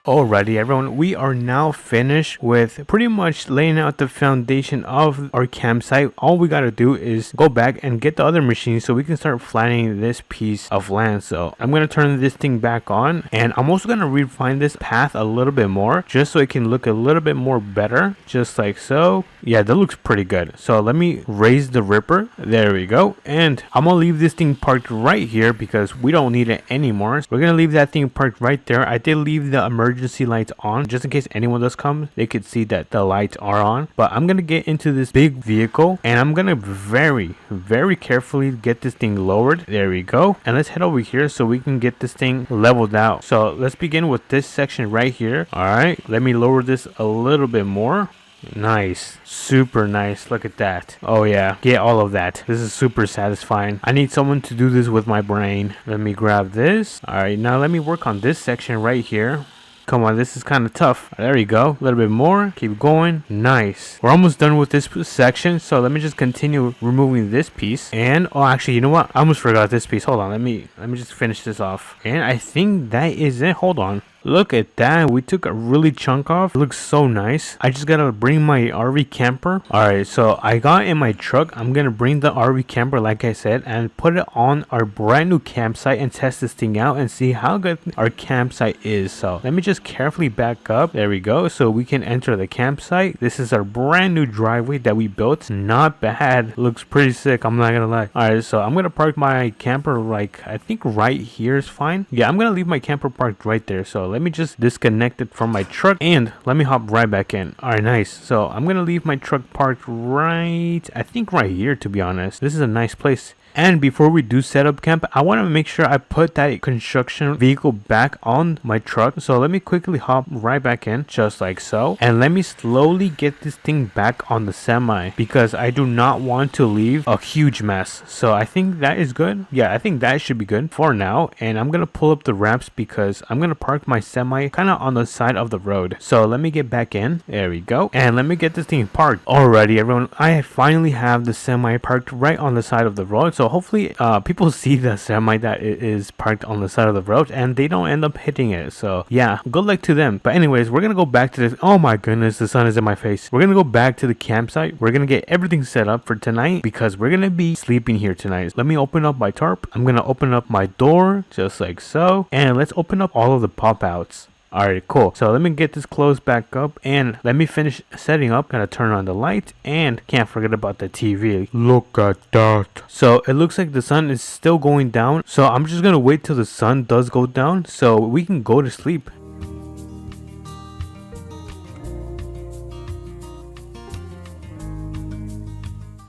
Alrighty everyone, we are now finished with pretty much laying out the foundation of our campsite. All we gotta do is go back and get the other machines so we can start flattening this piece of land. So I'm gonna turn this thing back on and I'm also gonna refine this path a little bit more just so it can look a little bit more better, just like so. Yeah, that looks pretty good. So let me raise the ripper. There we go. And I'm gonna leave this thing parked right here because we don't need it anymore. We're gonna leave that thing parked right there. I did leave the emergency lights on just in case anyone does come, they could see that the lights are on. But I'm gonna get into this big vehicle and I'm gonna very carefully get this thing lowered. There we go. And let's head over here so we can get this thing leveled out. So let's begin with this section right here. All right, let me lower this a little bit more. Nice, super nice. Look at that. Oh yeah, get all of that. This is super satisfying. I need someone to do this with my brain. Let me grab this. All right, now let me work on this section right here. Come on, this is kind of tough. There you go. A little bit more. Keep going. Nice. We're almost done with this section. So let me just continue removing this piece. And oh, actually, you know what? I almost forgot this piece. Hold on. Let me just finish this off. And I think that is it. Hold on. Look at that. We took a really chunk off. It looks so nice. I just gotta bring my RV camper. Alright, so I got in my truck. I'm gonna bring the RV camper like I said and put it on our brand new campsite and test this thing out and see how good our campsite is. So let me just carefully back up. There we go. So we can enter the campsite. This is our brand new driveway that we built. Not bad. Looks pretty sick. I'm not gonna lie. Alright, so I'm gonna park my camper like I think right here is fine. Yeah, I'm gonna leave my camper parked right there. So let me just disconnect it from my truck and let me hop right back in. All right, nice. So I'm gonna leave my truck parked right, I think right here, to be honest. This is a nice place. And before we do set up camp, I want to make sure I put that construction vehicle back on my truck. So let me quickly hop right back in, just like so. And let me slowly get this thing back on the semi, because I do not want to leave a huge mess. So I think that is good. Yeah, I think that should be good for now. And I'm gonna pull up the ramps because I'm gonna park my semi kind of on the side of the road. So let me get back in. There we go. And let me get this thing parked. Alrighty, everyone, I finally have the semi parked right on the side of the road. So hopefully people see the semi that it is parked on the side of the road and they don't end up hitting it. So yeah, good luck to them. But anyways, we're gonna go back to this. Oh my goodness, the sun is in my face. We're gonna go back to the campsite. We're gonna get everything set up for tonight because we're gonna be sleeping here tonight. Let me open up my tarp. I'm gonna open up my door just like so, and let's open up all of the pop outs. Alright, cool. So let me get this closed back up and let me finish setting up. Gonna turn on the light and can't forget about the TV. Look at that. So it looks like the sun is still going down. So I'm just gonna wait till the sun does go down so we can go to sleep.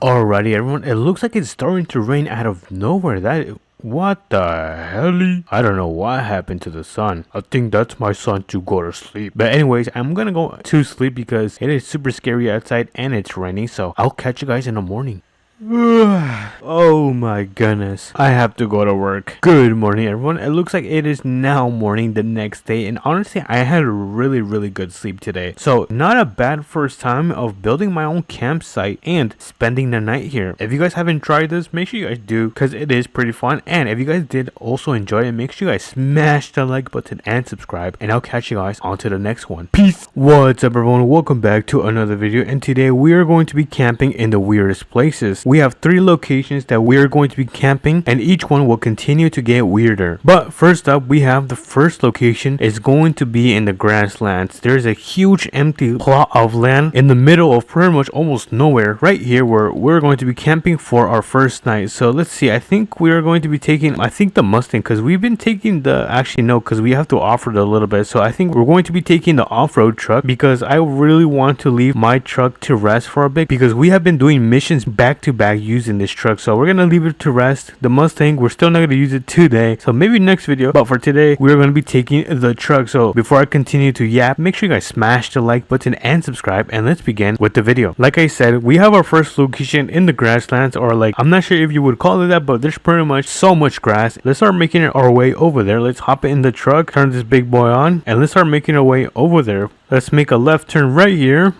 Alrighty, everyone. It looks like it's starting to rain out of nowhere. What the hell? I don't know what happened to the sun. I think that's my son to go to sleep. But anyways, I'm gonna go to sleep because it is super scary outside and it's raining. So I'll catch you guys in the morning. Oh my goodness, I have to go to work. Good morning, everyone. It looks like it is now morning the next day, and honestly I had a really good sleep today. So not a bad first time of building my own campsite and spending the night here. If you guys haven't tried this, make sure you guys do because it is pretty fun. And if you guys did also enjoy it, make sure you guys smash the like button and subscribe, and I'll catch you guys on to the next one. Peace. What's up, everyone? Welcome back to another video, and today we are going to be camping in the weirdest places. We have 3 locations that we are going to be camping, and each one will continue to get weirder. But first up, we have the first location is going to be in the grasslands. There's a huge empty plot of land in the middle of pretty much almost nowhere right here where we're going to be camping for our first night. So let's see, I think we are going to be taking the Mustang, because we've been taking because we have to off-road a little bit. So I think we're going to be taking the off-road truck because I really want to leave my truck to rest for a bit, because we have been doing missions back to back using this truck. So we're gonna leave it to rest. The Mustang, we're still not gonna use it today, so maybe next video, but for today we're gonna be taking the truck. So before I continue to yap, make sure you guys smash the like button and subscribe, and let's begin with the video. Like I said, we have our first location in the grasslands, or like, I'm not sure if you would call it that, but there's pretty much so much grass. Let's start making it our way over there. Let's hop in the truck, turn this big boy on, and let's start making our way over there. Let's make a left turn right here.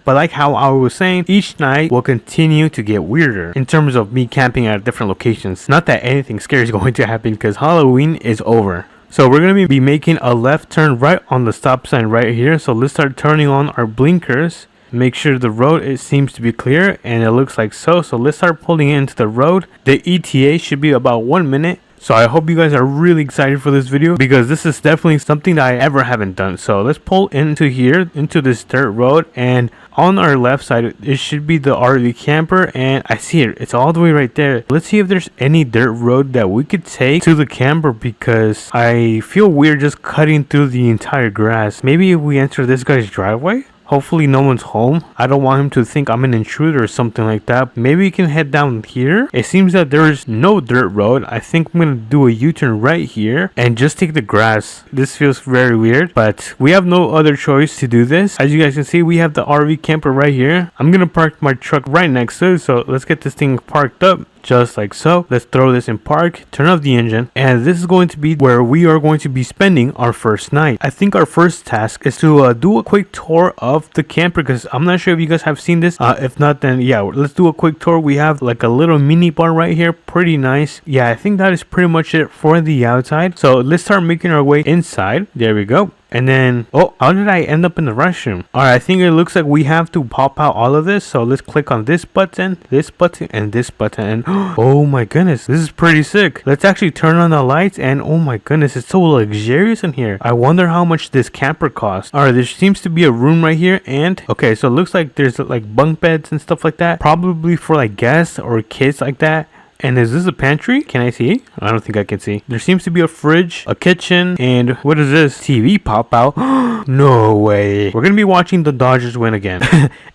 But like how I was saying, each night will continue to get weirder in terms of me camping at different locations. Not that anything scary is going to happen, because Halloween is over. So we're going to be making a left turn right on the stop sign right here. So let's start turning on our blinkers. Make sure the road seems to be clear, and it looks like so. So let's start pulling into the road. The ETA should be about 1 minute. So I hope you guys are really excited for this video, because this is definitely something that I ever haven't done. So let's pull into here, into this dirt road, and on our left side it should be the RV camper, and I see it, it's all the way right there. Let's see if there's any dirt road that we could take to the camper, because I feel weird just cutting through the entire grass. Maybe if we enter this guy's driveway. Hopefully no one's home. I don't want him to think I'm an intruder or something like that. Maybe we can head down here. It seems that there is no dirt road. I think I'm gonna do a U-turn right here and just take the grass. This feels very weird, but we have no other choice to do this. As you guys can see, we have the RV camper right here. I'm gonna park my truck right next to it, so let's get this thing parked up. Just like so. Let's throw this in park, turn off the engine, and this is going to be where we are going to be spending our first night. I think our first task is to do a quick tour of the camper, because I'm not sure if you guys have seen this. If not, then yeah, let's do a quick tour. We have like a little mini bar right here, pretty nice. Yeah, I think that is pretty much it for the outside. So let's start making our way inside. There we go. And then, oh, how did I end up in the restroom? Alright, I think it looks like we have to pop out all of this. So let's click on this button, and this button. And oh my goodness, this is pretty sick. Let's actually turn on the lights, and oh my goodness, it's so luxurious in here. I wonder how much this camper costs. Alright, there seems to be a room right here, and okay, so it looks like there's like bunk beds and stuff like that. Probably for like guests or kids like that. And is this a pantry? Can I see? I don't think I can see. There seems to be a fridge, a kitchen, and what is this? TV pop out. No way. We're gonna be watching the Dodgers win again.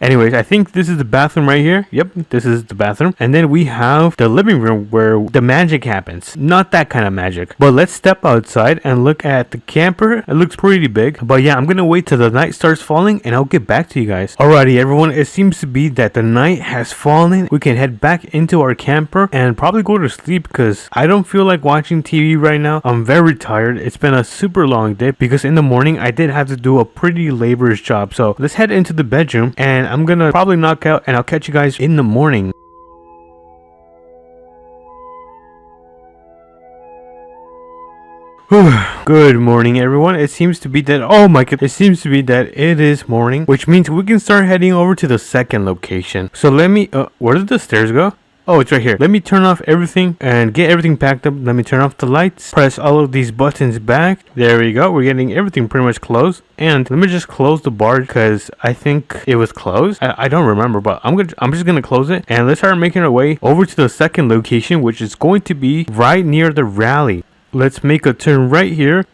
Anyways, I think this is the bathroom right here. Yep, this is the bathroom. And then we have the living room where the magic happens. Not that kind of magic. But let's step outside and look at the camper. It looks pretty big. But yeah, I'm gonna wait till the night starts falling and I'll get back to you guys. Alrighty, everyone. It seems to be that the night has fallen. We can head back into our camper and probably go to sleep because I don't feel like watching TV right now. I'm very tired. It's been a super long day because in the morning I did have to do a pretty laborious job. So let's head into the bedroom and I'm gonna probably knock out and I'll catch you guys in the morning. Good morning, everyone. It seems to be that it seems to be that it is morning, which means we can start heading over to the second location. So let me where did the stairs go? Oh, it's right here. Let me turn off everything and get everything packed up. Let me turn off the lights. Press all of these buttons back. There we go. We're getting everything pretty much closed. And let me just close the bar because I think it was closed. I don't remember, but I'm just gonna close it and let's start making our way over to the second location, which is going to be right near the rally. Let's make a turn right here.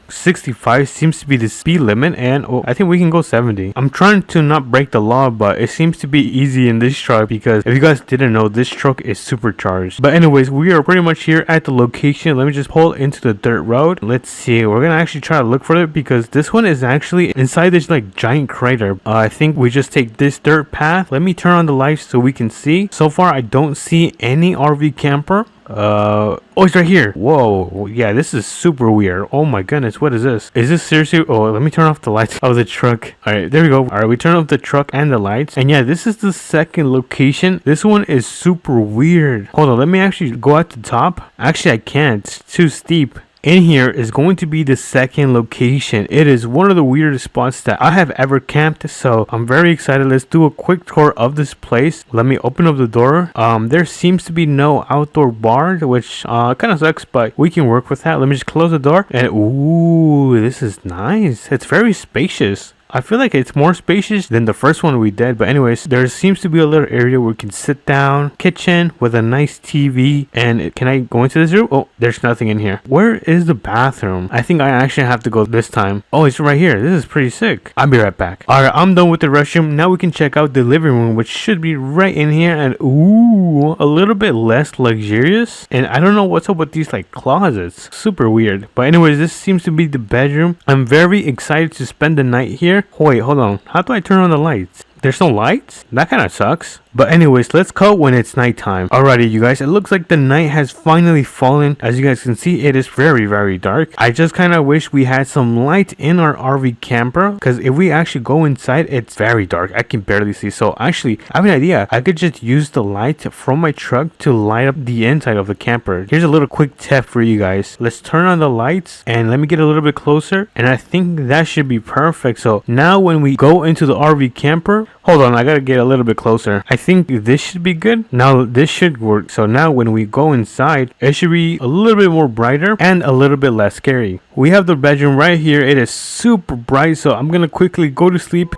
65 seems to be the speed limit, and I think we can go 70. I'm trying to not break the law, but it seems to be easy in this truck because if you guys didn't know, this truck is supercharged. But anyways, we are pretty much here at the location. Let me just pull into the dirt road. Let's see. We're gonna actually try to look for it because this one is actually inside this like giant crater. I think we just take this dirt path. Let me turn on the lights so we can see. So far, I don't see any RV camper. Oh, it's right here. Whoa, yeah, this is super weird. Oh my goodness, what is this? Is this seriously? Oh, let me turn off the lights of the truck. All right, there we go. All right, we turn off the truck and the lights, and yeah, this is the second location. This one is super weird. Hold on, let me actually go at the top. Actually, I can't. It's too steep. In here is going to be the second location. It is one of the weirdest spots that I have ever camped, so I'm very excited. Let's do a quick tour of this place. Let me open up the door. There seems to be no outdoor bar, which kind of sucks, but we can work with that. Let me just close the door, and ooh, this is nice. It's very spacious. I feel like it's more spacious than the first one we did. But anyways, there seems to be a little area where we can sit down. Kitchen with a nice TV. And can I go into this room? Oh, there's nothing in here. Where is the bathroom? I think I actually have to go this time. Oh, it's right here. This is pretty sick. I'll be right back. Alright, I'm done with the restroom. Now we can check out the living room, which should be right in here. And ooh, a little bit less luxurious. And I don't know what's up with these like closets. Super weird. But anyways, this seems to be the bedroom. I'm very excited to spend the night here. Wait, hold on. How do I turn on the lights? There's no lights? That kind of sucks. But anyways, let's go when it's nighttime. Alrighty, you guys, it looks like the night has finally fallen. As you guys can see, it is very, very dark. I just kind of wish we had some light in our RV camper, because if we actually go inside, it's very dark. I can barely see. So actually, I have an idea. I could just use the light from my truck to light up the inside of the camper. Here's a little quick tip for you guys. Let's turn on the lights and let me get a little bit closer. And I think that should be perfect. So now when we go into the RV camper, hold on, I gotta get a little bit closer. I think this should be good. Now this should work. So now when we go inside, it should be a little bit more brighter and a little bit less scary. We have the bedroom right here. It is super bright, so I'm gonna quickly go to sleep.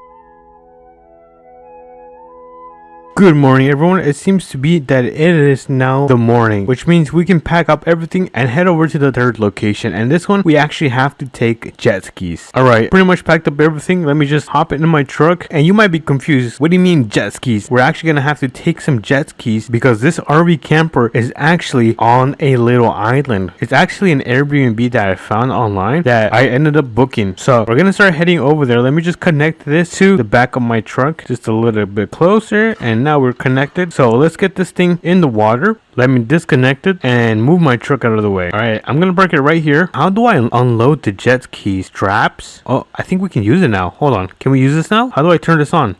Good morning, everyone. It seems to be that it is now the morning, which means we can pack up everything and head over to the third location. And this one, we actually have to take jet skis. All right, pretty much packed up everything. Let me just hop into my truck. And you might be confused. What do you mean jet skis? We're actually gonna have to take some jet skis because this RV camper is actually on a little island. It's actually an Airbnb that I found online that I ended up booking. So we're gonna start heading over there. Let me just connect this to the back of my truck just a little bit closer, and now we're connected. So let's get this thing in the water. Let me disconnect it and move my truck out of the way. All right, I'm gonna park it right here. How do I unload the jet ski straps? Oh, I think we can use it now. Hold on, can we use this now? How do I turn this on?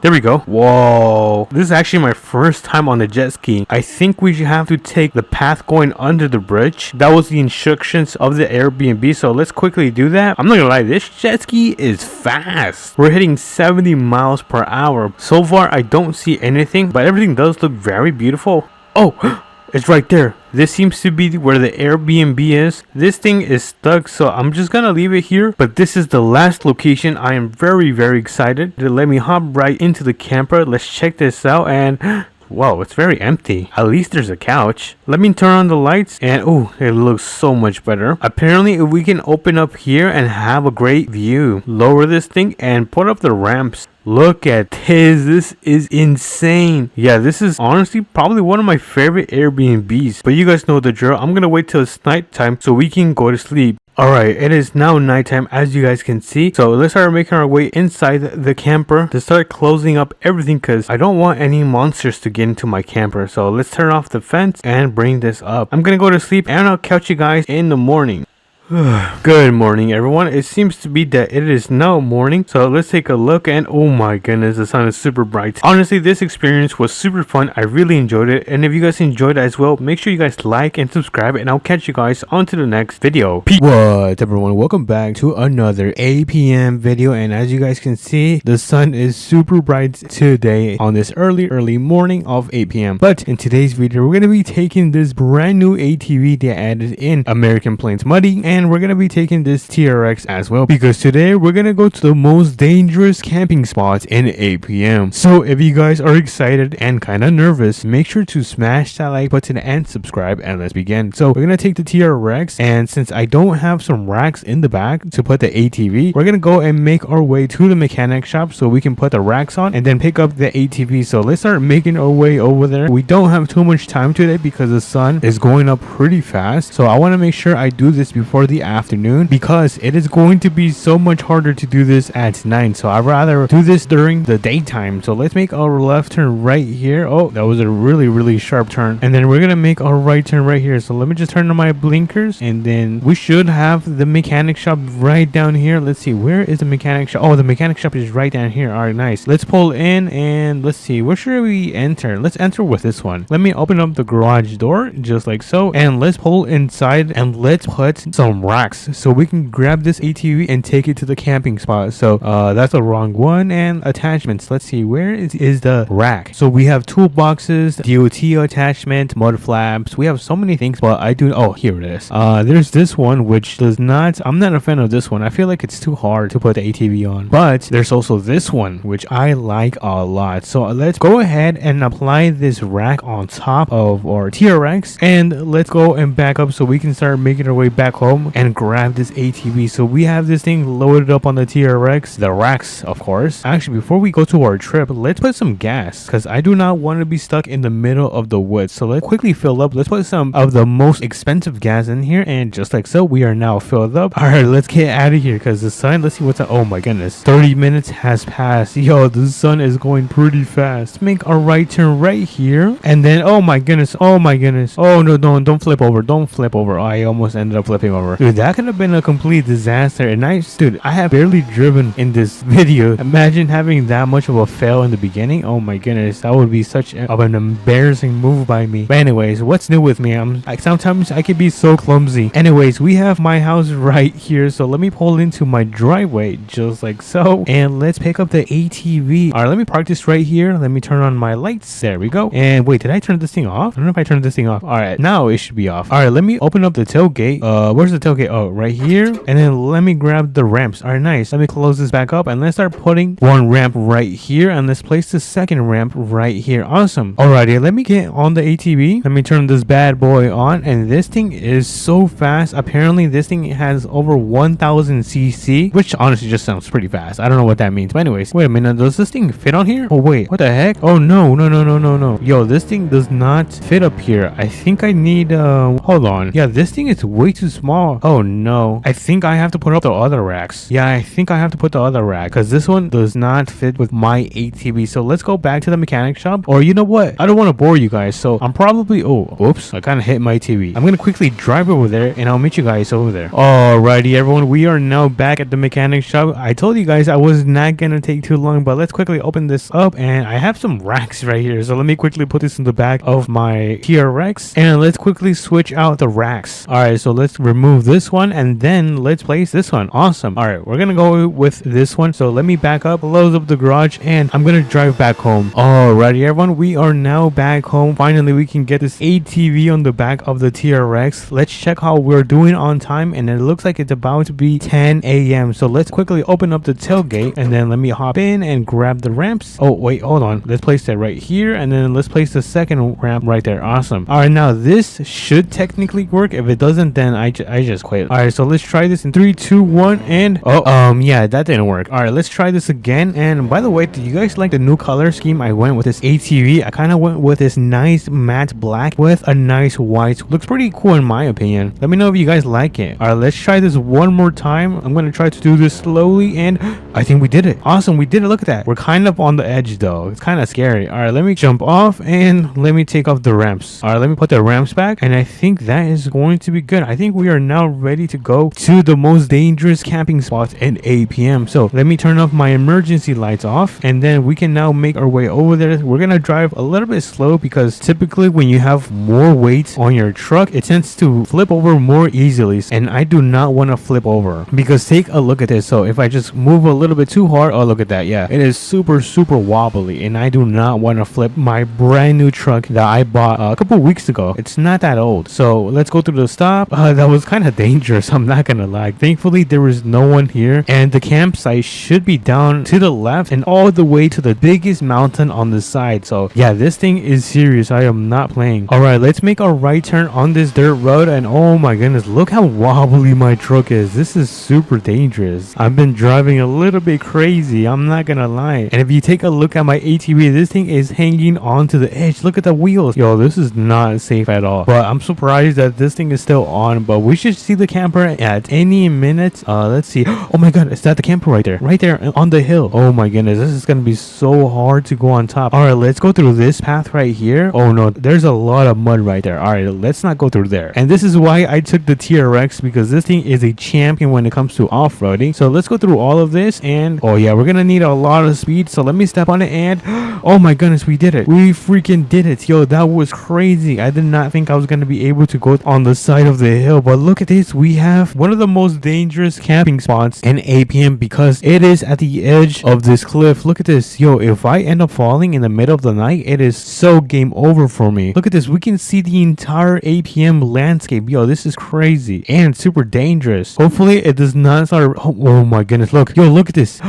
There we go. Whoa, this is actually my first time on the jet ski. I think we should have to take the path going under the bridge. That was the instructions of the Airbnb, so let's quickly do that. I'm not gonna lie, this jet ski is fast. We're hitting 70 miles per hour. So far, I don't see anything, but everything does look very beautiful. Oh, it's right there. This seems to be where the Airbnb is. This thing is stuck, so I'm just gonna leave it here. But this is the last location. I am very, very excited. Let me hop right into the camper. Let's check this out, and Whoa, it's very empty. At least there's a couch. Let me turn on the lights and oh, it looks so much better. Apparently, if we can open up here and have a great view, lower this thing and put up the ramps. Look at this. This is insane. Yeah, this is honestly probably one of my favorite Airbnbs. But you guys know the drill. I'm gonna wait till it's nighttime so we can go to sleep. Alright, it is now nighttime as you guys can see. So let's start making our way inside the camper to start closing up everything because I don't want any monsters to get into my camper. So let's turn off the fence and bring this up. I'm gonna go to sleep and I'll catch you guys in the morning. Good morning everyone. It seems to be that it is now morning, so let's take a look and oh my goodness, the sun is super bright. Honestly, this experience was super fun. I really enjoyed it, and if you guys enjoyed it as well, make sure you guys like and subscribe, and I'll catch you guys on to the next video. Peace. What everyone, welcome back to another APM video, and as you guys can see, the sun is super bright today on this early morning of 8 p.m. But in today's video, we're going to be taking this brand new ATV they added in American Plains Muddy, and we're gonna be taking this TRX as well because today we're gonna go to the most dangerous camping spots in APM. So if you guys are excited and kind of nervous, make sure to smash that like button and subscribe, and let's begin. So we're gonna take the TRX, and since I don't have some racks in the back to put the ATV, we're gonna go and make our way to the mechanic shop so we can put the racks on and then pick up the ATV. So let's start making our way over there. We don't have too much time today because the sun is going up pretty fast, so I want to make sure I do this before the afternoon because it is going to be so much harder to do this at night. So I'd rather do this during the daytime. So let's make our left turn right here. Oh, that was a really sharp turn, and then we're gonna make our right turn right here. So let me just turn on my blinkers, and then we should have the mechanic shop right down here. Let's see, where is the mechanic shop? Oh, the mechanic shop is right down here. All right, nice. Let's pull in and let's see, where should we enter? Let's enter with this one. Let me open up the garage door just like so, and let's pull inside and let's put some racks so we can grab this ATV and take it to the camping spot. So that's the wrong one. And attachments, let's see, where is the rack? So we have toolboxes, DOT attachment, mud flaps. We have so many things, but oh, here it is. There's this one which does not, I'm not a fan of this one. I feel like it's too hard to put the ATV on. But there's also this one which I like a lot. So let's go ahead and apply this rack on top of our TRX, and let's go and back up so we can start making our way back home and grab this ATV. So we have this thing loaded up on the TRX, the racks of course. Actually, before we go to our trip, let's put some gas because I do not want to be stuck in the middle of the woods. So let's quickly fill up. Let's put some of the most expensive gas in here, and just like so, we are now filled up. All right, let's get out of here because the sun, let's see what's up. Oh my goodness, 30 minutes has passed. Yo, the sun is going pretty fast. Make our right turn right here, and then oh my goodness, oh no, don't flip over, don't flip over. I almost ended up flipping over. Dude, that could have been a complete disaster. And dude, I have barely driven in this video. Imagine having that much of a fail in the beginning. Oh my goodness, that would be such an embarrassing move by me. But anyways, what's new with me? Sometimes I can be so clumsy. Anyways, we have my house right here, so let me pull into my driveway just like so, and let's pick up the ATV. All right, let me park this right here. Let me turn on my lights. There we go. And wait, did I turn this thing off? I don't know if I turned this thing off. All right, now it should be off. All right, let me open up the tailgate. Where's the tailgate? Oh, right here. And then let me grab the ramps. All right, nice. Let me close this back up and let's start putting one ramp right here, and let's place the second ramp right here. Awesome. Alrighty, let me get on the ATV. Let me turn this bad boy on, and this thing is so fast. Apparently this thing has over 1000 cc, which honestly just sounds pretty fast. I don't know what that means, but anyways, wait a minute, does this thing fit on here? Oh wait, what the heck? Oh no. Yo, this thing does not fit up here. I think I need hold on. Yeah, this thing is way too small. Oh no, I think I have to put up the other racks. Yeah, I think I have to put the other rack because this one does not fit with my ATV. So let's go back to the mechanic shop, or you know what, I don't want to bore you guys, so I'm probably, oh oops, I kind of hit my TV. I'm gonna quickly drive over there and I'll meet you guys over there. Alrighty everyone, we are now back at the mechanic shop. I told you guys I was not gonna take too long, but let's quickly open this up, and I have some racks right here. So let me quickly put this in the back of my TRX, and let's quickly switch out the racks. Alright, so let's remove remove this one, and then let's place this one. Awesome. All right, we're gonna go with this one. So let me back up, close up the garage, and I'm gonna drive back home. Alrighty, everyone, we are now back home. Finally, we can get this ATV on the back of the TRX. Let's check how we're doing on time, and it looks like it's about to be 10 a.m. So let's quickly open up the tailgate, and then let me hop in and grab the ramps. Oh wait, hold on. Let's place that right here, and then let's place the second ramp right there. Awesome. All right, now this should technically work. If it doesn't, then I just quit. All right, so let's try this in 3, 2, 1, and yeah, that didn't work. All right, let's try this again. And by the way, do you guys like the new color scheme? I went with this ATV. I kind of went with this nice matte black with a nice white. Looks pretty cool in my opinion. Let me know if you guys like it. All right, let's try this one more time. I'm gonna try to do this slowly, and I think we did it. Awesome, we did it. Look at that. We're kind of on the edge though. It's kind of scary. All right, let me jump off and let me take off the ramps. All right, let me put the ramps back, and I think that is going to be good. I think we are now ready to go to the most dangerous camping spot in APM. So let me turn off my emergency lights off, and then we can now make our way over there. We're gonna drive a little bit slow because typically when you have more weight on your truck, it tends to flip over more easily, and I do not want to flip over because take a look at this. So if I just move a little bit too hard, oh look at that, yeah, it is super wobbly, and I do not want to flip my brand new truck that I bought a couple weeks ago. It's not that old. So let's go through the stop. That was kind of dangerous, I'm not gonna lie. Thankfully there was no one here, and the campsite should be down to the left and all the way to the biggest mountain on the side. So yeah, this thing is serious. I am not playing. All right, let's make a right turn on this dirt road, and oh my goodness, look how wobbly my truck is. This is super dangerous. I've been driving a little bit crazy, I'm not gonna lie. And if you take a look at my ATV, this thing is hanging onto the edge. Look at the wheels. Yo, this is not safe at all. But I'm surprised that this thing is still on, but we should see the camper at any minute. Let's see. Oh my god, is that the camper right there? Right there on the hill. Oh my goodness, this is gonna be so hard to go on top. All right, let's go through this path right here. Oh no, there's a lot of mud right there. All right, let's not go through there. And this is why I took the TRX, because this thing is a champion when it comes to off-roading. So let's go through all of this, and oh yeah, we're gonna need a lot of speed. So let me step on it, and oh my goodness, we did it. We freaking did it. Yo, that was crazy. I did not think I was gonna be able to go on the side of the hill, but look at this. We have one of the most dangerous camping spots in APM because it is at the edge of this cliff. Look at this. Yo, if I end up falling in the middle of the night, it is so game over for me. Look at this. We can see the entire APM landscape. Yo, this is crazy and super dangerous. Hopefully it does not start. Oh my goodness, look. Yo, look at this.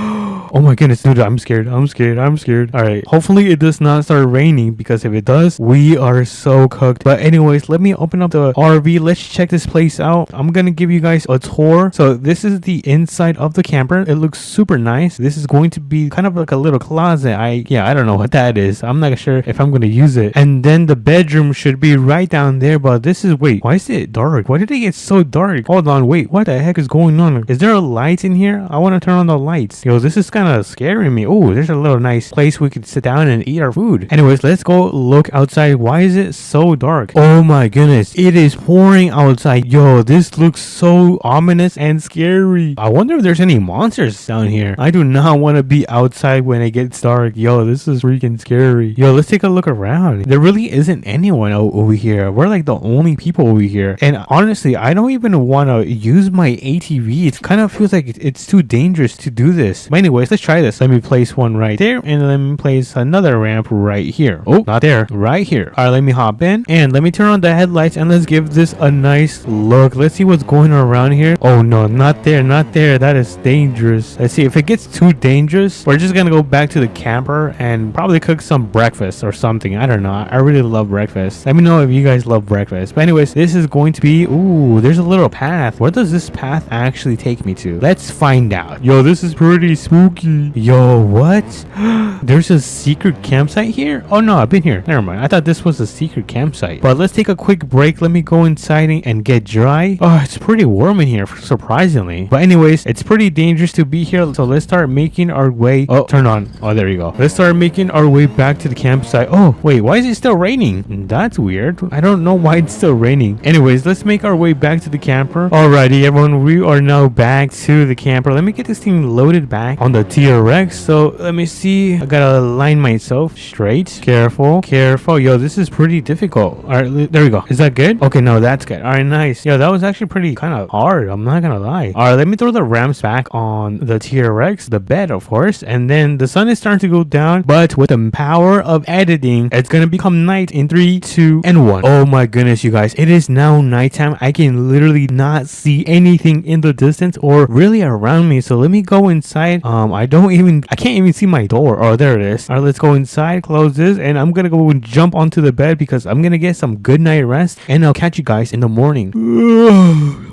Oh my goodness, dude, I'm scared. All right, hopefully it does not start raining, because if it does, we are so cooked. But anyways, let me open up the RV. Let's check this place out. I'm gonna give you guys a tour. So this is the inside of the camper. It looks super nice. This is going to be kind of like a little closet. I don't know what that is. I'm not sure if I'm gonna use it. And then the bedroom should be right down there, but this is, wait, why is it dark? Why did it get so dark? Hold on, wait, what the heck is going on? Is there a light in here? I want to turn on the lights. Yo, this is kind of scaring me. Oh, there's a little nice place we could sit down and eat our food. Anyways, let's go look outside. Why is it so dark? Oh my goodness, it is pouring outside. Yo, this looks so ominous and scary. I wonder if there's any monsters down here. I do not want to be outside when it gets dark. Yo, this is freaking scary. Yo, let's take a look around. There really isn't anyone over here. We're like the only people over here. And honestly, I don't even want to use my ATV. It kind of feels like it's too dangerous to do this. But anyways, let's try this. Let me place one right there, and let me place another ramp right here. Oh, not there, right here. All right, let me hop in, and let me turn on the headlights, and let's give this a nice look. Let's see what's going on around here. Oh no, not there. That is dangerous. Let's see. If it gets too dangerous, we're just gonna go back to the camper and probably cook some breakfast or something. I don't know. I really love breakfast. Let me know if you guys love breakfast. But anyways, this is going to be, ooh, there's a little path. Where does this path actually take me to? Let's find out. Yo, this is pretty spooky. Yo, what? There's a secret campsite here? Oh no, I've been here. Never mind. I thought this was a secret campsite. But let's take a quick break. Let me go inside and get dry. Oh, it's pretty warm in here, surprisingly. But anyways, it's pretty dangerous to be here. So let's start making our way. Oh, turn on. Oh, there you go. Let's start making our way back to the campsite. Oh, wait, why is it still raining? That's weird. I don't know why it's still raining. Anyways, let's make our way back to the camper. Alrighty, everyone, we are now back to the camper. Let me get this thing loaded back on the TRX. So let me see. I gotta line myself straight. Careful. Yo, this is pretty difficult. Alright, there we go. Is that good? Okay, no, that's good. Alright, nice. Yo, that was actually pretty kind of hard. I'm not gonna lie. All right, let me throw the ramps back on the TRX, the bed, of course. And then the sun is starting to go down, but with the power of editing, it's gonna become night in 3, 2, and 1. Oh my goodness, you guys. It is now nighttime. I can literally not see anything in the distance or really around me. So let me go inside. I can't even see my door. Oh, there it is. All right, let's go inside, close this, and I'm gonna go and jump onto the bed because I'm gonna get some good night rest, and I'll catch you guys in the morning.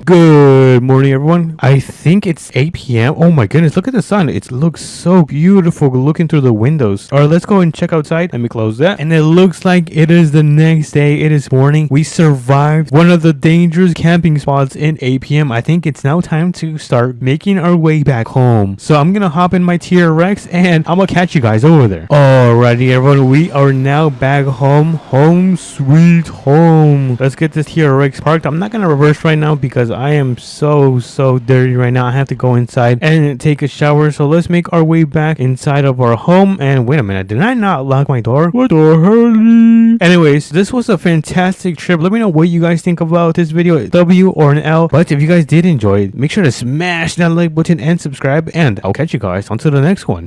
Good morning, everyone. I think it's 8 p.m. Oh my goodness, look at the sun. It looks so beautiful looking through the windows. All right, let's go and check outside. Let me close that. And it looks like it is the next day. It is morning. We survived one of the dangerous camping spots in APM. I think it's now time to start making our way back home. So I'm gonna hop in my TRX and I'm gonna catch you guys over there. Alrighty, everyone, we are now back home. Home sweet home. Let's get this TRX parked. I'm not gonna reverse right now because I am so dirty right now. I have to go inside and take a shower. So let's make our way back inside of our home. And wait a minute, did I not lock my door? What the hell? Anyways, this was a fantastic trip. Let me know what you guys think about this video, a W or an L. But if you guys did enjoy it, make sure to smash that like button and subscribe, and I'll catch you guys until the next one.